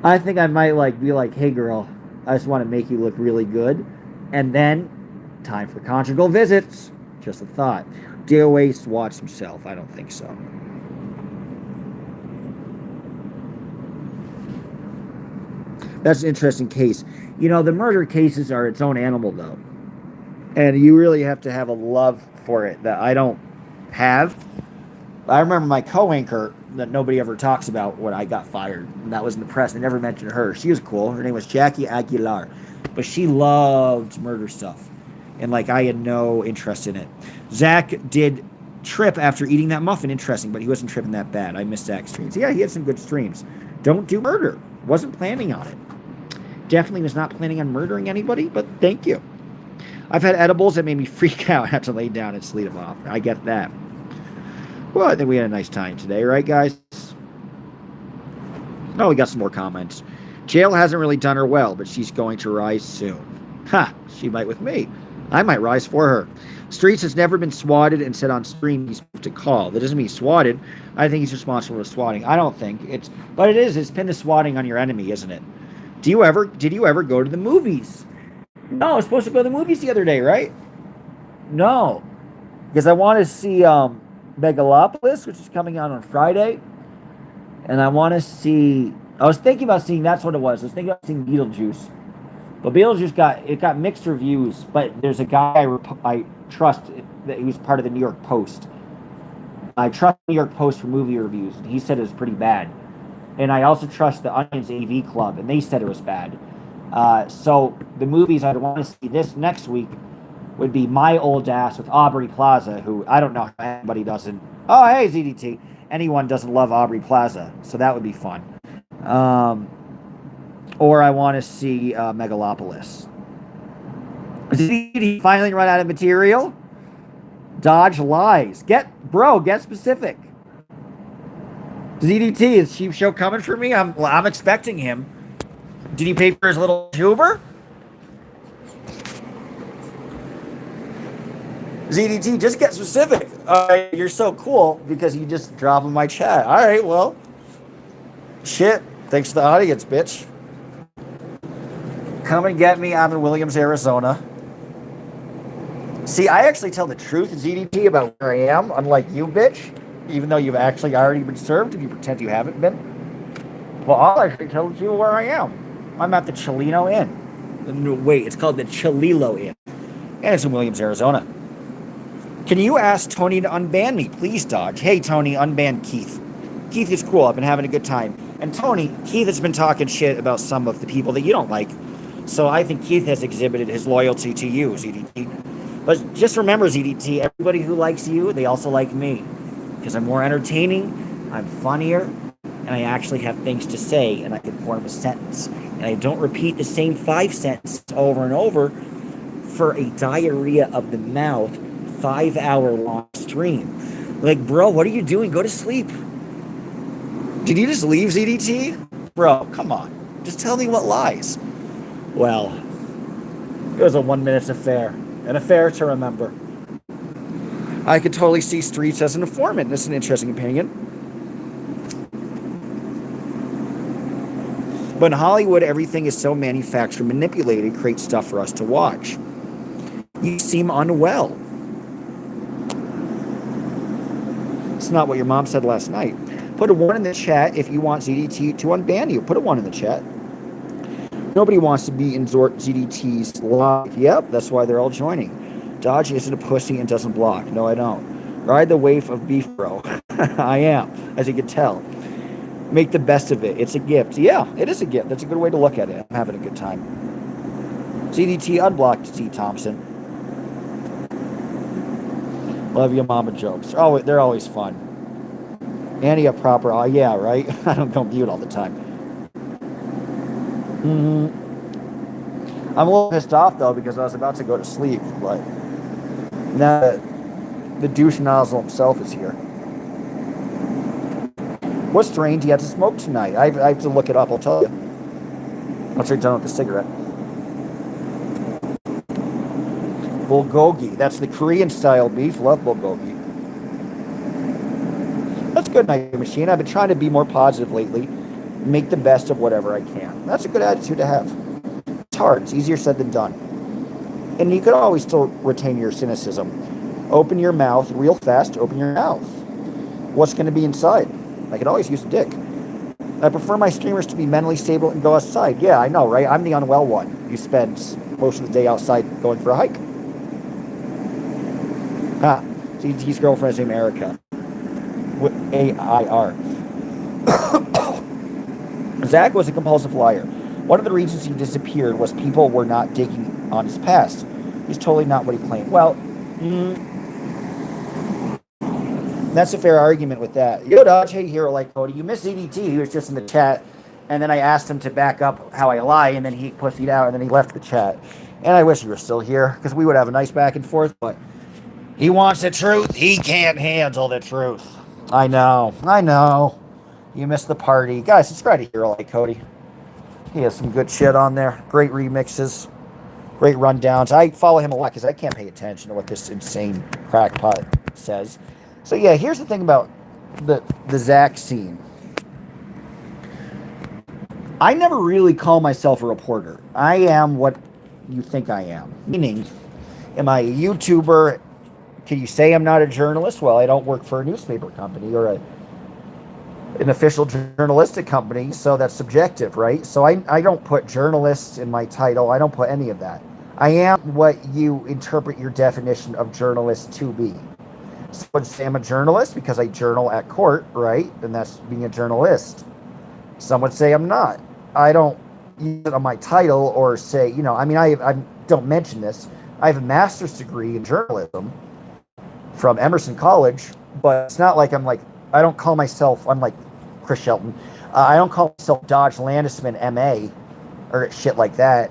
I think I might be like, hey girl, I just want to make you look really good. And then, time for conjugal visits. Just a thought. DOA swats himself. I don't think so. That's an interesting case. You know, the murder cases are its own animal, though. And you really have to have a love for it that I don't have. I remember my co-anchor that nobody ever talks about when I got fired. And that was in the press. They never mentioned her. She was cool. Her name was Jackie Aguilar. But she loved murder stuff. And, like, I had no interest in it. Zach did trip after eating that muffin. Interesting, but he wasn't tripping that bad. I missed Zach's streams. Yeah, he had some good streams. Don't do murder. Wasn't planning on it. Definitely was not planning on murdering anybody, but thank you. I've had edibles that made me freak out. I had to lay down and sleep them off. I get that. Well, I think we had a nice time today, right, guys? Oh, we got some more comments. Jail hasn't really done her well, but she's going to rise soon. Ha! She might with me. I might rise for her. Streets has never been swatted and said on stream he's to call. That doesn't mean he's swatted. I think he's responsible for swatting. I don't think it's, but it is. It's pinned to swatting on your enemy, isn't it? Did you ever go to the movies? No, I was supposed to go to the movies the other day, right? No, because I want to see Megalopolis, which is coming out on Friday, and I want to see. I was thinking about seeing. That's what it was. I was thinking about seeing Beetlejuice, but Beetlejuice got mixed reviews. But there's a guy I trust that he was part of the New York Post. I trust the New York Post for movie reviews, and he said it was pretty bad. And I also trust the Onions AV Club, and they said it was bad. So the movies I'd want to see this next week would be My Old Ass with Aubrey Plaza, who I don't know how anybody doesn't. Oh, hey, ZDT. Anyone doesn't love Aubrey Plaza, so that would be fun. Or I want to see Megalopolis. ZDT finally run out of material? Dodge lies. Get specific. ZDT, is Cheap Show coming for me? I'm expecting him. Did he pay for his little Uber? ZDT, just get specific. You're so cool because you just drop in my chat. All right, well, shit. Thanks to the audience, bitch. Come and get me. I'm in Williams, Arizona. See, I actually tell the truth, ZDT, about where I am, unlike you, bitch. Even though you've actually already been served and you pretend you haven't been. Well, I'll actually tell you where I am. I'm at the Cholino Inn. Wait, it's called the Cholilo Inn. And it's in Williams, Arizona. Can you ask Tony to unban me? Please, Dodge. Hey, Tony, unban Keith. Keith is cool. I've been having a good time. And Tony, Keith has been talking shit about some of the people that you don't like. So I think Keith has exhibited his loyalty to you, ZDT. But just remember, ZDT, everybody who likes you, they also like me. Because I'm more entertaining, I'm funnier, and I actually have things to say, and I can form a sentence. And I don't repeat the same 5 sentences over and over for a diarrhea of the mouth 5-hour-long stream. Like, bro, what are you doing? Go to sleep. Did you just leave, ZDT? Bro, come on. Just tell me what lies. Well, it was a 1-minute affair. An affair to remember. I could totally see Streets as an informant. That's an interesting opinion. But in Hollywood, everything is so manufactured, manipulated, creates stuff for us to watch. You seem unwell. It's not what your mom said last night. Put a 1 in the chat if you want ZDT to unban you. Put a 1 in the chat. Nobody wants to be in ZDT's live. Yep, that's why they're all joining. Dodge isn't a pussy and doesn't block. No, I don't. Ride the wave of beef, bro. I am, as you can tell. Make the best of it. It's a gift. Yeah, it is a gift. That's a good way to look at it. I'm having a good time. ZDT unblocked T. Thompson. Love your mama jokes. Oh, they're always fun. And you have proper, oh yeah, right? I don't mute all the time. I'm a little pissed off though because I was about to go to sleep, but now that the douche nozzle himself is here. What strain do you have to smoke tonight? I have to look it up, I'll tell you. Once you're done with the cigarette. Bulgogi. That's the Korean style beef. Love bulgogi. That's good, Night Machine. I've been trying to be more positive lately. Make the best of whatever I can. That's a good attitude to have. It's hard. It's easier said than done. And you can always still retain your cynicism. Open your mouth real fast. Open your mouth. What's going to be inside? I could always use a dick. I prefer my streamers to be mentally stable and go outside. Yeah, I know, right? I'm the unwell one who spends most of the day outside going for a hike. His girlfriend's named Erica. With A-I-R. Zach was a compulsive liar. One of the reasons he disappeared was people were not digging on his past. He's totally not what he claimed. Well, that's a fair argument with that. Yo, Dodge, hey, hero like Cody. You missed ZDT. He was just in the chat. And then I asked him to back up how I lie, and then he pussied out, and then he left the chat. And I wish he were still here, because we would have a nice back and forth, but he wants the truth. He can't handle the truth. I know. You missed the party. Guys, subscribe to Hero Like Cody. He has some good shit on there. Great remixes. Great rundowns. I follow him a lot because I can't pay attention to what this insane crackpot says. So yeah, here's the thing about the Zach scene. I never really call myself a reporter. I am what you think I am. Meaning, am I a YouTuber? Can you say I'm not a journalist? Well, I don't work for a newspaper company or an official journalistic company, so that's subjective, right? So I don't put journalist in my title. I don't put any of that. I am what you interpret your definition of journalist to be. So I would say I'm a journalist because I journal at court, right? And that's being a journalist. Some would say I'm not. I don't use it on my title or say, I don't mention this. I have a master's degree in journalism from Emerson College, but it's not like I don't call myself, I'm like Chris Shelton. I don't call myself Dodge Landisman MA or shit like that,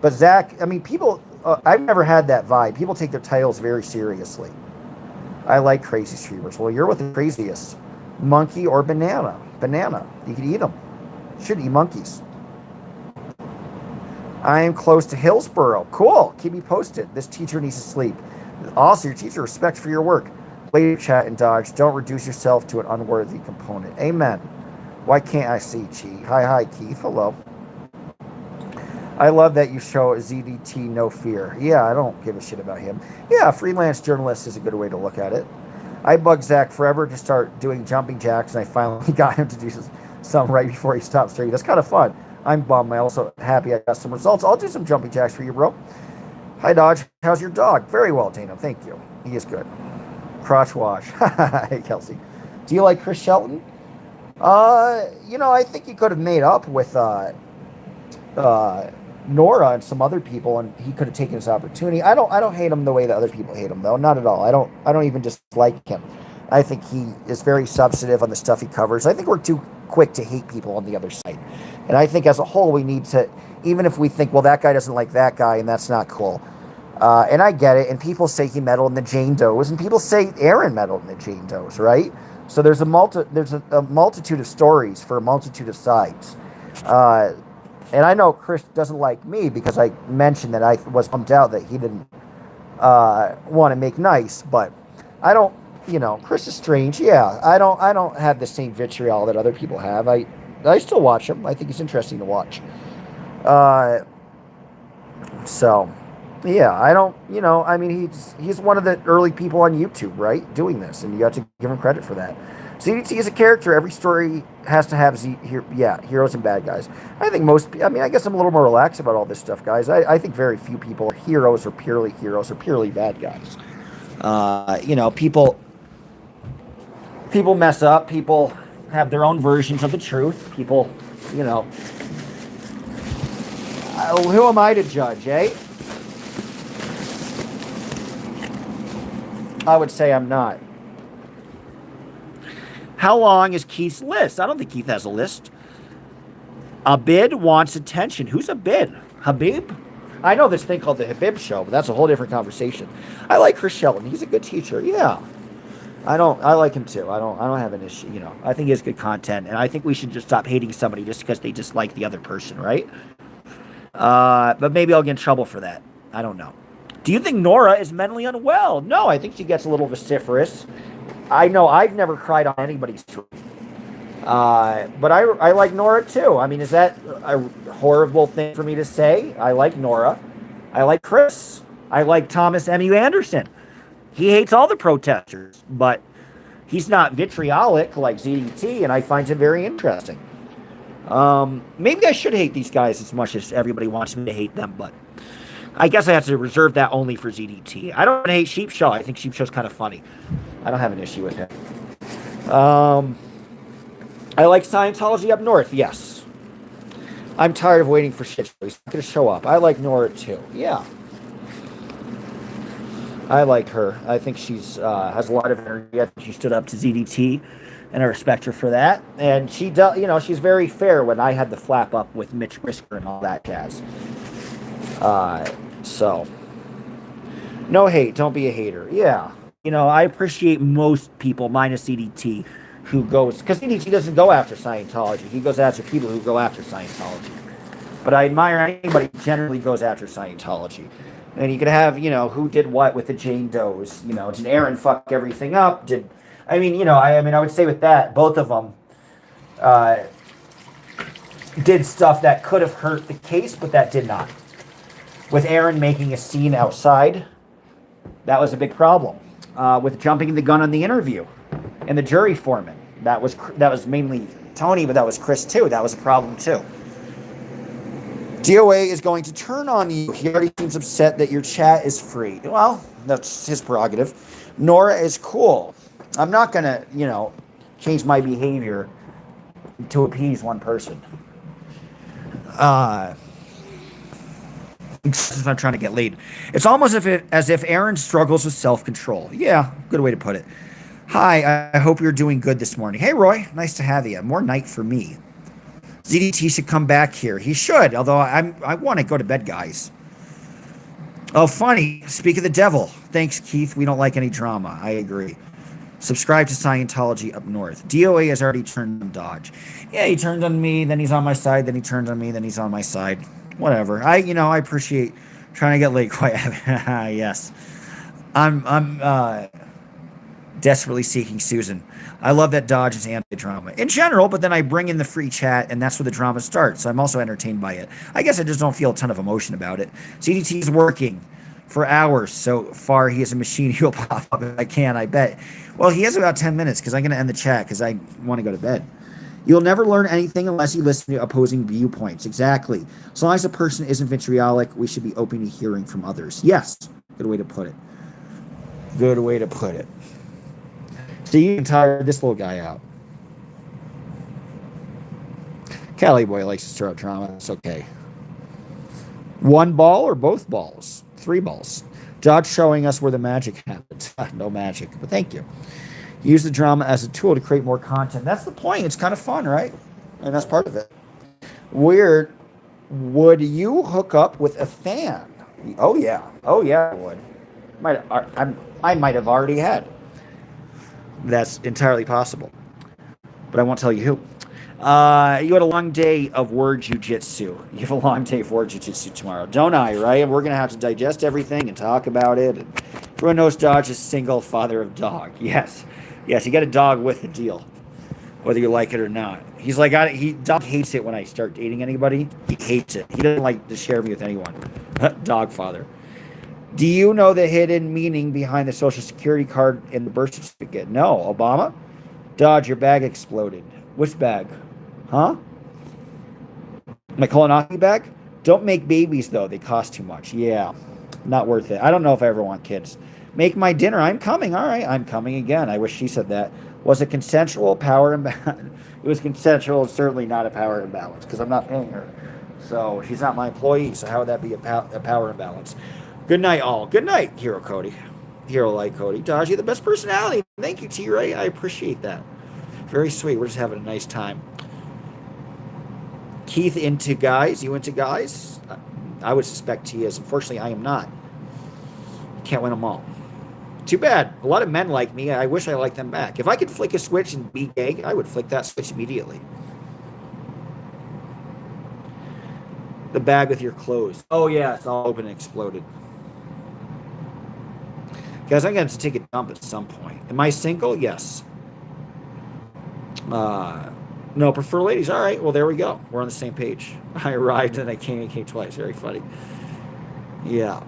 But Zach, people, I've never had that vibe. People take their titles very seriously. I like crazy streamers. Well, you're with the craziest. Monkey or banana. Banana. You can eat them. Should eat monkeys. I am close to Hillsboro. Cool. Keep me posted. This teacher needs to sleep. Also, your teacher, respect for your work. Later chat and Dodge. Don't reduce yourself to an unworthy component. Amen. Why can't I see Chi? Hi, Keith. Hello. I love that you show ZDT no fear. Yeah, I don't give a shit about him. Yeah, freelance journalist is a good way to look at it. I bugged Zach forever to start doing jumping jacks, and I finally got him to do some right before he stopped streaming. That's kind of fun. I'm bummed. I'm also happy I got some results. I'll do some jumping jacks for you, bro. Hi, Dodge. How's your dog? Very well, Dana. Thank you. He is good. Crotch wash. Hey, Kelsey. Do you like Chris Shelton? I think he could have made up with Nora and some other people, and he could have taken his opportunity. I don't hate him the way that other people hate him, though. Not at all. I don't even dislike him. I think he is very substantive on the stuff he covers. I think we're too quick to hate people on the other side. And I think as a whole, we need to, even if we think, well, that guy doesn't like that guy, and that's not cool. And I get it. And people say he meddled in the Jane Does, and people say Aaron meddled in the Jane Does, right? So there's a multitude of stories for a multitude of sides. And I know Chris doesn't like me because I mentioned that I was bummed out that he didn't want to make nice, but I don't, Chris is strange. Yeah, I don't have the same vitriol that other people have. I still watch him. I think he's interesting to watch. So, yeah, I don't, he's one of the early people on YouTube, right, doing this, and you got to give him credit for that. ZDT is a character. Every story has to have heroes and bad guys. I think I guess I'm a little more relaxed about all this stuff, guys. I think very few people are heroes or purely bad guys. People mess up. People have their own versions of the truth. People, who am I to judge, eh? I would say I'm not. How long is Keith's list? I don't think Keith has a list. Abid wants attention. Who's Abid? Habib? I know this thing called the Habib Show, but that's a whole different conversation. I like Chris Shelton. He's a good teacher. Yeah. I like him too. I don't have an issue, you know. I think he has good content, and I think we should just stop hating somebody just because they dislike the other person, right? But maybe I'll get in trouble for that. I don't know. Do you think Nora is mentally unwell? No, I think she gets a little vociferous. I know I've never cried on anybody's stream. But I like Nora too. I mean, is that a horrible thing for me to say? I like Nora. I like Chris. I like Thomas M.U. Anderson. He hates all the protesters, but he's not vitriolic like ZDT, and I find him very interesting. Maybe I should hate these guys as much as everybody wants me to hate them, but I guess I have to reserve that only for ZDT. I don't hate Sheep Show. I think Sheep Show's kind of funny. I don't have an issue with him. I like Scientology up north, yes. I'm tired of waiting for shit. He's not going to show up. I like Nora too. Yeah. I like her. I think she's has a lot of energy. I think she stood up to ZDT, and I respect her for that. And she does, you know, she's very fair when I had the flap up with Mitch Brisker and all that jazz. So, no hate. Don't be a hater. Yeah. You know, I appreciate most people, minus CDT, who goes, because CDT doesn't go after Scientology. He goes after people who go after Scientology. But I admire anybody who generally goes after Scientology. And you could have, you know, who did what with the Jane Does. You know, did Aaron fuck everything up? I would say with that, both of them did stuff that could have hurt the case, but that did not. With Aaron making a scene outside, that was a big problem. With jumping the gun on the interview and the jury foreman, that was mainly Tony, but that was Chris too. That was a problem too. DOA is going to turn on you. He already seems upset that your chat is free. Well, that's his prerogative. Nora is cool. I'm not going to, you know, change my behavior to appease one person. If I'm trying to get laid. It's almost as if Aaron struggles with self-control. Yeah, good way to put it. Hi, I hope you're doing good this morning. Hey, Roy, nice to have you. More night for me. ZDT should come back here. He should, although I want to go to bed, guys. Oh, funny. Speak of the devil. Thanks, Keith. We don't like any drama. I agree. Subscribe to Scientology up north. DOA has already turned on Dodge. Yeah, he turned on me, then he's on my side, then he turned on me, then he's on my side. Whatever. I appreciate trying to get laid quite yes. I'm desperately seeking Susan. I love that Dodge is anti-drama in general, but then I bring in the free chat, and that's where the drama starts. So I'm also entertained by it. I guess I just don't feel a ton of emotion about it. CDT is working for hours so far. He is a machine. He'll pop up if I can, I bet. Well, he has about 10 minutes because I'm going to end the chat because I want to go to bed. You'll never learn anything unless you listen to opposing viewpoints. Exactly. As long as a person isn't vitriolic, we should be open to hearing from others. Yes. Good way to put it. Good way to put it. So you can tire this little guy out. Cali boy likes to stir up drama. It's okay. One ball or both balls? 3 balls. Dodge showing us where the magic happens. No magic, but thank you. Use the drama as a tool to create more content. That's the point. It's kind of fun, right? And that's part of it. Weird. Would you hook up with a fan? Oh, yeah. Oh, yeah, I would. I might have already had. That's entirely possible. But I won't tell you who. You had a long day of word jujitsu. You have a long day of word jujitsu tomorrow. Don't I, right? And we're going to have to digest everything and talk about it. And everyone knows Dodge is single, father of dog. Yes. Yes, you got a dog with the deal, whether you like it or not. He's like, Dog hates it when I start dating anybody. He hates it. He doesn't like to share me with anyone. Dog father. Do you know the hidden meaning behind the Social Security card in the birth certificate? No. Obama? Dodge, your bag exploded. Which bag? Huh? My colonoscopy bag? Don't make babies, though. They cost too much. Yeah. Not worth it. I don't know if I ever want kids. Make my dinner. I'm coming. All right. I'm coming again. I wish she said that. Was it consensual power imbalance? It was consensual. It's certainly not a power imbalance because I'm not paying her. So she's not my employee. So how would that be a power imbalance? Good night, all. Good night, Hero Cody. Hero like Cody. Dodgy, the best personality. Thank you, T-Ray. I appreciate that. Very sweet. We're just having a nice time. Keith into guys. You into guys? I would suspect he is. Unfortunately, I am not. Can't win them all. Too bad. A lot of men like me. I wish I liked them back. If I could flick a switch and be gay, I would flick that switch immediately. The bag with your clothes. Oh, yeah. It's all open and exploded. Guys, I'm going to have to take a dump at some point. Am I single? Yes. No, prefer ladies. All right. Well, there we go. We're on the same page. I arrived and I came twice. Very funny. Yeah.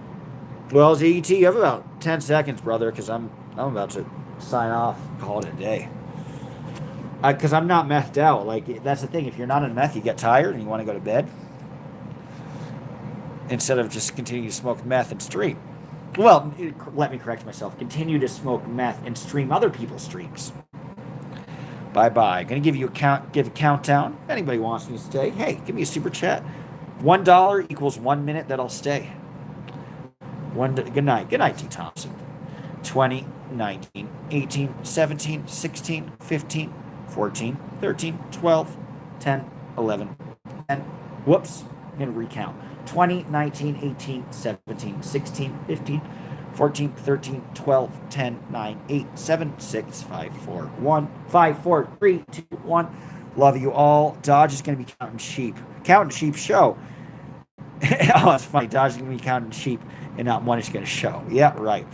Well, GET, you have about 10 seconds, brother, because I'm about to sign off, call it a day. Because I'm not methed out. Like, that's the thing. If you're not on meth, you get tired and you want to go to bed. Instead of just continuing to smoke meth and stream. Well, let me correct myself. Continue to smoke meth and stream other people's streams. Bye-bye. Going to give you give a countdown. If anybody wants me to stay, hey, give me a super chat. $1 equals 1 minute that I'll stay. Good night. Good night, T. Thompson. 20, 19, 18, 17, 16, 15, 14, 13, 12, 10, 11, 10. Whoops. I'm going to recount. 20, 19, 18, 17, 16, 15, 14, 13, 12, 10, 9, 8, 7, 6, 5, 4, 1, 5, 4, 3, 2, 1. Love you all. Dodge is going to be counting sheep. Counting sheep show. Oh, it's funny. Dodge is going to be counting sheep and not one is going to show. Yeah, right.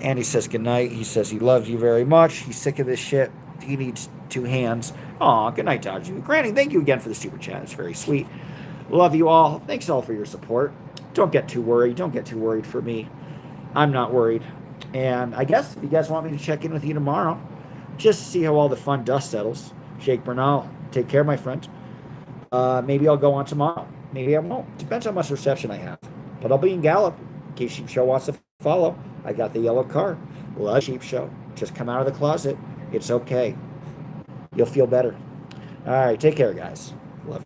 Andy says goodnight. He says he loves you very much. He's sick of this shit. He needs 2 hands. Aw, good night, Dodge. Granny, thank you again for the super chat. It's very sweet. Love you all. Thanks all for your support. Don't get too worried. Don't get too worried for me. I'm not worried. And I guess if you guys want me to check in with you tomorrow, just see how all the fun dust settles. Jake Bernal, take care, my friend. Maybe I'll go on tomorrow. Maybe I won't. Depends how much reception I have. But I'll be in Gallup in case Sheep Show wants to follow. I got the yellow car. Love Sheep Show. Just come out of the closet. It's okay. You'll feel better. All right. Take care, guys. Love you.